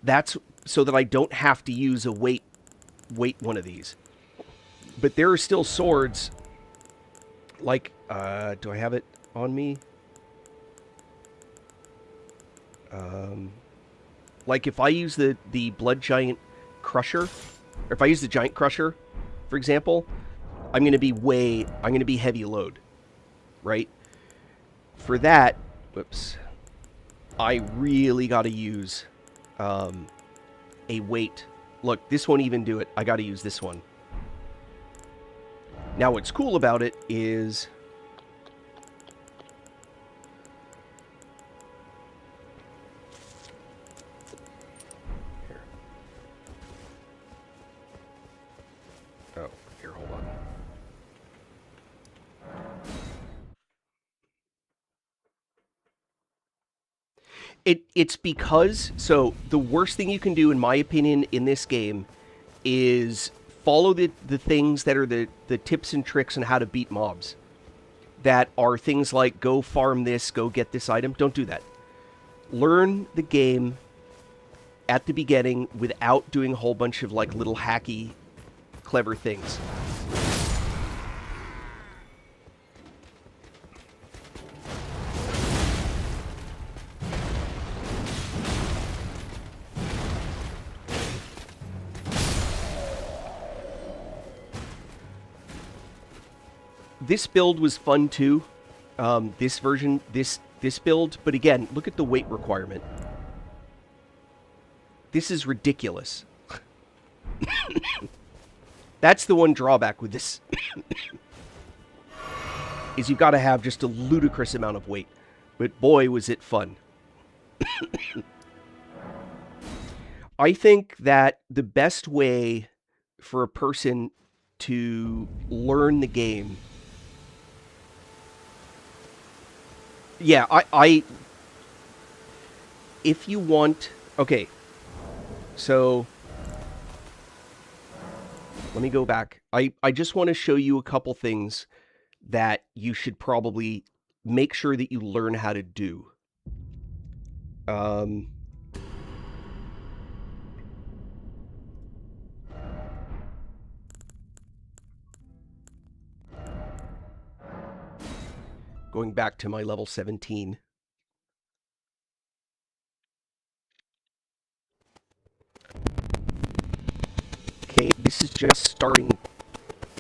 That's so that I don't have to use a weight one of these. But there are still swords, like, do I have it on me? Like if I use the Blood Giant Crusher, or if I use the Giant Crusher, for example, I'm going to be heavy load, right? For that, whoops, I really got to use a weight. Look, this won't even do it. I got to use this one. Now, what's cool about it is... Oh, here, hold on. It's because... So, the worst thing you can do, in my opinion, in this game is follow the things that are the tips and tricks on how to beat mobs. That are things like, go farm this, go get this item. Don't do that. Learn the game at the beginning without doing a whole bunch of, like, little hacky... clever things. This build was fun too. This version, this build, but again, look at the weight requirement. This is ridiculous. That's the one drawback with this. Is you've got to have just a ludicrous amount of weight. But boy, was it fun. I think that the best way for a person to learn the game... Yeah, if you want... Okay. So... Let me go back. I just want to show you a couple things that you should probably make sure that you learn how to do. Going back to my level 17. Okay, this is just starting.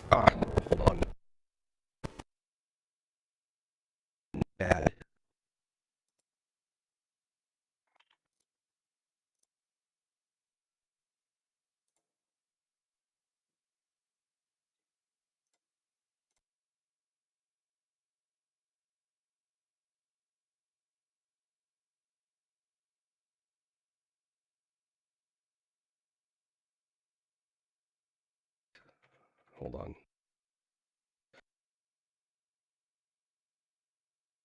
Hold on. Bad. Hold on.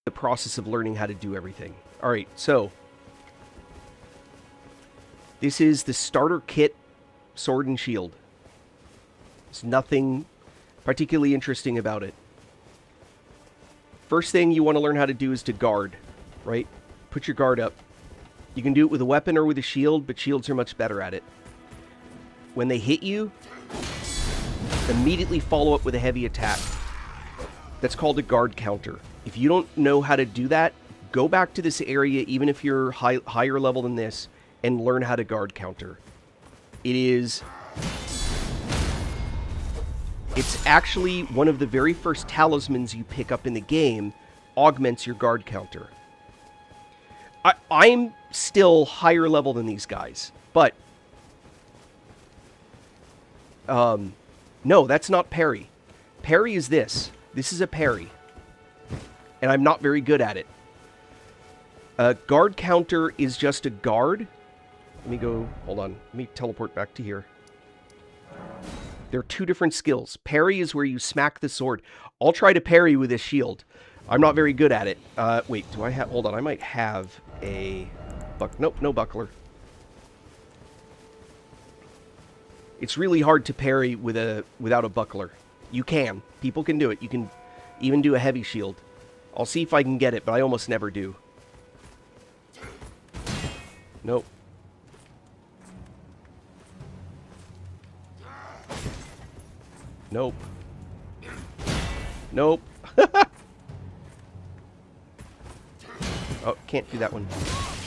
The process of learning how to do everything. All right, so this is the starter kit sword and shield. There's nothing particularly interesting about it. First thing you want to learn how to do is to guard, right? Put your guard up. You can do it with a weapon or with a shield, but shields are much better at it. When they hit you, immediately follow up with a heavy attack. That's called a guard counter. If you don't know how to do that, go back to this area, even if you're higher level than this, and learn how to guard counter. It's actually one of the very first talismans you pick up in the game, augments your guard counter. I'm still higher level than these guys, but no, that's not parry. Parry is this. This is a parry. And I'm not very good at it. Guard counter is just a guard. Let me go, hold on. Let me teleport back to here. There are two different skills. Parry is where you smack the sword. I'll try to parry with a shield. I'm not very good at it. Wait, do I have, hold on, I might have a, nope, no buckler. It's really hard to parry without a buckler. You can. People can do it. You can even do a heavy shield. I'll see if I can get it, but I almost never do. Nope. Nope. Nope. Oh, can't do that one.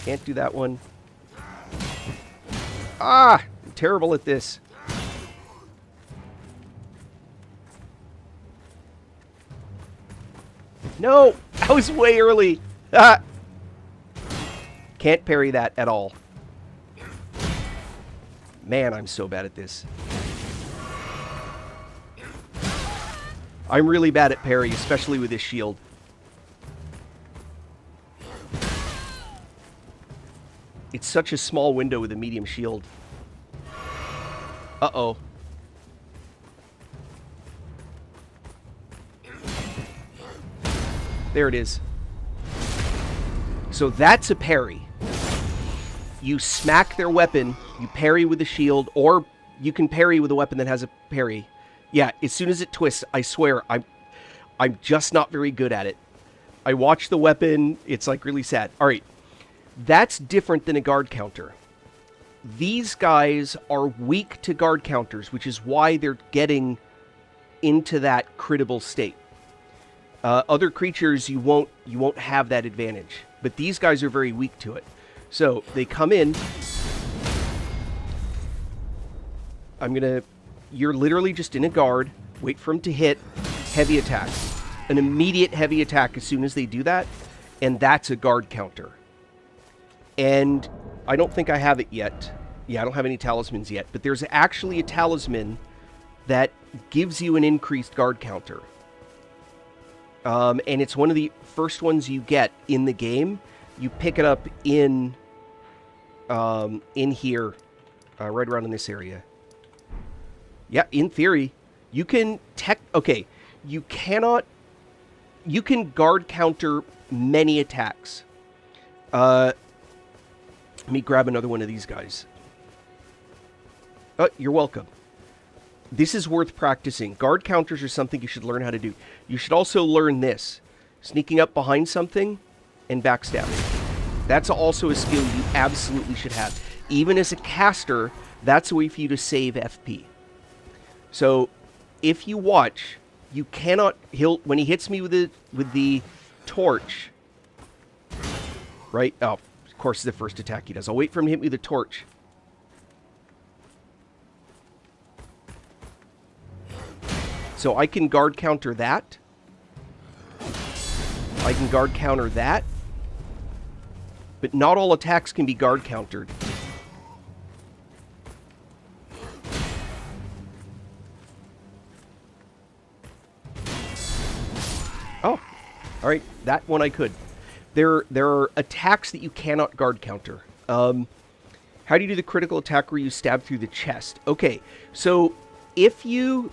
Can't do that one. Ah! I'm terrible at this. No! I was way early! Ah! Can't parry that at all. Man, I'm so bad at this. I'm really bad at parry, especially with this shield. It's such a small window with a medium shield. Uh-oh. There it is. So that's a parry. You smack their weapon, you parry with a shield, or you can parry with a weapon that has a parry. Yeah, as soon as it twists, I swear, I'm just not very good at it. I watch the weapon, it's like really sad. All right, that's different than a guard counter. These guys are weak to guard counters, which is why they're getting into that critable state. Other creatures, you won't have that advantage, but these guys are very weak to it. So they come in. You're literally just in a guard. Wait for them to hit. Heavy attack. An immediate heavy attack as soon as they do that, and that's a guard counter. And I don't think I have it yet. Yeah, I don't have any talismans yet, but there's actually a talisman that gives you an increased guard counter. And it's one of the first ones you get in the game. You pick it up in here, right around in this area. Yeah, in theory, you can okay, you can guard counter many attacks. Let me grab another one of these guys. Oh, you're welcome. this is worth practicing. Guard counters are something you should learn how to do. You should also learn this. Sneaking up behind something and backstabbing. That's also a skill you absolutely should have. Even as a caster, that's a way for you to save FP. So, if you watch, you cannot... when he hits me with the torch... Right? Oh, of course, it's the first attack he does. I'll wait for him to hit me with the torch. So I can guard counter that. I can guard counter that. But not all attacks can be guard countered. Oh, alright, that one I could. There are attacks that you cannot guard counter. How do you do the critical attack where you stab through the chest? Okay, so if you...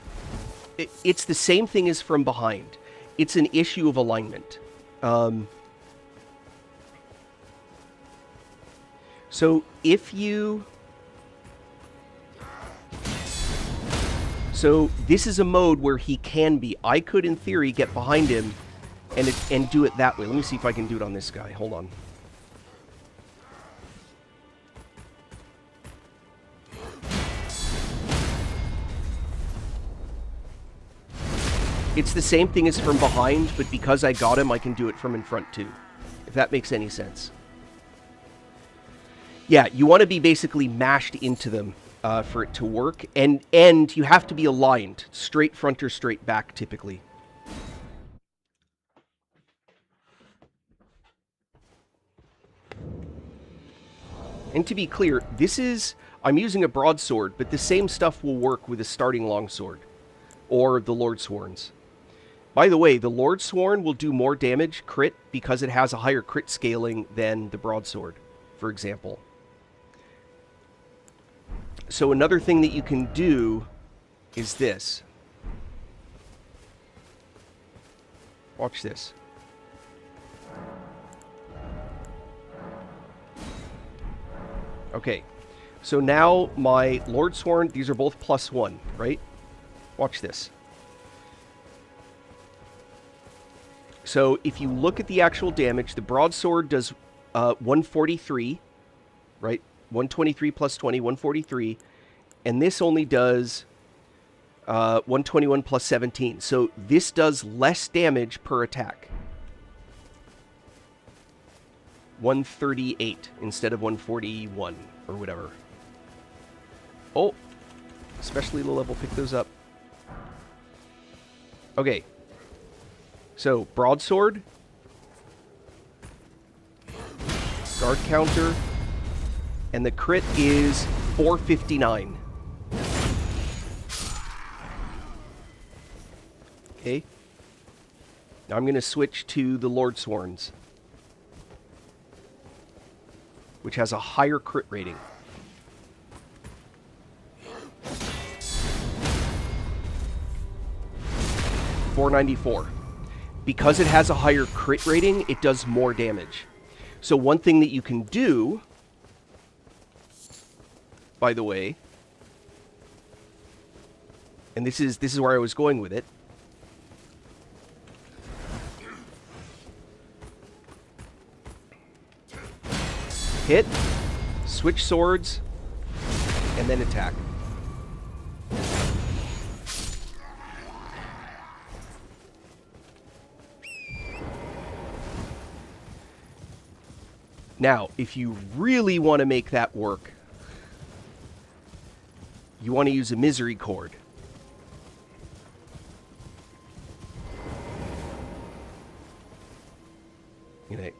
It's the same thing as from behind. It's an issue of alignment. So if you... So this is a mode where he can be. I could, in theory, get behind him and do it that way. Let me see if I can do it on this guy. Hold on. It's the same thing as from behind, but because I got him, I can do it from in front too. If that makes any sense. Yeah, you want to be basically mashed into them for it to work. And you have to be aligned. Straight front or straight back, typically. And to be clear, this is... I'm using a broadsword, but the same stuff will work with a starting longsword. Or the Lordsworns. By the way, the Lordsworn will do more damage, crit, because it has a higher crit scaling than the broadsword, for example. So another thing that you can do is this. Watch this. Okay, so now my Lordsworn, these are both +1, right? Watch this. So if you look at the actual damage, the broadsword does 143, right? 123 plus 20, 143. And this only does 121 plus 17. So this does less damage per attack. 138 instead of 141 or whatever. Oh, especially low level, pick those up. Okay. So, broadsword. Guard counter. And the crit is 459. Okay. Now I'm going to switch to the Lordsworns, which has a higher crit rating. $494. Because it has a higher crit rating, it does more damage. So one thing that you can do, by the way, and this is where I was going with it. Hit, switch swords, and then attack. Now, if you really want to make that work, you want to use a misery chord. You know,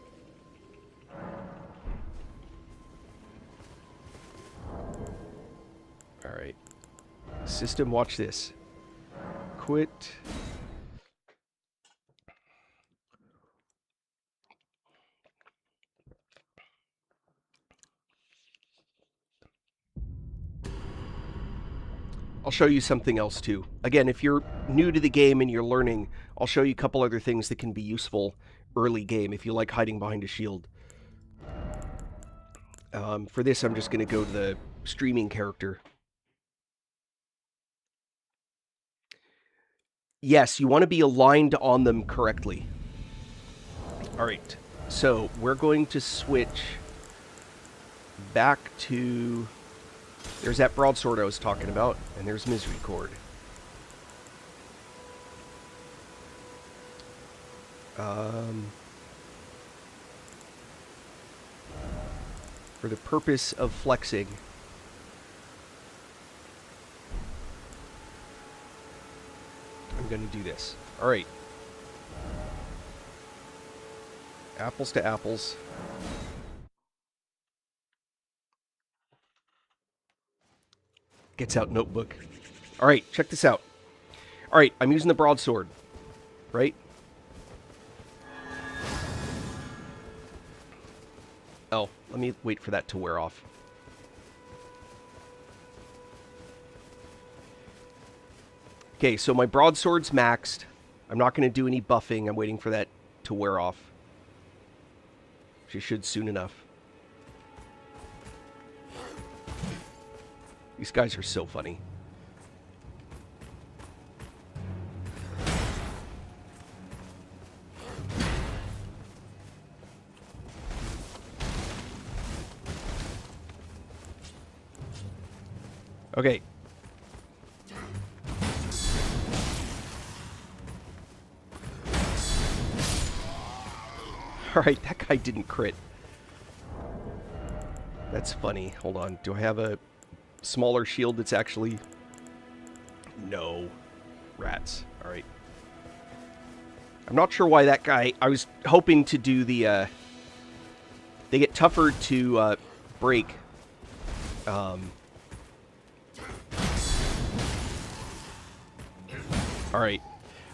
all right. System, watch this. Quit. I'll show you something else too. Again, if you're new to the game and you're learning, I'll show you a couple other things that can be useful early game if you like hiding behind a shield. For this, I'm just going to go to the streaming character. Yes, you want to be aligned on them correctly. Alright, so we're going to switch back to... There's that broadsword I was talking about, and there's Misericord. For the purpose of flexing, I'm going to do this. Alright. Apples to apples. Gets out notebook. Alright, check this out. Alright, I'm using the broadsword. Right? Oh, let me wait for that to wear off. Okay, so my broadsword's maxed. I'm not going to do any buffing. I'm waiting for that to wear off. She should soon enough. These guys are so funny. Okay. Alright, that guy didn't crit. That's funny. Hold on. Do I have a smaller shield that's actually... No. Rats. Alright. I'm not sure why that guy... I was hoping to do the... They get tougher to break. Alright.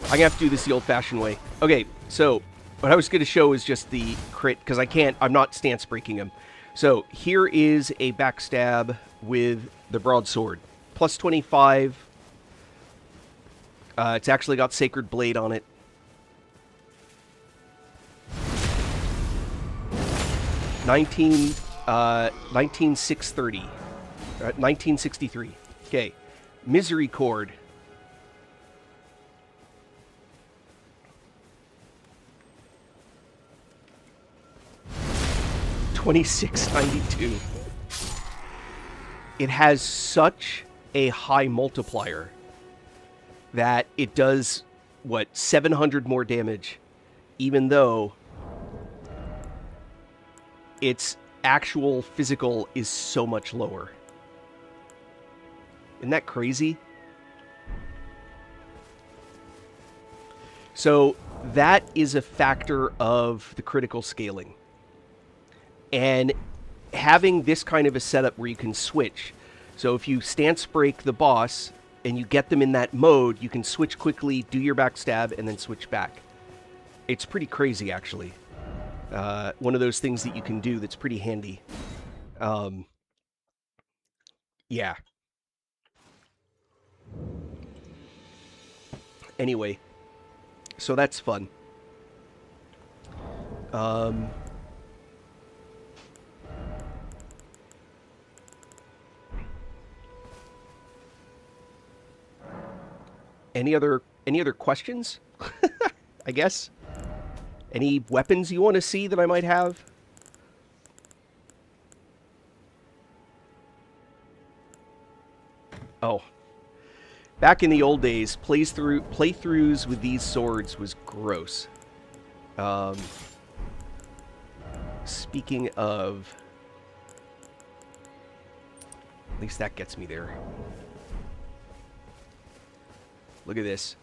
I'm gonna have to do this the old-fashioned way. Okay, so... What I was going to show is just the crit, because I'm not stance breaking him. So, here is a backstab with the broadsword. Plus 25. It's actually got Sacred Blade on it. 1963. Okay. Misericord. 2692. It has such a high multiplier that it does, what, 700 more damage, even though its actual physical is so much lower. Isn't that crazy? So that is a factor of the critical scaling. And having this kind of a setup where you can switch. So if you stance break the boss and you get them in that mode, you can switch quickly, do your backstab, and then switch back. It's pretty crazy, actually. One of those things that you can do that's pretty handy. Yeah. Anyway. So that's fun. Any other questions? I guess. Any weapons you want to see that I might have? Oh. Back in the old days, playthroughs with these swords was gross. Speaking of... At least that gets me there. Look at this.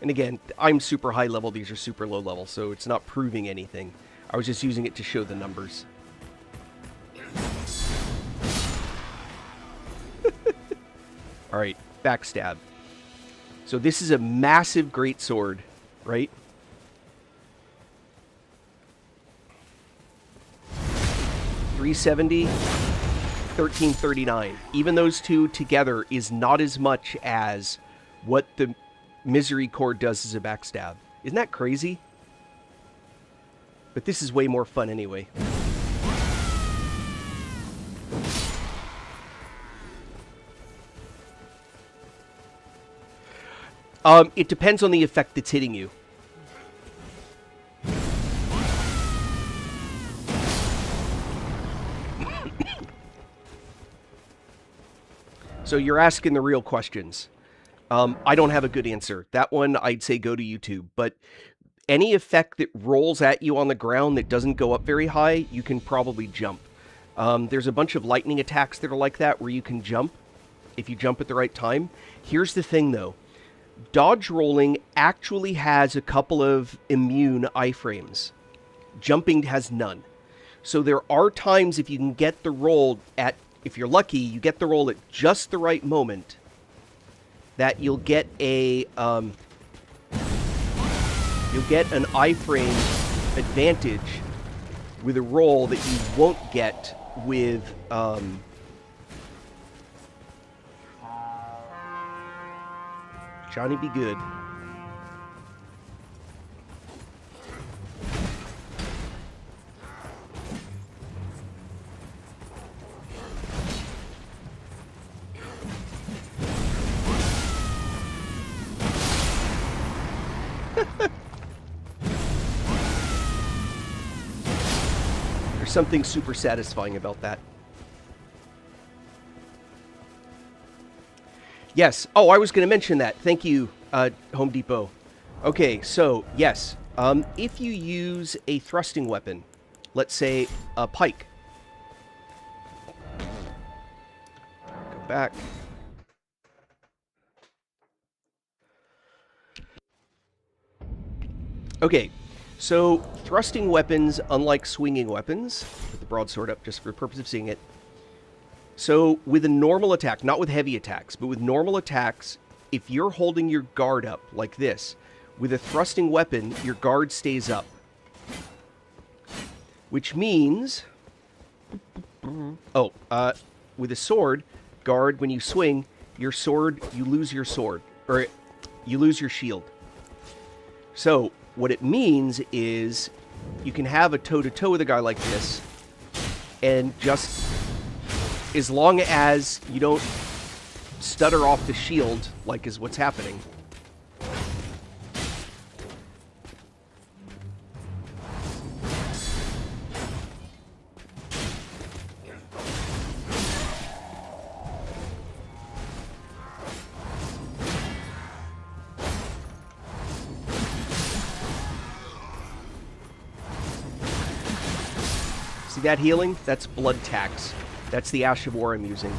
And again, I'm super high level, these are super low level, so it's not proving anything. I was just using it to show the numbers. Alright, backstab. So this is a massive greatsword, right? $370, $1339. Even those two together is not as much as what the Misericord does as a backstab. Isn't that crazy? But this is way more fun anyway. It depends on the effect that's hitting you. So you're asking the real questions. I don't have a good answer. That one, I'd say go to YouTube. But any effect that rolls at you on the ground that doesn't go up very high, you can probably jump. There's a bunch of lightning attacks that are like that where you can jump if you jump at the right time. Here's the thing, though. Dodge rolling actually has a couple of immune iframes. Jumping has none. So there are times if you can get the roll at, if you're lucky, you get the roll at just the right moment, that you'll get a, you'll get an iframe advantage with a roll that you won't get with, Johnny be good. There's something super satisfying about that. Yes. Oh, I was going to mention that. Thank you, Home Depot. Okay, so, yes. If you use a thrusting weapon, let's say a pike. Go back. Okay, so thrusting weapons, unlike swinging weapons, put the broadsword up just for the purpose of seeing it. So with a normal attack, not with heavy attacks, but with normal attacks, if you're holding your guard up like this, with a thrusting weapon, your guard stays up. Which means, with a sword, guard, when you swing, your sword, you lose your sword, or you lose your shield. So what it means is you can have a toe-to-toe with a guy like this, and just as long as you don't stutter off the shield, like is what's happening. See that healing? That's blood tax. That's the Ash of War I'm using.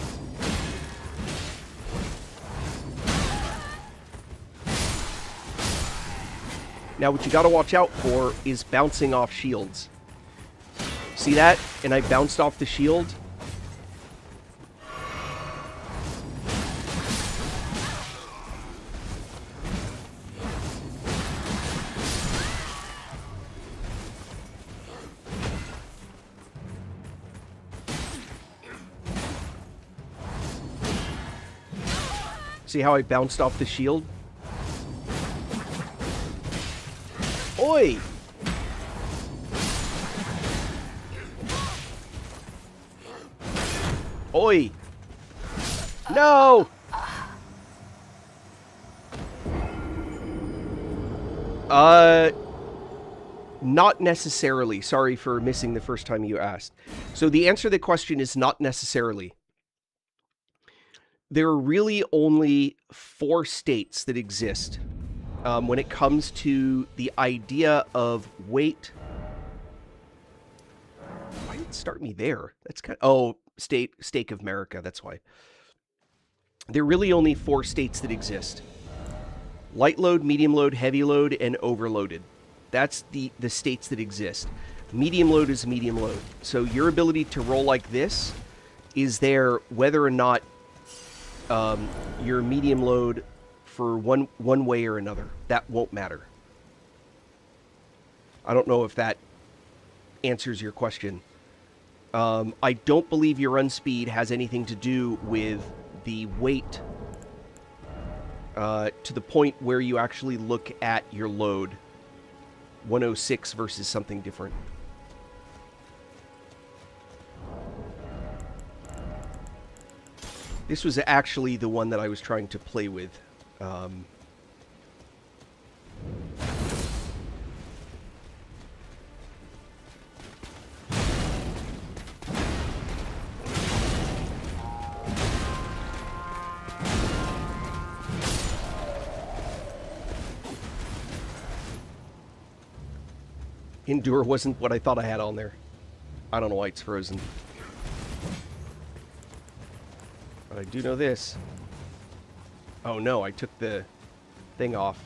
Now what you gotta watch out for is bouncing off shields. See that? And I bounced off the shield. See how I bounced off the shield? Oi! Oi! No! Not necessarily. Sorry for missing the first time you asked. So the answer to the question is not necessarily. There are really only 4 states that exist when it comes to the idea of weight. Why did it start me there? That's kind of... Oh, Stake of America, that's why. There are really only 4 states that exist. Light load, medium load, heavy load, and overloaded. That's the states that exist. Medium load is medium load. So your ability to roll like this is there whether or not your medium load for one way or another. That won't matter. I don't know if that answers your question. I don't believe your run speed has anything to do with the weight to the point where you actually look at your load. 106 versus something different. This was actually the one that I was trying to play with. Endure wasn't what I thought I had on there. I don't know why it's frozen. But I do know this. Oh no, I took the thing off.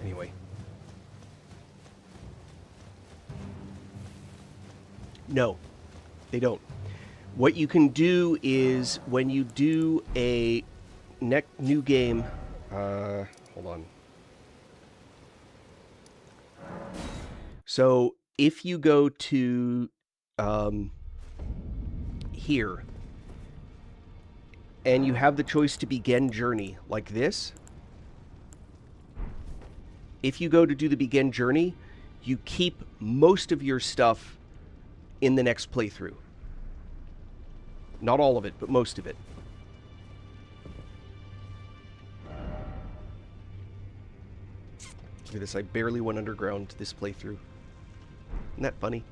Anyway. No, they don't. What you can do is when you do a new game, hold on. So if you go to here and you have the choice to begin journey like this, if you go to do the begin journey, you keep most of your stuff in the next playthrough. Not all of it, but most of it. Look at this, I barely went underground this playthrough. Isn't that funny?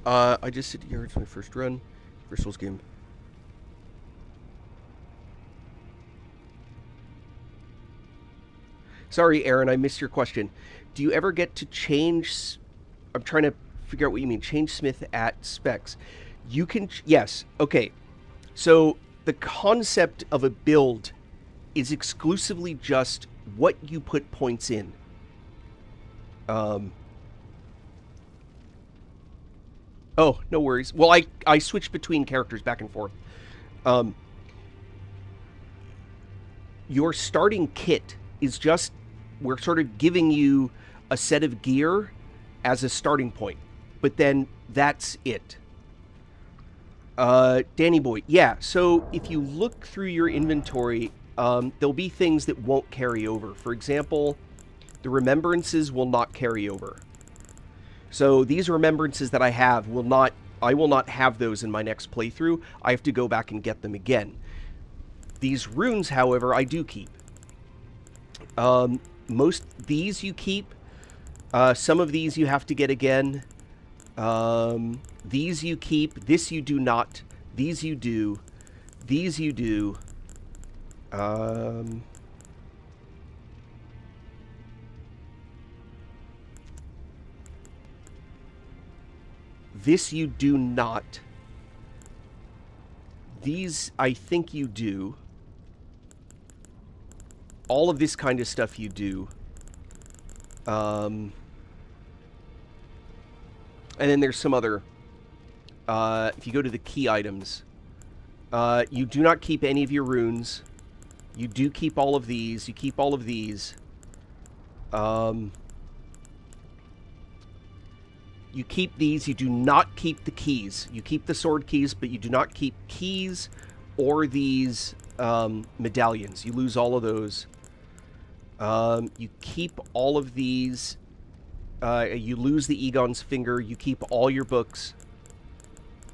I just hit yards my first run. First Souls game. Sorry, Aaron, I missed your question. Do you ever get to change... I'm trying to figure out what you mean. Change Smith at specs. You can... Yes. Okay. So the concept of a build is exclusively just what you put points in. Oh, no worries. Well, I switch between characters back and forth. Your starting kit is just... We're sort of giving you a set of gear as a starting point. But then that's it. Danny Boy. Yeah, so if you look through your inventory, there'll be things that won't carry over. For example, the remembrances will not carry over. So these remembrances that I have will not... I will not have those in my next playthrough. I have to go back and get them again. These runes, however, I do keep. Most these you keep. Some of these you have to get again. These you keep. This you do not. These you do. These you do. This you do not. These I think you do. All of this kind of stuff you do. And then there's some other... if you go to the key items, you do not keep any of your runes. You do keep all of these. You keep all of these. You keep these. You do not keep the keys. You keep the sword keys, but you do not keep keys or these medallions. You lose all of those. You keep all of these. You lose the Egon's finger. You keep all your books.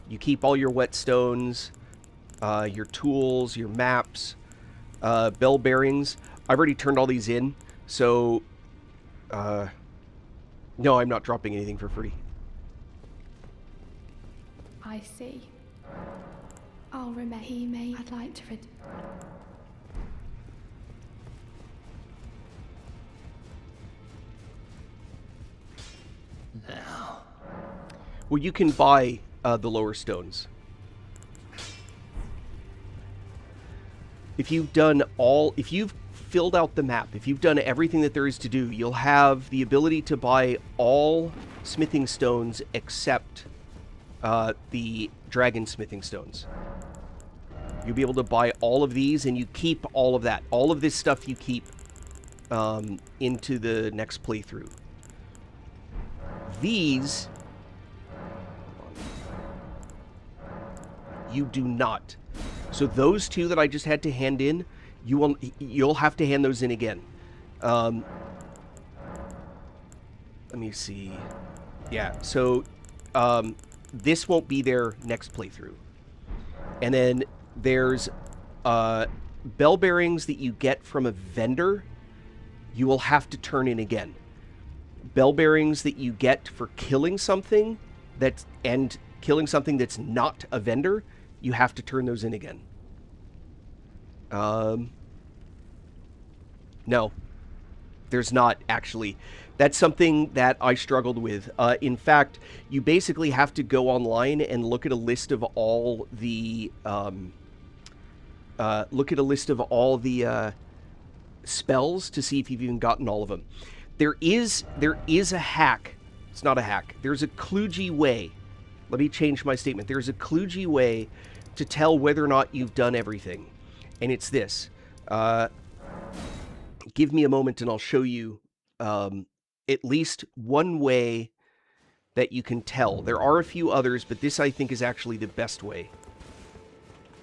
You keep all your whetstones, your tools, your maps, bell bearings. I've already turned all these in, so no, I'm not dropping anything for free. I see. I'll remember. He may. I'd like to. Now. Well, you can buy the lower stones. If you've done all, if you've filled out the map, if you've done everything that there is to do, you'll have the ability to buy all smithing stones except the dragon smithing stones. You'll be able to buy all of these, and you keep all of that. All of this stuff you keep into the next playthrough. These, you do not. So those two that I just had to hand in, you'll have to hand those in again. Let me see. Yeah, so this won't be there next playthrough. And then there's bell bearings that you get from a vendor, you will have to turn in again. Bell bearings that you get for killing something and killing something that's not a vendor, you have to turn those in again. No, there's not actually. That's something that I struggled with. In fact, you basically have to go online and look at a list of all the spells to see if you've even gotten all of them. There is a hack. It's not a hack. There's a kludgy way. Let me change my statement. There's a kludgy way to tell whether or not you've done everything. And it's this. Give me a moment and I'll show you at least one way that you can tell. There are a few others, but this I think is actually the best way.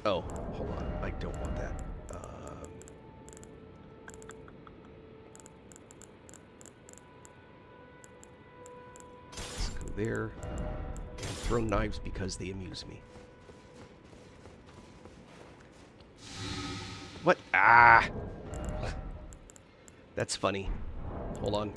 Oh, hold on. I don't want that. Let's go there. And throw knives because they amuse me. What? Ah! That's funny. Hold on.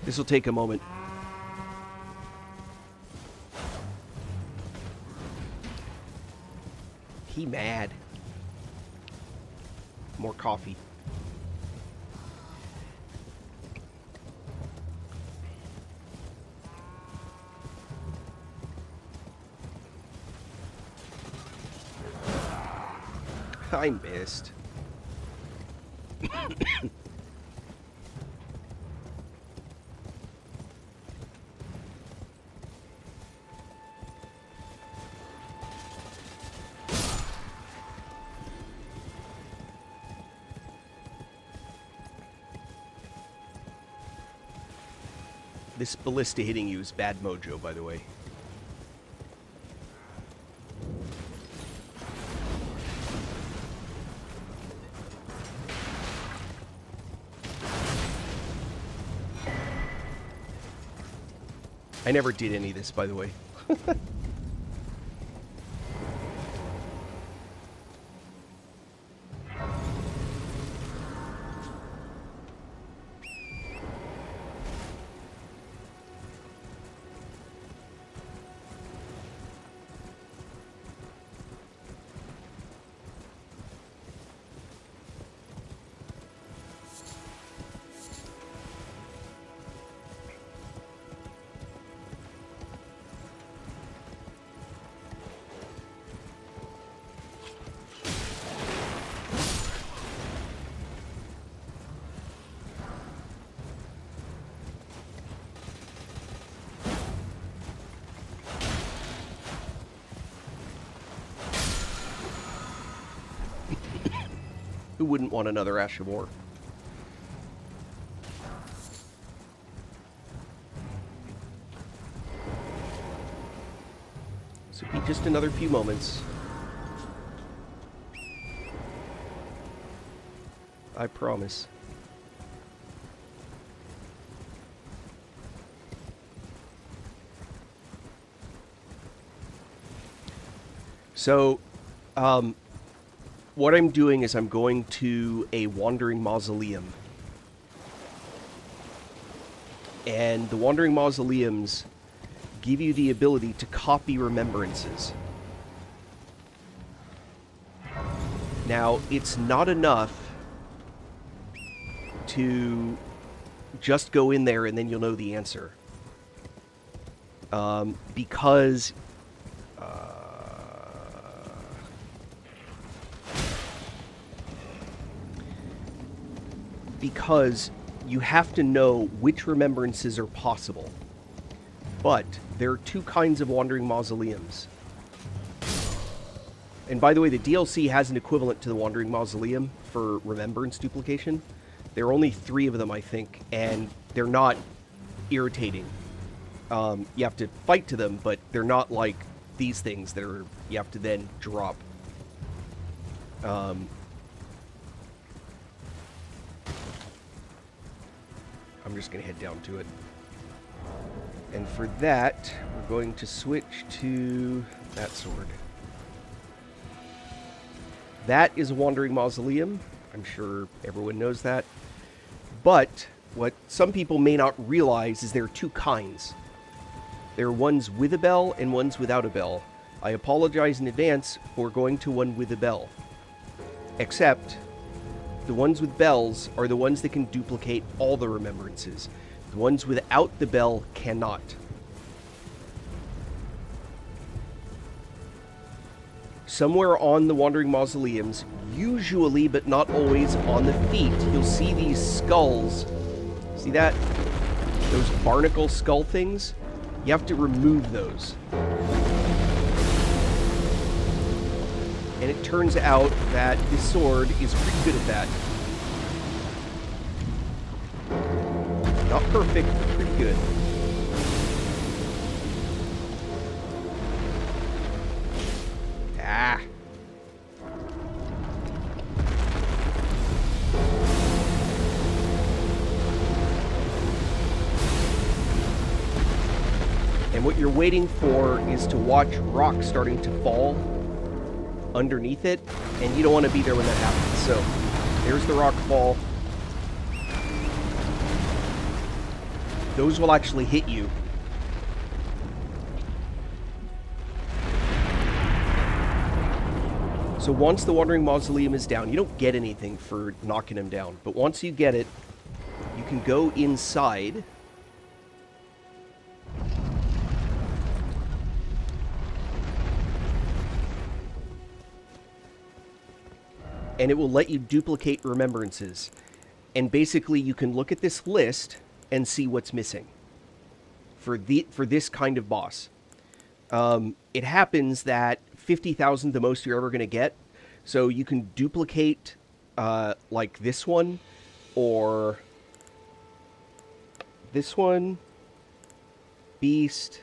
This will take a moment. He mad. More coffee. I missed. This ballista hitting you is bad mojo, by the way. I never did any of this, by the way. Who wouldn't want another Ash of War? So be just another few moments. I promise. So, what I'm doing is I'm going to a wandering mausoleum. And the wandering mausoleums give you the ability to copy remembrances. Now, it's not enough to just go in there and then you'll know the answer. Because you have to know which remembrances are possible. But there are two kinds of wandering mausoleums. And by the way, the DLC has an equivalent to the Wandering Mausoleum for Remembrance duplication. There are only 3 of them, I think, and they're not irritating. You have to fight to them, but they're not like these things that are you have to then drop. I'm just going to head down to it. And for that, we're going to switch to that sword. That is a Wandering Mausoleum. I'm sure everyone knows that. But what some people may not realize is there are 2 kinds. There are ones with a bell and ones without a bell. I apologize in advance for going to one with a bell. Except, the ones with bells are the ones that can duplicate all the remembrances. The ones without the bell cannot. Somewhere on the Wandering Mausoleums, usually but not always on the feet, you'll see these skulls. See that? Those barnacle skull things? You have to remove those. And it turns out that this sword is pretty good at that. Not perfect, but pretty good. Ah. And what you're waiting for is to watch rock starting to fall underneath it, and you don't want to be there when that happens. So, there's the rock fall. Those will actually hit you. So once the Wandering Mausoleum is down, you don't get anything for knocking him down. But once you get it, you can go inside. And it will let you duplicate remembrances. And basically you can look at this list and see what's missing for this kind of boss. It happens that 50,000 the most you're ever going to get. So you can duplicate like this one or this one, Beast,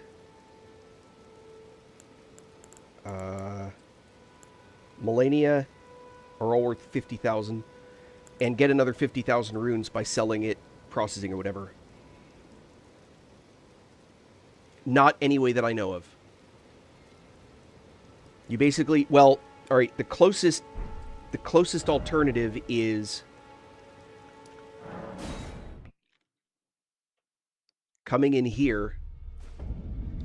Millennia are all worth 50,000 and get another 50,000 runes by selling it, processing or whatever. Not any way that I know of. You basically, well, all right, the closest alternative is coming in here,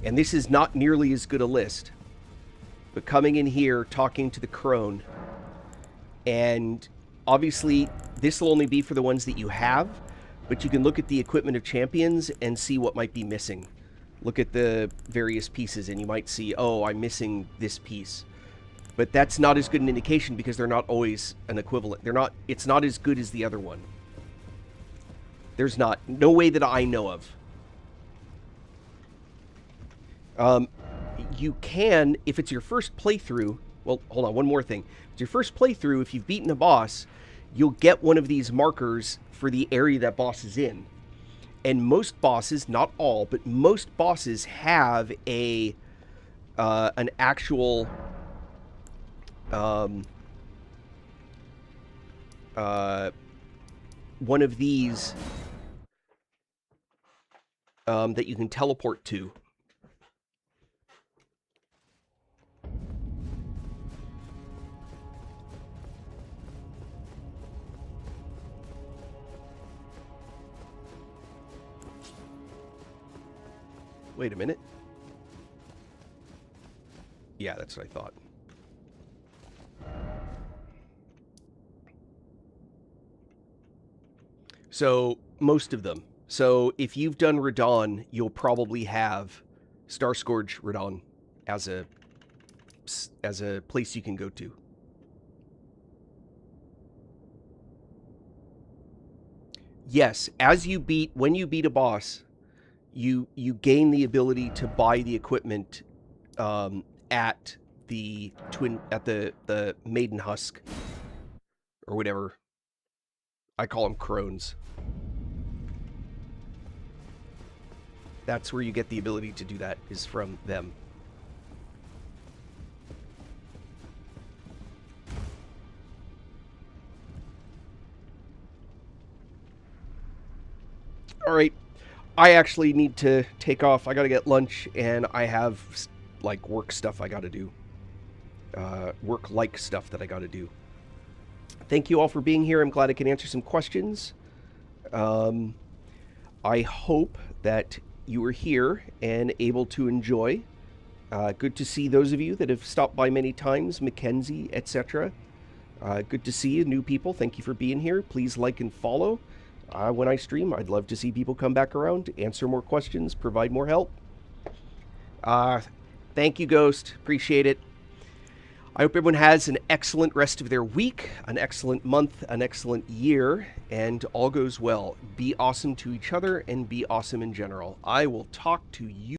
and this is not nearly as good a list, but coming in here, talking to the crone, and obviously this will only be for the ones that you have, but you can look at the equipment of champions and see what might be missing. Look at the various pieces and you might see, oh, I'm missing this piece. But that's not as good an indication because they're not always an equivalent. It's not as good as the other one. There's no way that I know of. You can, if it's your first playthrough, well, hold on, one more thing. If it's your first playthrough, if you've beaten a boss, you'll get one of these markers for the area that boss is in. And most bosses, not all, but most bosses have an actual one of these that you can teleport to. Wait a minute. Yeah, that's what I thought. So, most of them. So, if you've done Radon, you'll probably have Star Scourge Radon as a place you can go to. Yes, when you beat a boss, you gain the ability to buy the equipment at the maiden husk or whatever. I call them crones. That's where you get the ability to do that, is from them. All right. I actually need to take off. I got to get lunch, and I have, like, work stuff I got to do. Work-like stuff that I got to do. Thank you all for being here. I'm glad I can answer some questions. I hope that you were here and able to enjoy. Good to see those of you that have stopped by many times, Mackenzie, etc. Good to see you, new people. Thank you for being here. Please like and follow. When I stream, I'd love to see people come back around, answer more questions, provide more help. Thank you, Ghost. Appreciate it. I hope everyone has an excellent rest of their week, an excellent month, an excellent year, and all goes well. Be awesome to each other and be awesome in general. I will talk to you.